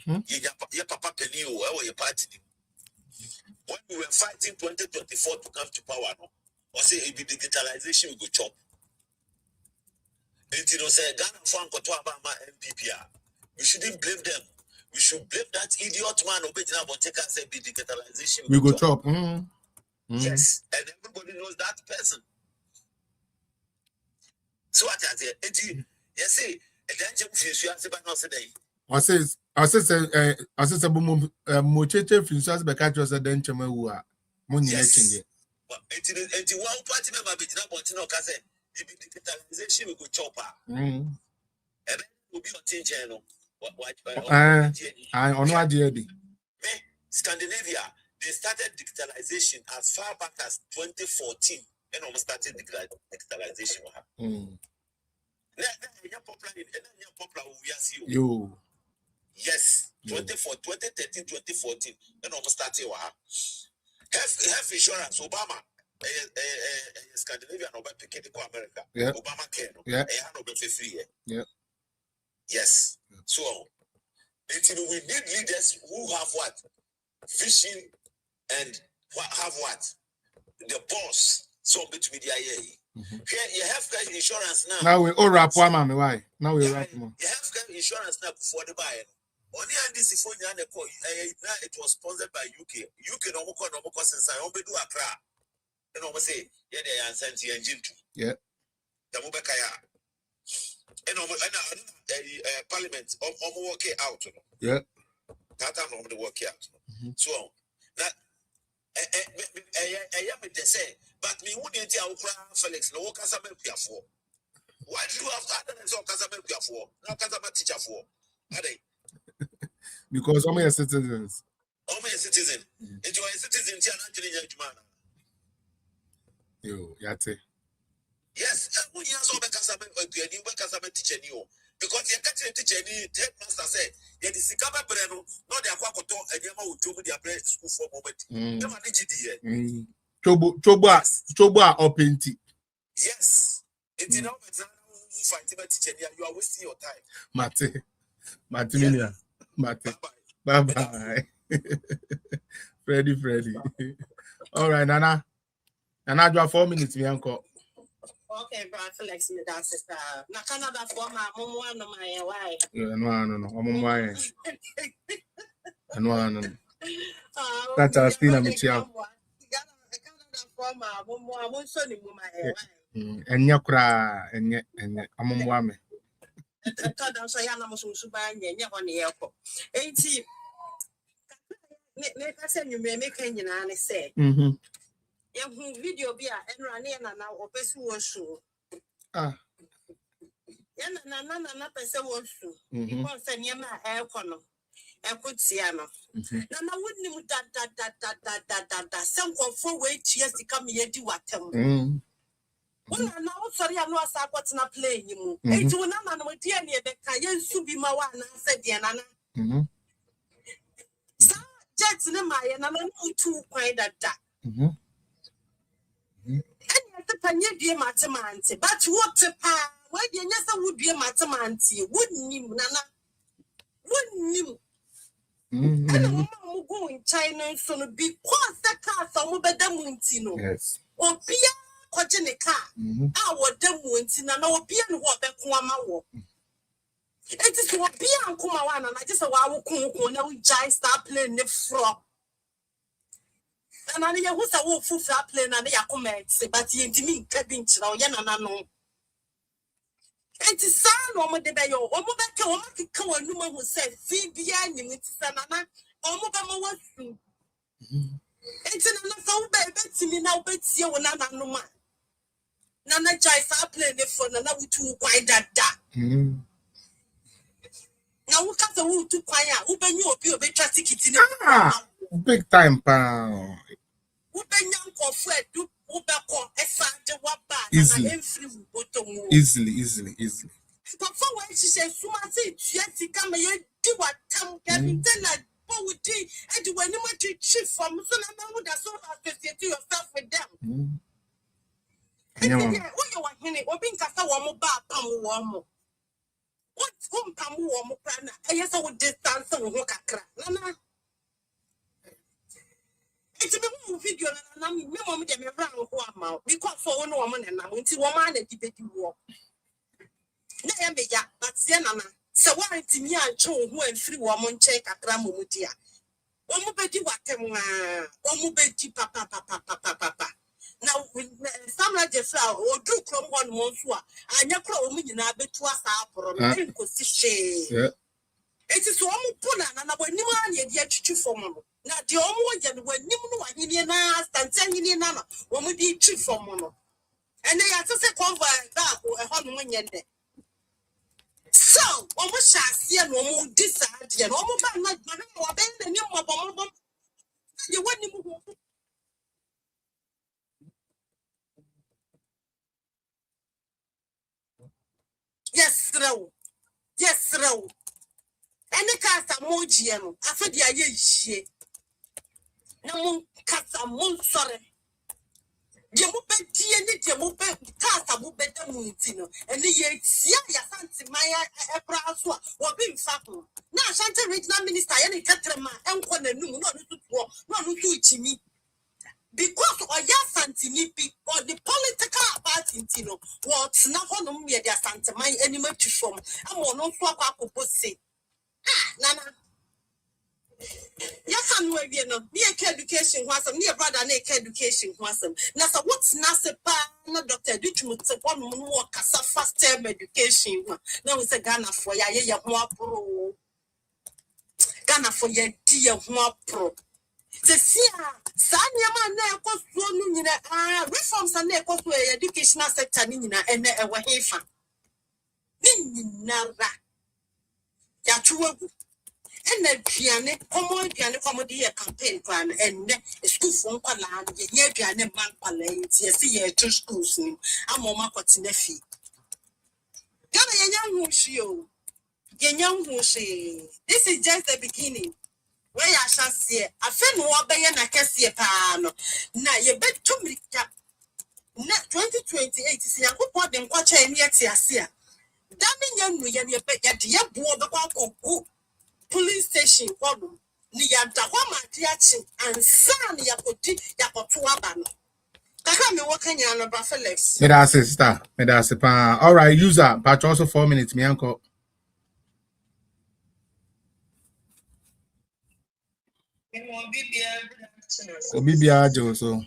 Your Papa Penny, or your party. When we were fighting 2024 to come to power, no, or say it be digitalization, we go chop. And you know, say Ghana Frank or Tuabama MPPR. We shouldn't blame them. We should blame that idiot man who better not take us a digitalization. We go chop. Yes, and everybody knows that person. So what I say, you see, and then you answer by not today. I says, Mocheche Finsus Becatros a denchama who are money. Yes, but it's one party member, but not want to know, because digitalization will go chopper. And then will be on tin channel. I on what dear be. Scandinavia, they started digitalization as far back as 2014 and almost started digitalization. You. Yes, 2013, 2014, and almost started. Health insurance, Obama, Scandinavia, no picking the America. Obama care, no free. Yes. So, we need leaders who have what? Vision and have what? The boss. So bit media you have insurance now. Now we all wrap one, mommy. Why? Now we wrap more. You have insurance now before the buy. Only and this phone it was sponsored by UK. UK no more since I only do a crack. And almost say, yeah, they are sent the engine to. Yeah. The Mubekaya. And Parliament work out. Yeah. That time the work out. So that I am the same. But me wouldn't tell Felix no Casabel for. Why do you have that? So Casabel for? No Casabel teacher for. Are they? Because how many citizens? How many citizens? Enjoy citizens here. Yo, yate. Yes, we are so Casabel teacher new. Because you can't teach any headmaster said, "Yet the Sikaba Breno, not the Aquacoto, and Yama will do the play school for a moment." Never did Choba open tea. Yes, it's enough. You are wasting your time. Mate, bye bye. Freddy. All right, Nana, you have 4 minutes, me uncle. Okay, bro, Felix, me that sister. Na Canada for my mom one of my wife. Yeah, no. I'm why. No. That's our still I'm here. For my mom one son in my wife. And yakra and I'm wame. I thought I'm saying I'm so subang and on the airport. Ain't he? Make us send you may make any and say. Video be and running and now or person was so. Yana person was so. Because I near my air corner. I could see Anna. Nana wouldn't that some for wait years to come here do what tell me. Well, now sorry, I'm not what's not playing you. It's one man with dear near the Kayan Subi Mawan, said Diana. Jets in my and I'm not too quiet at that. And yet the Panya dear Matamanti, but what a pa, why the Nessa would be a Matamanti, wouldn't you, Nana? Wouldn't you? And a woman will go in China so because the car some better Muntino. Yes. Or Pia, watching a car. Our Demuntino, no Pia and what the Kuama. It is what Pia and Kumawan, and I just a while now we start playing the frog. And I know who's a wolf for playing and they are comments, but you didn't mean cabin to Yanano. It is son or the bay or Mobile or woman who said, "See behind him, it's Sanana or Mobama was true." It's another so bad to me now, but see one another no man. Nana Jai start playing the phone and now we too quite that. Now we cut the wood to quiet, open you up your big traffic in big time, pal. Easily. But for when she says, "Sumasi, yes, he come here, do what come, Gavin, tell her, what would he, and do when you want to chief from so now would have so associate yourself with them." And then, what you want here, or being cast a warm bar, palm warm. What's home, palm warm, plan? I guess I would distance and walk a crack. Nana. It's a video and I'm no me around one because for one woman and I'm into woman and debate war. Nay, but Sienna, so why to me and show who and 3 woman check a gramutia. One betty what one betty papa. Now, some like the flower or do from 1 month, and your crow meaning I bet to us up or a it is one puna and about Niman yet to form. Now, the only when Nimu and sending Nana, when we did chief for Mono. And they are to say, come by that or a honeymoon yende. So, what was I see and one more decide, and almost not or then the new mobile. You want him. Yes, row. And the cast a mojiano, after the idea she. No cast a moon sorry. Yamupe tea and Yamupe cast a better moontino, and the years, ya fancy my braswa or being fapping. Now, Shanty regional minister, any catrama, and one and no, not to me. because oya santinipi or the political party ntino what na hono me dia santeman anima tu from amo no so akwa say nana yes and we no me education wasam me brother na education wasam na so what na se pa na doctor ditumutte wonu no kasa fast term education na we say Ghana for ya ye ho apro Ghana for ye die ho apro Sanya na ekosuo no nyina reforms na ekosuo educational sector ni nyina ene ewo hefa ni nyinara ya tuwagu ene aduane komo aduane komo de ye campaign plan ene school fo nkwala ye aduane man kwala nti ye se ye to schools ni amoma kwatena fi gana ye nyanwu hwio ye nyanwu hwe. This is just the beginning. Where ya shall see a fen wobey na kese pa no na ye bet to me na 2028 is yankopɔ de nkwacha emi ati ase a da me nyanu ye ne be ya de bo obekwa police station kodum ni ya da ho ma de achi ansa ni yakoti yakoto aba no kaka me wakanya no ba Felix Me da sister, me da pa. All right, user, but also 4 minutes me uncle. Obibia Jo so.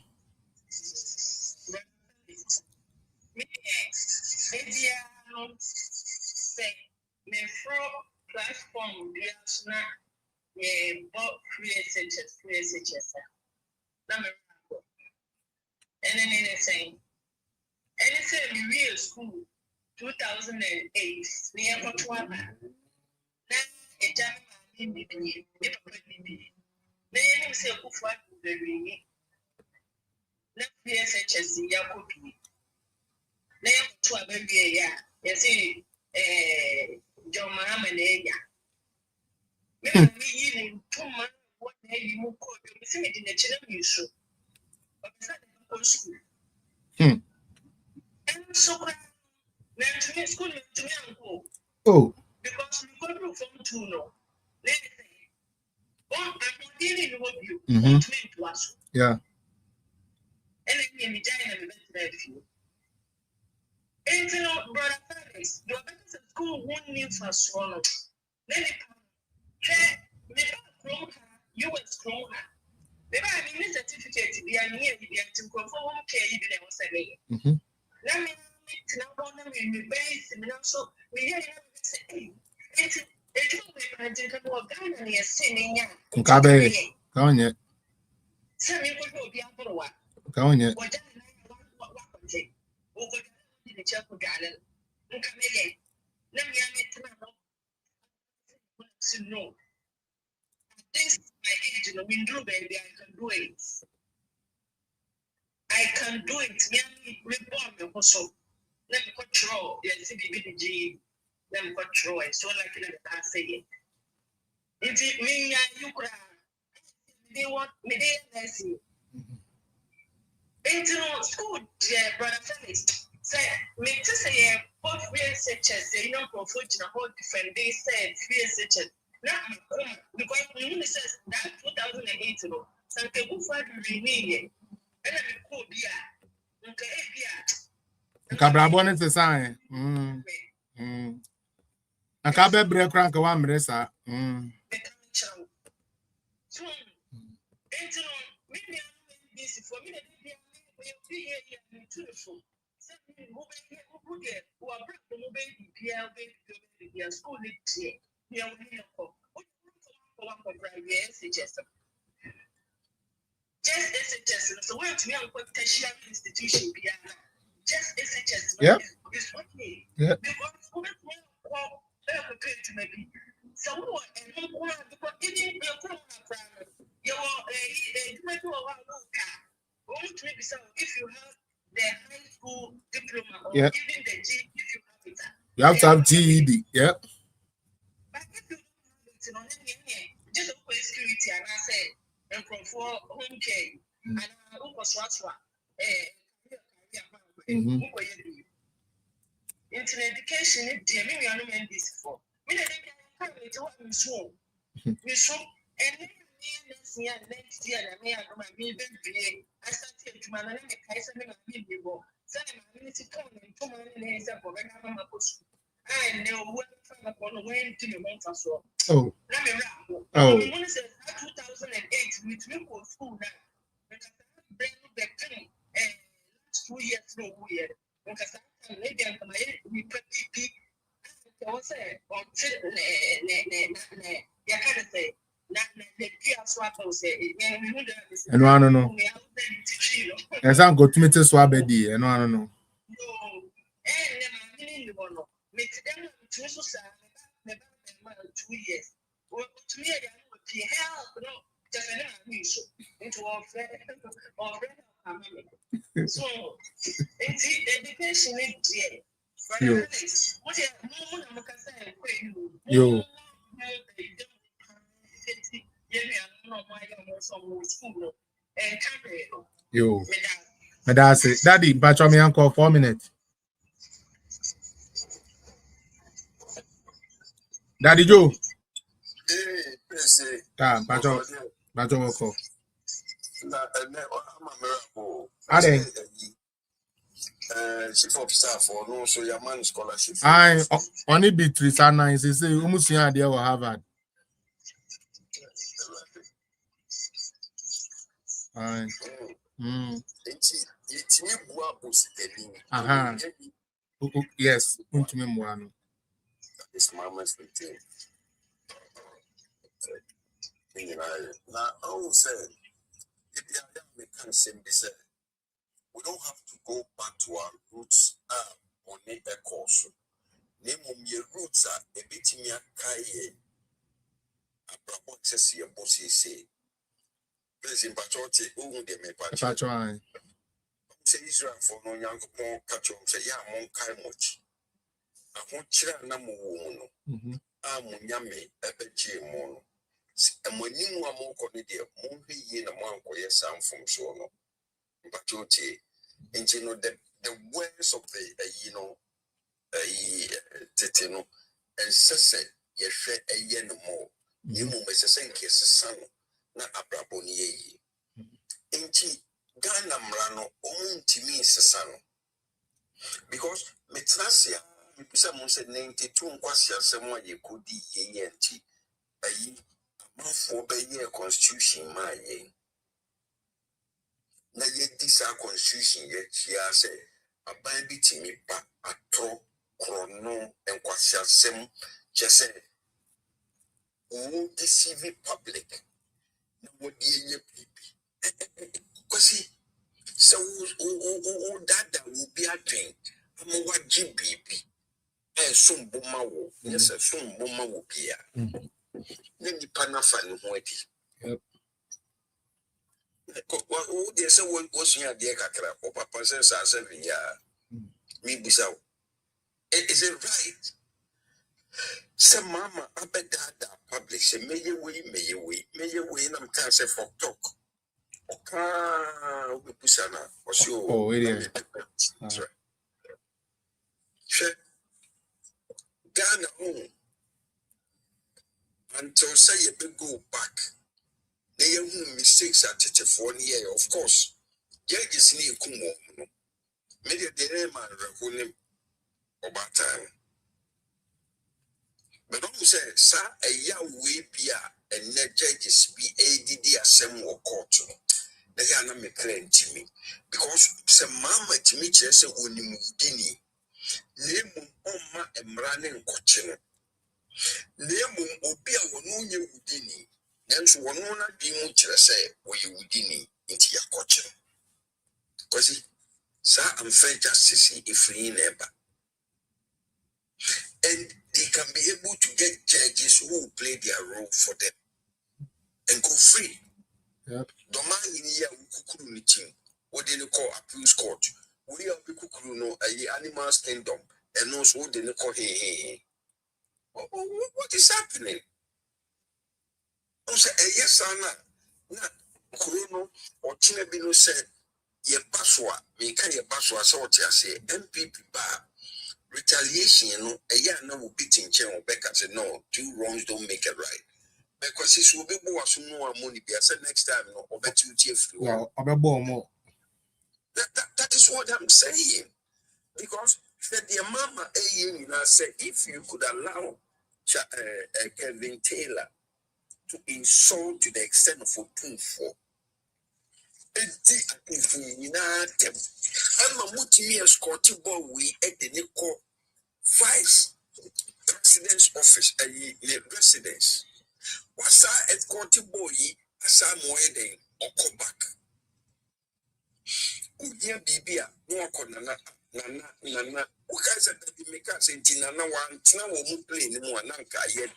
Platform creators. And then anything real school 2008 near Kotwaba. Now a gentleman then say Kufa the ring. Let PSHS Yakopi. Name to a baby, you see, John Mahamman. Maybe even 2 months, what day you call you see it in the children you show. But school. And so, school to me uncle. Oh, because we go from 2 no. Let's say, I'm dealing with you. To us. Yeah. And then me die and event you. And you know, brother Felix, your better school won't need for swallow. Then it you were strong. Maybe I mean certificate to be a near to conform care even I was saying. Let me now on them in the base and also we say it's a Ghana and you're saying, Kabe, go on yet. Some people will be able to work. Go on yet. The chapel garden. Look at me. Let me know. This is my age, you know, window baby, I can do it. I can do it. Reborn me also. Let me control. Yes, BBG. Let me control it. So like I can't say it. If it mean you could they want me there, see. Into school, brother Felix. Say, me to say, both researchers, you know, for food in a whole different day said, researchers. Not because when says that 2008, so they go for the renewal. And then the code, Cabrabon is a sign. A cabe break rank 1 minute, sir. So, maybe this for me, who are school just SHS. So when to me, I'm quite tertiary institution. Just SHS. Yeah. It's okay. Yeah. Because to maybe. So because even if you have the high school diploma or even the G, if you have it, you have to have GED. Yeah. But if you don't have it, just for security, and I say, and for home care, and into education, dear, maybe I know this for. We don't have to and next year, I may have my baby. I started to my name, I said, I'm a baby. Send my ministry come and come on in and say, I'm a post. I know what I'm going to win to the month or so. Oh. Let me rap. Oh. When it says 2008, we go school now. Because I'm brand new back then. And 2 years no year. Because I'm maybe I'm my we put PP. I was saying, on yeah, kind of say. And I don't know. Yes, I'm going to meet a swab idea, and I don't know. So, education Yo. Yo. But that's it. Daddy, but me uncle 4 minutes. Daddy Joe. Ah, Bajo Woko. Ade. Chief of staff or no, so your man scholarship. I only Beatrice and I say almost here there will Harvard. Yes, It's mama's thing. Now, I said, if you can say, we don't have to go back to our roots on a course. Name your roots are a bit in your kaye. A proper access your bossy say. President Pachote, who they may Pachote. Say Israel for no young more catch on, say, yeah, mon kai much. I won't cheer namu woman. Munyame, Ebeji mono. And when you are more condidia, Mungi yin a monk or yes, I'm from Sono. Pachote, and you know the words of the, Tetino, and Sesse, ye share a yen more. You must say, kiss son, not a braboni. Inchi, Ghana Mrano, own to me, son. Because Metrasia, someone said 92 Quasia, someone you could be ye anti. A month for the year constitution, my ye. Na yet this our constitution yet, she has said, a baby to me, but a tro, chrono, and Quasia sem, just said, won't deceive the public. No, what be in your baby. Because so, that will be a drink. I'm a what baby. And soon Boma will, yes, soon Boma will be here. Then the panafan whoity. Oh, there's a one was near dear Cacra, or Papa says, I said, yeah, me be so. Is it right? Some mamma, I bet that publish a may you wait, and I'm can't say for talk. Okay, Pusana, or so. Oh, it is. Ghana home until say you big go back. They have mistakes at 4 years, of course. Judges need Kumo. Maybe the name and Rahunim about time. But don't say, sir, a young way be and let judges be ADD assembly or court. They are not making to me because some mamma to me just a winning Dini. Name Oma and running coaching. Name Obia Wonunya Udini. Nanso wono na bi mu kire say wo ye wudini nti ya koche because sa unfair justice ifri neighbor and they can be able to get judges who will play their role for them and go free. Yep. Doma yin ya ukukuru ni team what they call appeals court we are ukukuru no animals kingdom and also what they call hey what is happening? Say yes na Kurono or Chinabino said ye baswa me can ye baswa so what you say MPP bar retaliation no a year no will beat in chair or Becca said no 2 wrongs don't make it right. because this will be more so no money. I said next time, no, or bet you free. Well, more. That is what I'm saying. Because the mama said if you could allow Kevin Taylor to insult to the extent of 424, I'm a multi-escorting boy we at the Nico Vice President's office, a residence. What's our escorting boy? As I'm wedding or come back. Udia Bibia, no conana, Nana. Who guys at the makers in Tinana one, Tina won't play no more Nanka yet.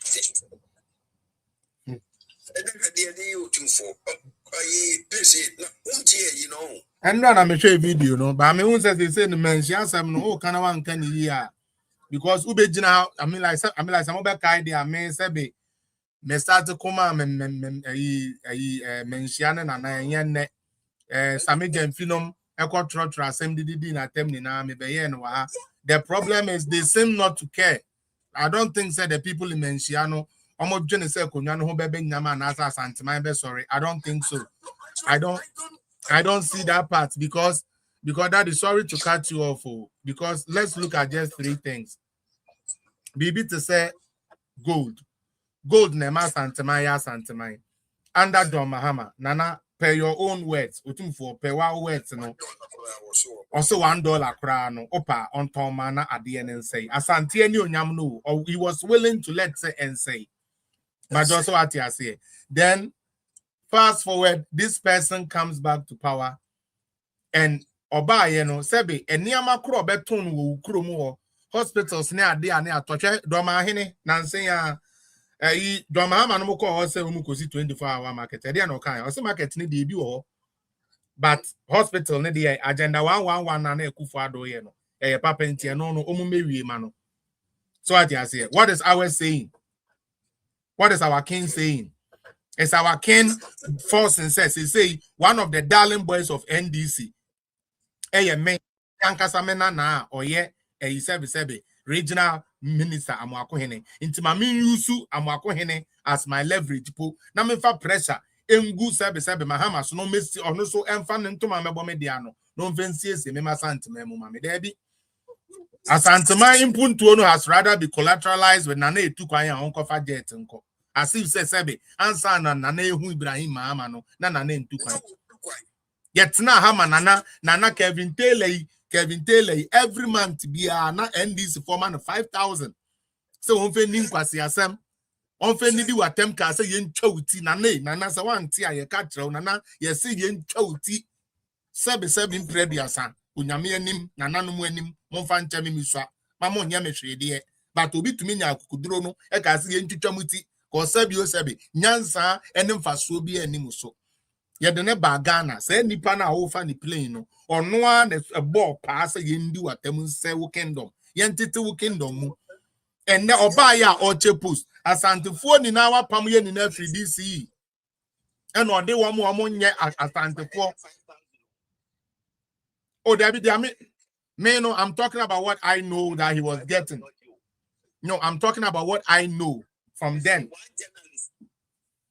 And then at the idea you for you know. And then I'm show video, no, but I mean, once they say the man, she has some no kind of one can year because Ubejina, I mean, like some other kind, I mean, Sabi, me start to come and mention and I Samijan Phenom, Echo Trotra, same did in a temnina, me be no. The problem is they seem not to care. I don't think that the people in Menciano, almost Genesis Kunyano, who be Naman Asa Santima, sorry, I don't think so. I don't see that part because that is sorry to cut you off. Because let's look at just 3 things. Bibi to say gold nema santimaya under Don Mahama Nana per your own words for per words no also $1 crown opa on Tomana at the end and say Asante any onyam no or he was willing to let say and say but also what you say then fast forward, this person comes back to power, and Oba, Sebi, and Niama Kro Beton will Krumo hospitals near dear near Toche, Doma Hene, Nancy, Doma Manoko, also Mukosi 24-hour market. I don't know, also market need debut, but hospital need the agenda 111 and a Kufado, a papenti, no, Omume Mano. So what you say, what is our saying? What is our king saying? It's our king force and says, he say, one of the darling boys of NDC. Man, Yankasamena na or ye, sebe, regional minister Amwakohene. Into my yusu Amwakohene as my leverage po. Na me fa pressure. Engu sebe Mahama so no mesti or no so enfan into my mediano. No vencies me masant memo mame debi. Asantama impuntu no has rather be collateralized with Nane tu kwanya onko fa jet nko. As if say sebe answer na Nane hu Ibrahim Mahama no na Nane ntu kwanya. Yet na hama nana Kevin Taylor every month be na NDC for man 5,000. So on fe nim kwasi asem on fe nidi watem ka say yen twuti nana say wan ti aye ka trɛw nana ye say yen twuti sebe imprediasa onyame anim nana no mu anim monfa nkyame misua mama onya mehwede but obi tumi nya akukuduro no e ka say yen twitwamuti ko sebe nyansa ene mfaso bi anim so yedene ba Ghana say nipa na wo fa ni plane no ono a na ball pass yendi watem say wo kingdom yentete wo kingdom mu enne oba ya oche post asantefo ni na wapam ye ni na free DC ene ode wo mo nye asantefo oh me no I'm talking about what I know that he was getting. No, I'm talking about what I know from then.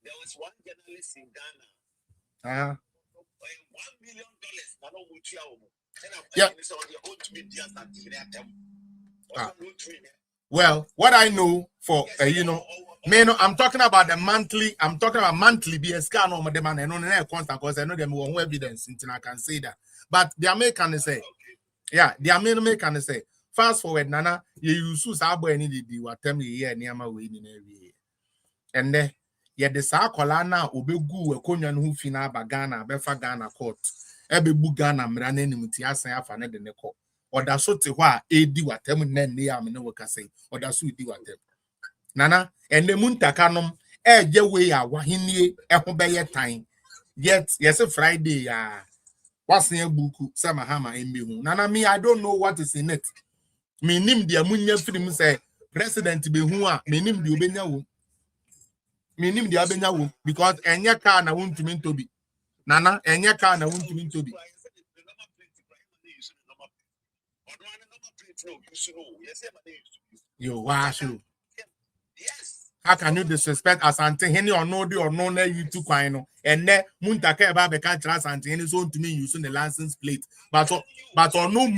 There was one journalist in Ghana. $1 million. Well, what I know for I'm talking about the monthly. I'm talking about monthly BSK no the man and no constant because I know them one evidence until I can say that. But the American say, yeah, the American say, fast forward, Nana, you use Sabo any the what tell me here near my way in every year. And then yet the Sakola now obegu a konyan who fina bagana, befa Ghana court. Ebe Bugana, Mrane Mutiasa, and the Neko. Or that's what AD what them then they am no work say, or that's what do what them. Nana, and the Muntakanum, way wahini, ehobeye time. Yet, yes, a Friday, what's near Buku, Samahama, and Bihu. Nana, me, I don't know what is in it. Me nim the Amunya film say, President Behua, me nim the Ubenya. Meaning the Abena because any car na won't mean to be. Nana, any car na won't mean to be. You wash you. How can you disrespect Asante Henny or no you too quino? And then Muntaka about the country Asante Henny so to me using the license plate. But on no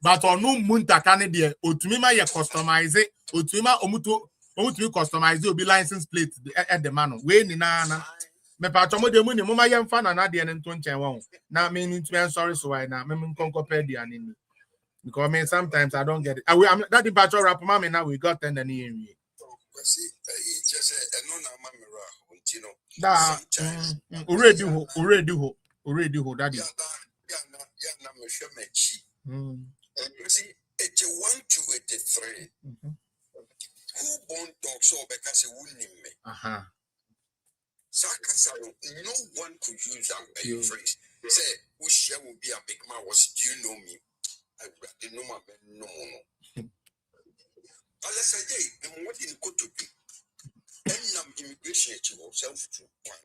Muntakane dear, Utumima ya customize it, Utuma Omutu customize it will be license plate at the man. Way Nana. Me patomo de money, Mama Yam fan and Adian and Toncha. Now meaning to be sorry, so I now mean Concopedian in me. Because I mean sometimes I don't get it. I'm that the patch rap mommy now we got in the near me. Already ho daddy. See, 81 to 83. Who born dog so because he wouldn't me? No one could use that phrase. Say, who share will be a big man was, do you know me? I didn't know my man, no. Unless I did, and what did go to be? And immigration to yourself to one.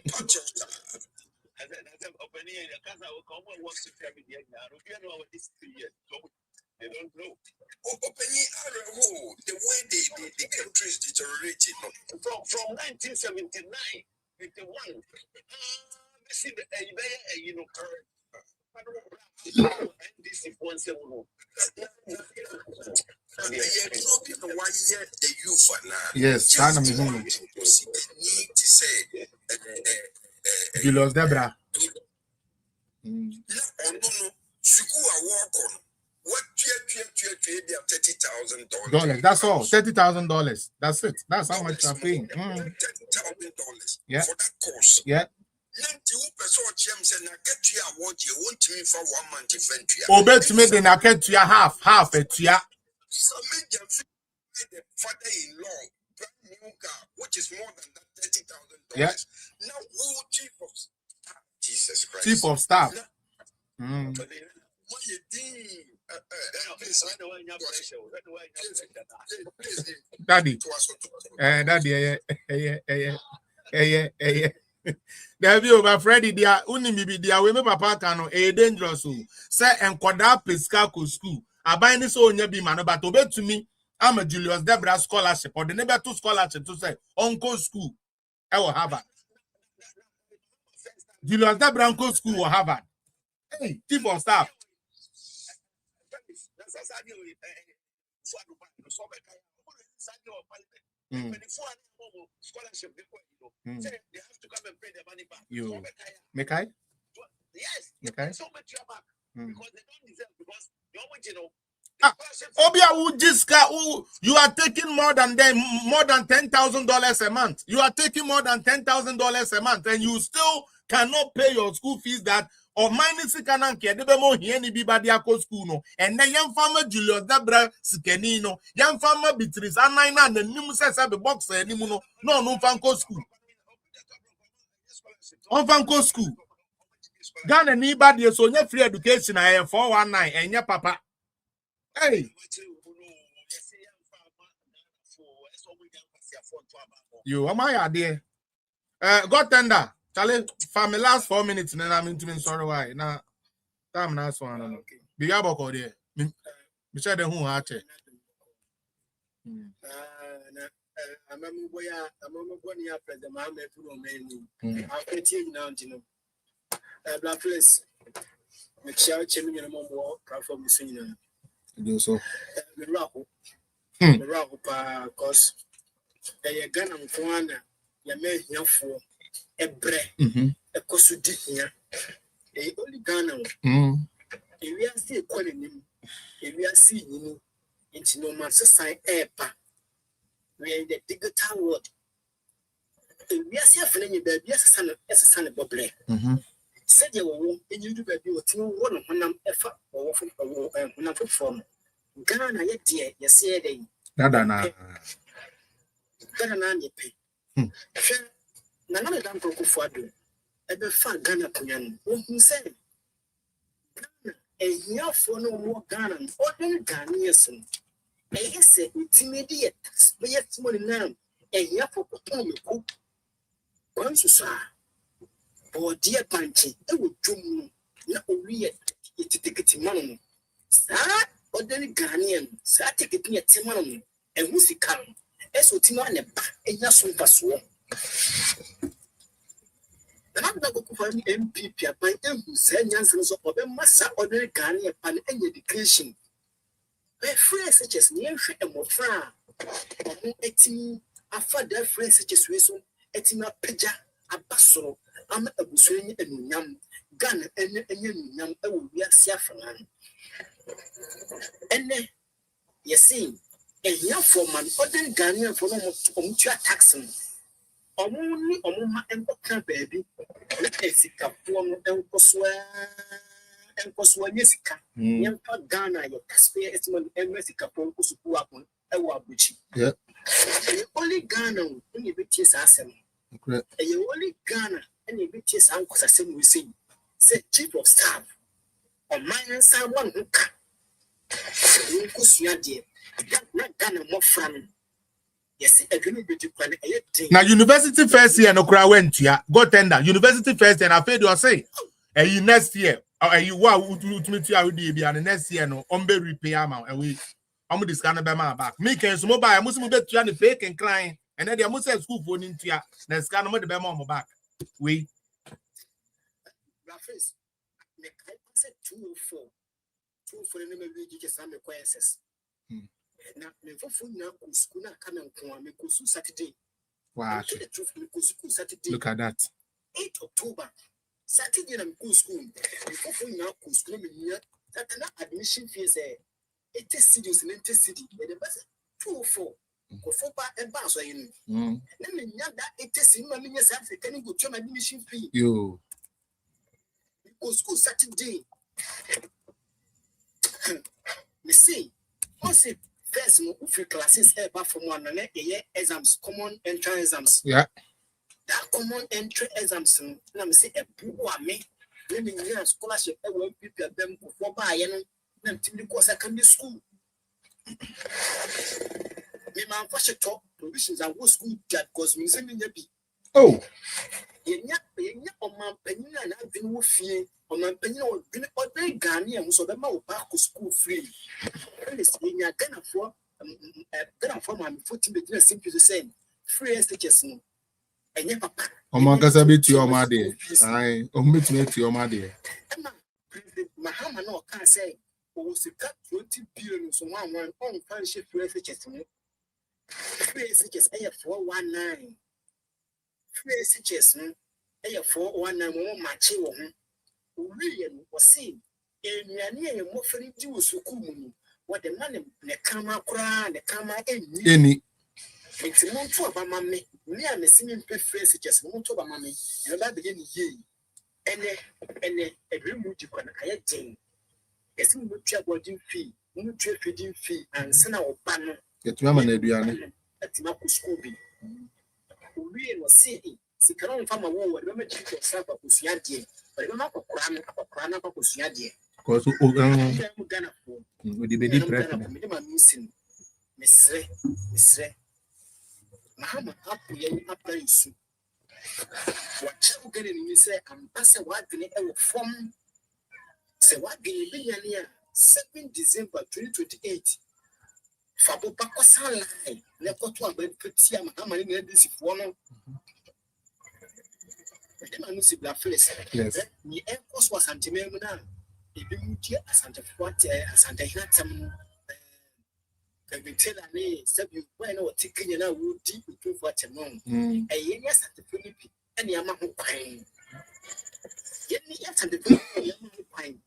Touch of that. And then opening a casa will come and work to family. You know what this 3 years. They don't know. Opening the way the country is deteriorating from 1979, 51. This is you know, and this is 170. Yes, I need to say Julius Debra. What $30,000? $30,000. That's all. $30,000. That's it. That's how much I'm paying. $30,000 yeah. For that course. Yeah. Bet me the na get to half a tia. The father-in-law, brand new car, which is more than that $30,000. Yeah. Now who chief of Jesus Christ. Chief of staff. Daddy. There be over Freddy dia unimi bi dia we me papa kan no e dangerous o say enkoda pesca ko school aban ni so onya bi ma no but obetumi am a Julius Debra scholarship or the never to scholarship to say uncle school e will Harvard. Julius Debra uncle school will Harvard. Hey, chief of staff. Scholarship, they have to come and pay their money back. You make I? Yes, okay. So much your back because they don't deserve because you're original. Obia who this guy who you are taking more than $10,000 a month. You are taking more than $10,000 a month, and you still cannot pay your school fees that or minus canan care the more here any bibadia school no and then young farmer Julius Debra Sikenino, young farmer Beatrice and nine and the numerous box anymore no fanco school. On fanco school. Ghana anybody so your free education I am 419 and your papa. Hey. You am I there? God tender. Charlie, for my last 4 minutes, and I'm into sorry why. Now, time nice one. Okay. Be able to there. Me say the who are check. I'm a boy. After the man made after team now, you know. Black place. Make sure chimney and more platform is singing. Do so. The rock, because they are gonna find your man here for. A bread, a cosudi here, a only Ghana. If we are still calling him, if we are seeing him into no man's society, we are in the digital world. If we are seeing a baby as a son of Boble, said you won't, and you do baby with no one of them effort or for form. Ghana, yet, dear, you see a day. Ghana, Nana dan proko fuado ebe fa Ghana kunyan who said Ghana e hiafo no mo Ghana odin Ghanaian e yese intermediate be yet money now e hiafo koton me ko kwansu sa bo dia panchi e wo dwum na owie ititikiti man sa odin Ghanaian sa tikiti yeti man e hu sika eso tima ne ba enya so mpaso na na go for MPP aban ehu se nyanse so obe masa ordinary Ghanaian pan any education be free such as near hwe emofra omo etimi afa da free such as we so etimi apagya abasoro ama abuso enye enunyam Ghana enye enunyam ewo wiase afran ene yesi ehia for man ordinary Ghanaian for no omutua tax no omuni omuma enkoka baby na esika po no enkoso nyesika nyempa Ghana yo taxpayer estimate emesika po enkoso po akon ewo abuchi yeah only Ghana only betie sa asem only Ghana any betie sa nkosa asem we say chief of staff o man someone who ka nkoso ade na Ghana mo fran. Yes, now university first year no cry went to go tender university first year and I paid you say next year or you ultimately and next year no repay amount and we this kind of back me can so mobile must be to the fake and client and then they must have school phone into ya next kind of the back we face me I said 204 we just some requests. Na me fofu na ku school na come nko me ko su Saturday. Wow. Look at that. 8 October. Saturday na me school. Me fofu na ku school me nya that na admission fees 80 cedis and 80 cedi. E dey pass 204. Ko fo ba e ba so yin. Na me nya that 80 cedi ma me nya sa Africa ni go twa my admission fee. Yo. Me ko school Saturday. Me see. Once first, no free classes ever from one and exams, common entrance exams. Yeah. That common entry exams, let me say a book me. Let me hear scholarship. I will prepare them for buying them to the secondary school. Me man for talk provisions and go school that cause me sending the be. Oh. Yenya on my penny and I've been with you on my penny or been ordinary Ghanaian so the man will back to school free. Yenya Ghana for my 14 business simply the same. Free SHS no. And yeah, papa. Omagasa bit your mother. Aye, omit me to your mother. Mahama no can say, oh, se cut 20 billion so one on friendship free SHS no. Free SHS 419. Free SHS no. 419 mo machi wo ho. Ori no wo say, enuane e mo feri di wo soku mu. What the man ne kama kura ne kama eni enti mo to aba mame me a mesimi mpe fresh just mo to aba mame e ba begin ye ene edwemu di kwana aye den esi mo twa boarding fee mo twa feeding fee and sena oba no yetu ma na aduane atima ku school bi owie no see sikara on fama wo we ma chief of staff ku suade but we ma kokora na ku suade because we the be president Misre Mahama hapu ye apply su wacha ugene ni say ambassa wadene e wo form se wadene be yane 7 December 2028 fabo bakosa line le koto abepetia Mahama ni ndisi fo no ema no si bla face ni e koso santimemu na ebi mutie asante forte asante hinatem Kevitela ne sabi when o tikenya na wo di to forte no eye ni asante finipi ene ama ho kwan ye ni asante finipi ye ama ho kwan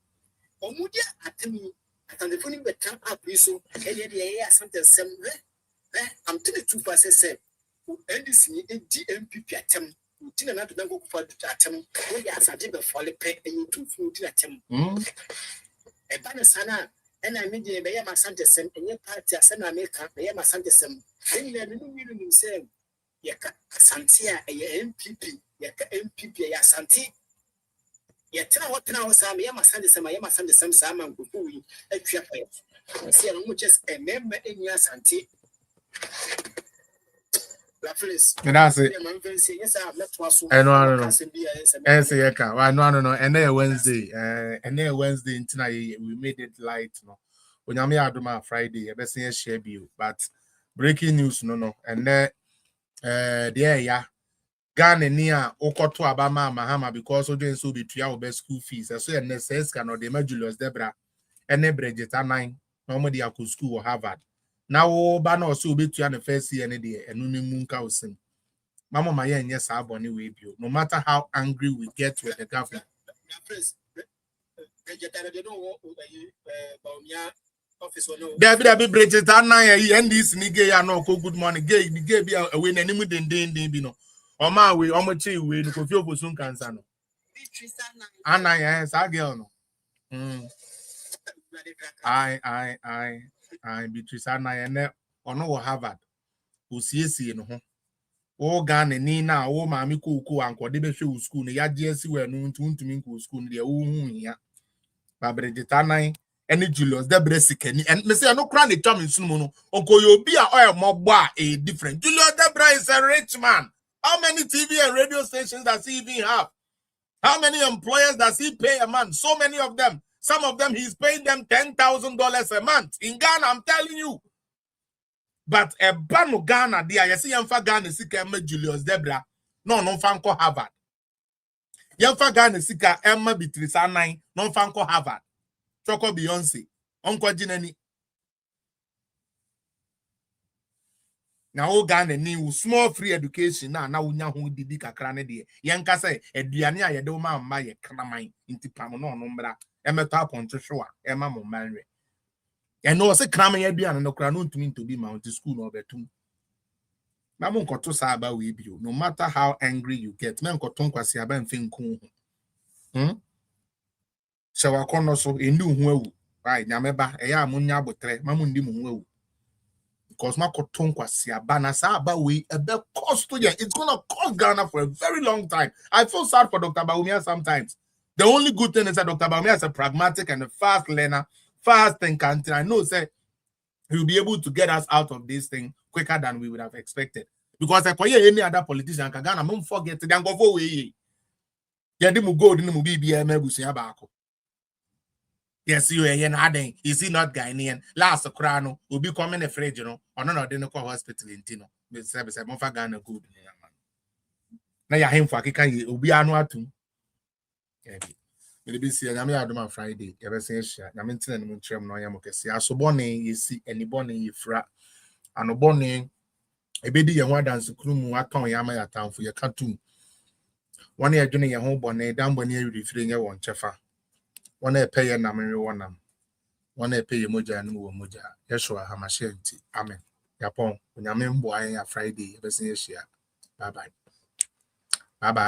omudi atemi asante finipi betam apriso ene de ye asante sem am 22% say NDC ni DMPP atem utina na to dango kufa atem wo ya asante be fole pe ene tu fu utina atem e bana sana ena mi de be ya masante sem enye party asena America be ya masante sem enye no mi say ya ka asante a ye MPP ya ka MPP ya asante ya tena wo sa me ya masante sem sa ma nkufu yi atwa fa say no just a member enye asante la police and that's it no say yeka no and then Wednesday we made it light no onyame adoma Friday e be say share bi but breaking news no and there ya Ghana near Okoto Abama Mahama because Ojo so be school fees. So NSS can or the Julius Debra and Bridget 9 normally I could school or Harvard. Now Bano also be to the first year and day and Munka will sing. Mama Maya and yes, Aboni will be no matter how angry we get with the government. There be Bridget 9 and this nigga no good morning gay be a win and you know. Oma we omochi we no kofi obosun cancer no. Anna yes, a girl no. I Beatrice Anna and ono Harvard. Usiesi no ho. O Ghana ni na o maami kuku anko de be hwe school no ya GSC we no ntumi nko school no de o hu hia. Ba Bridgetana any Julius de Bresikani and me say no kra ne twam nsunu no onko yo bi a oil mogbo a different. Julius Debra is a rich man. How many TV and radio stations does he even have? How many employers does he pay a month? So many of them. Some of them, he's paying them $10,000 a month. In Ghana, I'm telling you. But a banu Ghana, you see, Ghana sika Julius Debra. No fanko Harvard. Yamfa Ghana sika Emma Beatrice 9, no fanko Harvard. Choko Beyonce. Unko Jineni. Now Ghana ni small free education na unya hu bibi kakra ne de yenka say aduane a yede ma mma ye kraman nti pam no mbra emeto aponto hwa ema mo manwe and no say kraman aduane no kra no ntumi ntobi mount school no betum na mo nkoto sa aba we bio no matter how angry you get men nkoto nkwase aba mfe nku shawa kono so endu hu awu right nyameba eya amunya abotre mamu ndi mu hu awu because my cotton cost to it's gonna cost Ghana for a very long time. I feel sad for Dr. Bawumia sometimes. The only good thing is that Dr. Bawumia is a pragmatic and a fast learner, fast thinker. And I know say he'll be able to get us out of this thing quicker than we would have expected. Because like any other politician, Ghana don't forget to go for way. Yes, you are adding. Is he not Ghanaian? Last crown will be coming a fridge, you know, or no, they no hospital in Tino. But service, I'm for Ghana good. Now you're him for Kika, will be annual too. Maybe see, I'm here on Friday. Ever since I'm in Tin and Trim, no Yamokasi. I so bonny, you see, any bonny, you frat, and a bonny, a baby, and one dance to Krum, what town Yamaya town for your cartoon. 1 year doing your home bonnet, down when you're referring your one chefa. One pay a naming one. One pay a moja and moja. Yeshua Hamashianti. Amen. Yapon, when I'm in boy Friday, ever since year. Bye bye. Bye bye.